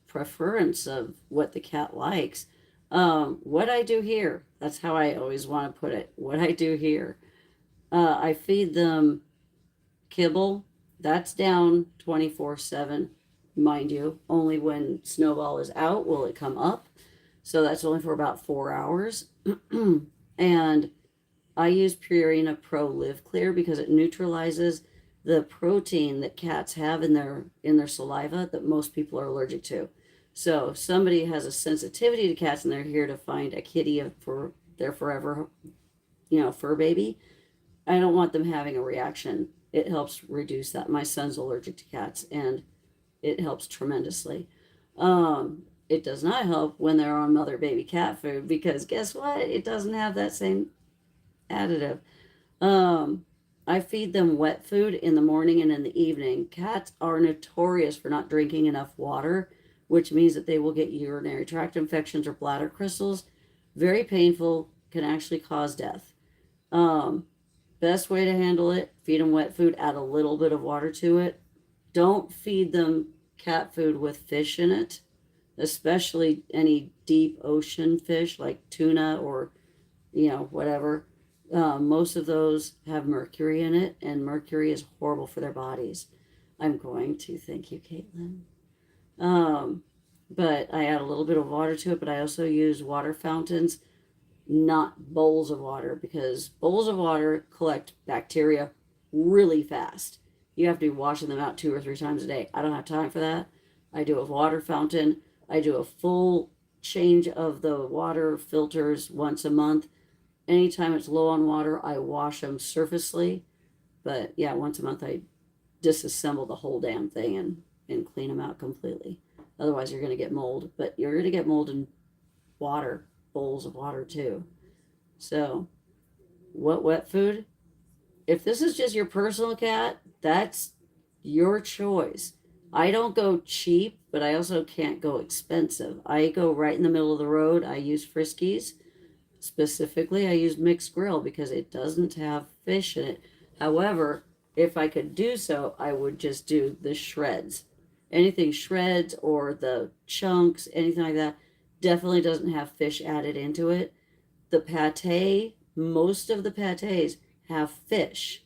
Preference of what the cat likes. What I do here, that's how I always want to put it. What I do here, I feed them kibble. That's down 24/7, mind you. Only when Snowball is out will it come up. So that's only for about 4 hours. And I use Purina Pro Live Clear because it neutralizes the protein that cats have in their saliva that most people are allergic to. So if somebody has a sensitivity to cats and they're here to find a kitty for their forever, fur baby, I don't want them having a reaction. It helps reduce that. My son's allergic to cats and it helps tremendously. It does not help when they're on mother baby cat food because guess what? It doesn't have that same additive. I feed them wet food in the morning and in the evening. Cats are notorious for not drinking enough water, which means that they will get urinary tract infections or bladder crystals. Very painful, can actually cause death. Best way to handle it, feed them wet food, add a little bit of water to it. Don't feed them cat food with fish in it, especially any deep ocean fish like tuna or, whatever. Most of those have mercury in it, and mercury is horrible for their bodies. I'm going to thank you, Caitlin. But I add a little bit of water to it, but I also use water fountains, not bowls of water, because bowls of water collect bacteria really fast. you have to be washing them out 2 or 3 times a day. I don't have time for that. I do a water fountain. I do a full change of the water filters once a month. Anytime it's low on water, I wash them surfacely. But yeah, once a month I disassemble the whole damn thing and clean them out completely. Otherwise, you're going to get mold. But you're going to get mold in water, bowls of water too. So, what wet food? If this is just your personal cat, that's your choice. I don't go cheap, but I also can't go expensive. I go right in the middle of the road. I use Friskies. Specifically, I use mixed grill because it doesn't have fish in it. However, if I could do so, I would just do the shreds. Anything shreds or the chunks, anything like that, definitely doesn't have fish added into it. The pate, most of the pates have fish.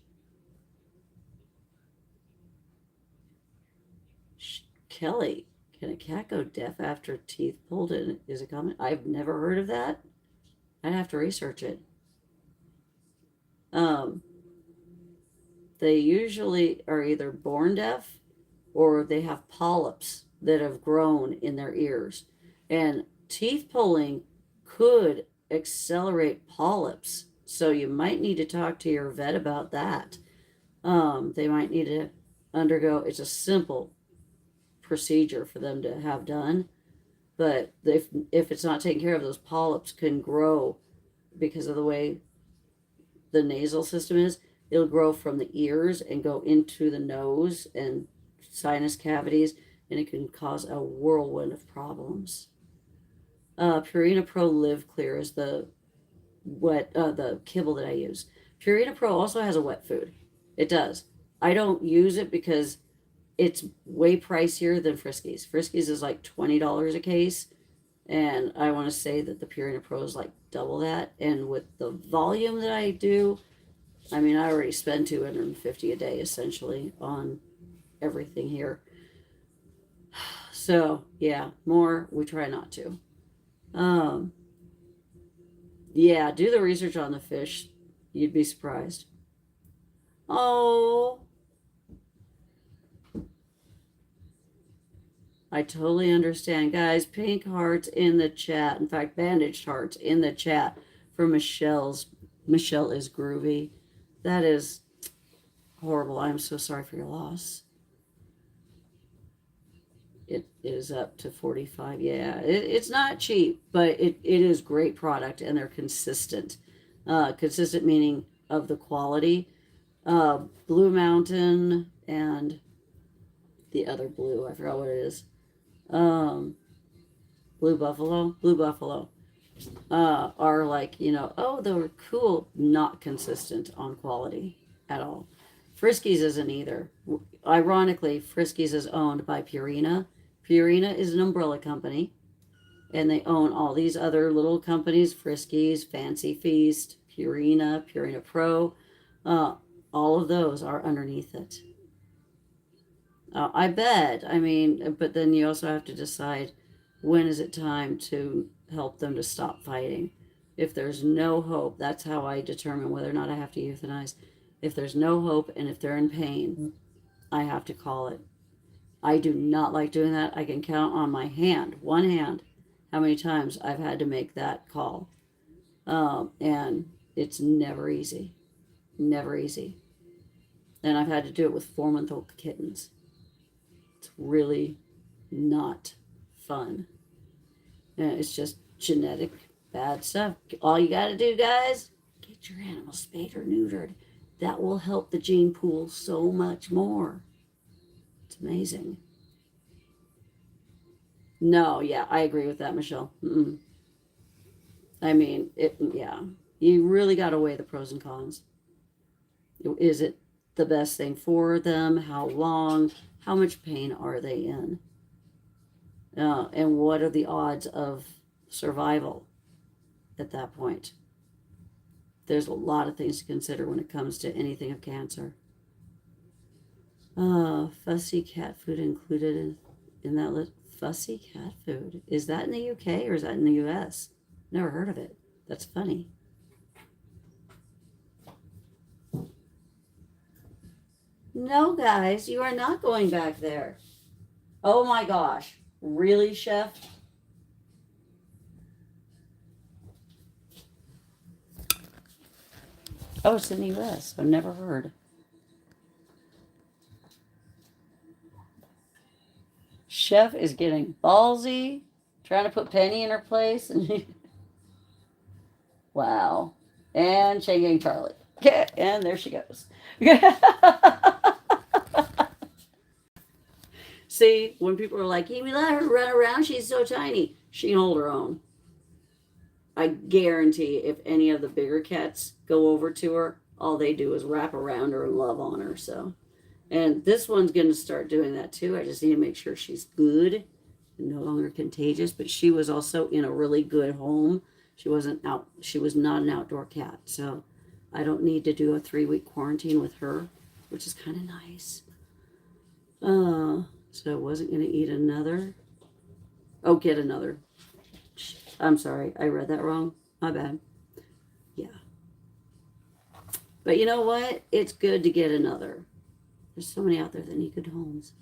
Kelly, can a cat go deaf after teeth pulled in? Is it common? I've never heard of that. I'd have to research it. Um, they usually are either born deaf or they have polyps that have grown in their ears. And teeth pulling could accelerate polyps. So you might need to talk to your vet about that. They might need to undergo, it's a simple procedure for them to have done. But if it's not taken care of, those polyps can grow because of the way the nasal system is. It'll grow from the ears and go into the nose and sinus cavities, and it can cause a whirlwind of problems. Purina Pro Live Clear is the kibble that I use. Purina Pro also has a wet food. It does. I don't use it because it's way pricier than Friskies. Friskies is like $20 a case, and I want to say that the Purina Pro is like double that. And with the volume that I do, I mean, I already spend $250 a day essentially on everything here. So yeah, more we try not to. Um, yeah, do the research on the fish. You'd be surprised. Oh, I totally understand, guys. Pink hearts in the chat. In fact, bandaged hearts in the chat for Michelle's. Michelle is groovy. That is horrible. I'm so sorry for your loss. It is up to 45. Yeah, it's not cheap, but it is great product, and they're consistent. Consistent meaning of the quality. Blue Mountain and the other blue, I forgot what it is. Um, Blue Buffalo, are like, oh, they're cool, not consistent on quality at all. Friskies isn't either. Ironically, Friskies is owned by Purina. Purina is an umbrella company, and they own all these other little companies: Friskies, Fancy Feast, Purina Pro. Uh, all of those are underneath it. I bet. I mean, but then you also have to decide when is it time to help them to stop fighting. If there's no hope, that's how I determine whether or not I have to euthanize. If there's no hope and if they're in pain, I have to call it. I do not like doing that. I can count on my hand, one hand, how many times I've had to make that call. And it's never easy. Never easy. And I've had to do it with 4-month-old kittens. It's really not fun. And it's just genetic bad stuff. All you got to do, guys, get your animal spayed or neutered. That will help the gene pool so much more. It's amazing. No, yeah, I agree with that, Michelle. I mean, yeah. You really got to weigh the pros and cons. Is it the best thing for them? How long? How much pain are they in? And what are the odds of survival at that point? There's a lot of things to consider when it comes to anything of cancer. Fussy cat food included in that list. Fussy cat food. Is that in the UK or is that in the US? Never heard of it. That's funny. No, guys, you are not going back there. Oh my gosh. Really, Chef? Oh, it's in the U.S. I've never heard. Chef is getting ballsy, trying to put Penny in her place. And wow. And changing Charlie. Yeah, and there she goes. See, when people are like, "Can we let her run around? She's so tiny." She can hold her own. I guarantee if any of the bigger cats go over to her, all they do is wrap around her and love on her. So, and this one's going to start doing that too. I just need to make sure she's good and no longer contagious. But she was also in a really good home. She wasn't out. She was not an outdoor cat. So, I don't need to do a 3-week quarantine with her, which is kind of nice. So I wasn't going to eat another. Oh, get another. I'm sorry, I read that wrong. My bad. Yeah. But you know what? It's good to get another. There's so many out there that need good homes.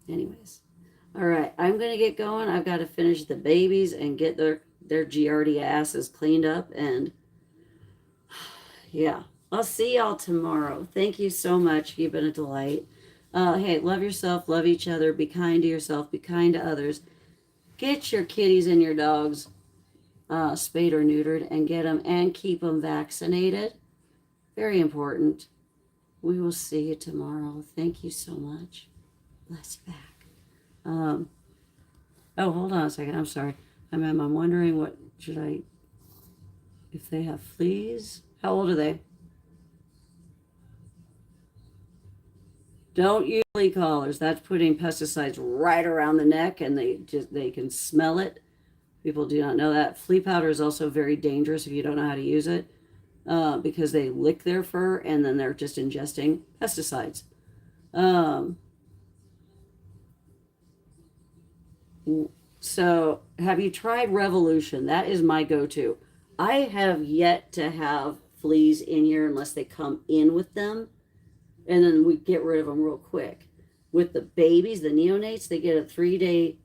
Anyways. All right, I'm going to get going. I've got to finish the babies and get their Giardia asses cleaned up. And yeah, I'll see y'all tomorrow. Thank you so much. You've been a delight. Hey, love yourself, love each other, be kind to yourself, be kind to others. Get your kitties and your dogs spayed or neutered and get them and keep them vaccinated. Very important. We will see you tomorrow. Thank you so much. Bless you back. Oh, hold on a second. I'm sorry. I'm wondering what should I, if they have fleas? How old are they? Don't use flea collars. That's putting pesticides right around the neck, and they can smell it. People do not know that. Flea powder is also very dangerous if you don't know how to use it, because they lick their fur and then they're just ingesting pesticides. Um, so, have you tried Revolution? That is my go-to. I have yet to have fleas in here unless they come in with them, and then we get rid of them real quick. With the babies, the neonates, they get a 3-day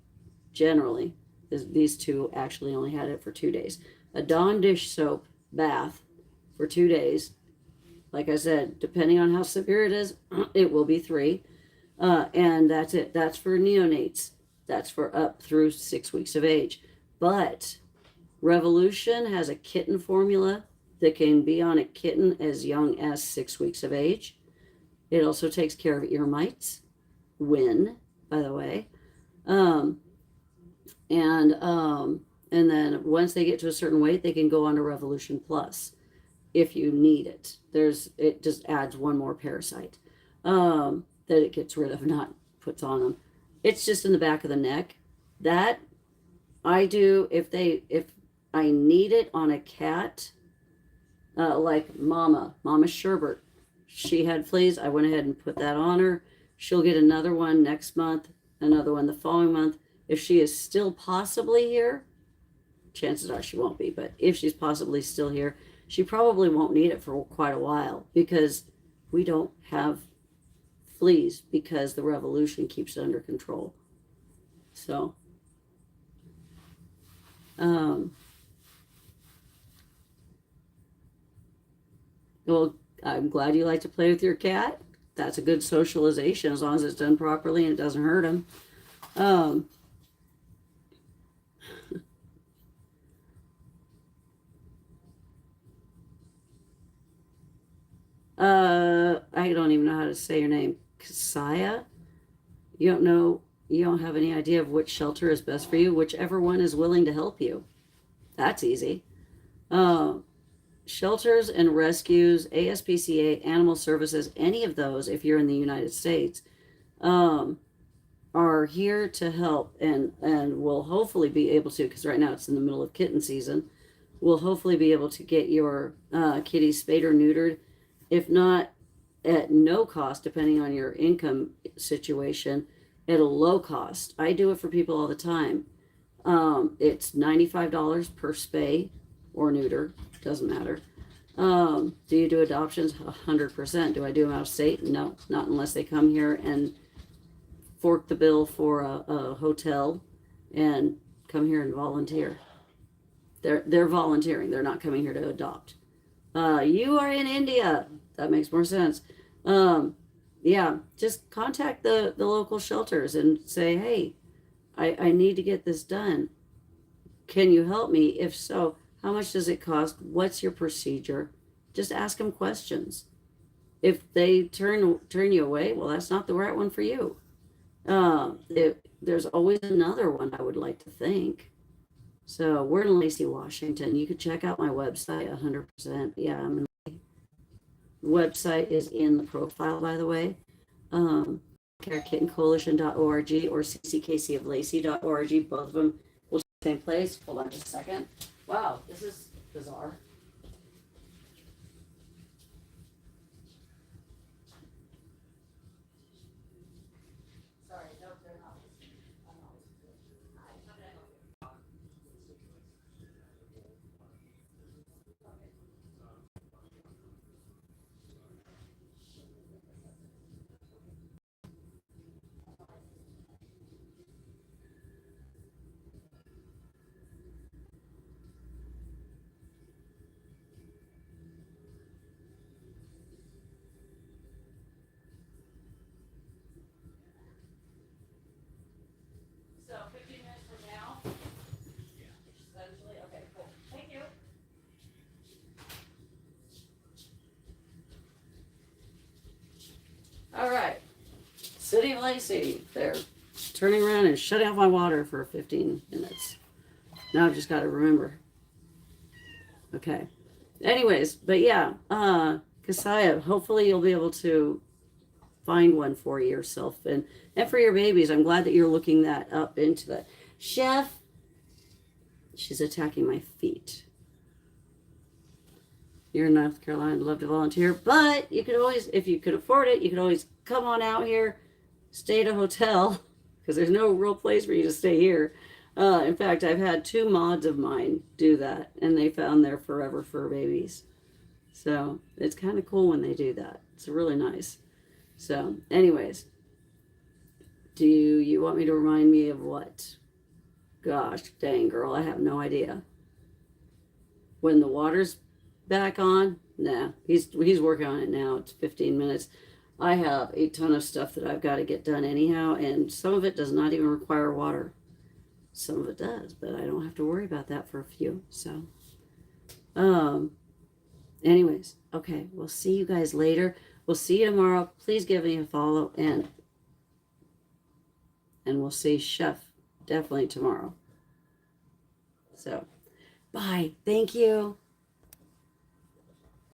generally. These two actually only had it for 2 days. A Dawn dish soap bath for 2 days. Like I said, depending on how severe it is, it will be 3. And that's it. That's for neonates. That's for up through 6 weeks of age. But Revolution has a kitten formula that can be on a kitten as young as 6 weeks of age. It also takes care of ear mites. By the way. And then once they get to a certain weight, they can go on to Revolution Plus if you need it. It just adds one more parasite that it gets rid of, not puts on them. It's just in the back of the neck. That I do if I need it on a cat, like Mama Sherbert. She had fleas. I went ahead and put that on her. She'll get another one next month, another one the following month. If she is still possibly here, chances are she won't be, but if she's possibly still here, she probably won't need it for quite a while because we don't have fleas because the Revolution keeps it under control. So, well, I'm glad you like to play with your cat. That's a good socialization as long as it's done properly and it doesn't hurt him. I don't even know how to say your name. Kasaya? You don't know, you don't have any idea of which shelter is best for you, whichever one is willing to help you. That's easy. Shelters and rescues, ASPCA, Animal Services, any of those, if you're in the United States, are here to help and will hopefully be able to, because right now it's in the middle of kitten season, will hopefully be able to get your kitties spayed or neutered, if not at no cost, depending on your income situation, at a low cost. I do it for people all the time. It's $95 per spay or neuter, doesn't matter. Do you do adoptions? 100%. Do I do them out of state? No, not unless they come here and fork the bill for a hotel and come here and volunteer. They're volunteering. They're not coming here to adopt. You are in India. That makes more sense. Yeah, just contact the local shelters and say, hey, I need to get this done. Can you help me? If so, how much does it cost? What's your procedure? Just ask them questions. If they turn you away, well, that's not the right one for you. There's always another one, I would like to think. So we're in Lacey, Washington. You could check out my website 100%. Yeah, the website is in the profile, by the way. Kittencoalition.org or cckcoflacey.org. Both of them will be the same place. Hold on just a second. Wow, this is bizarre. Sorry, no, they're not. So 15 minutes from now, essentially. Okay, cool. Thank you. All right. City of Lacey. They're turning around and shutting off my water for 15 minutes. Now I've just got to remember. Okay. Anyways, but yeah, Kasaya, hopefully you'll be able to find one for yourself and for your babies. I'm glad that you're looking that up into that. Chef, she's attacking my feet. You're in North Carolina, I'd love to volunteer, but you could always, if you could afford it, you could always come on out here, stay at a hotel, because there's no real place for you to stay here. In fact, I've had 2 mods of mine do that, and they found their forever fur babies. So it's kind of cool when they do that. It's really nice. So, anyways, do you want me to remind me of what? Gosh, dang, girl, I have no idea. When the water's back on? Nah, he's working on it now. It's 15 minutes. I have a ton of stuff that I've got to get done anyhow, and some of it does not even require water. Some of it does, but I don't have to worry about that for a few. So, anyways, okay, we'll see you guys later. We'll see you tomorrow. Please give me a follow, and we'll see Chef definitely tomorrow. So, bye. Thank you.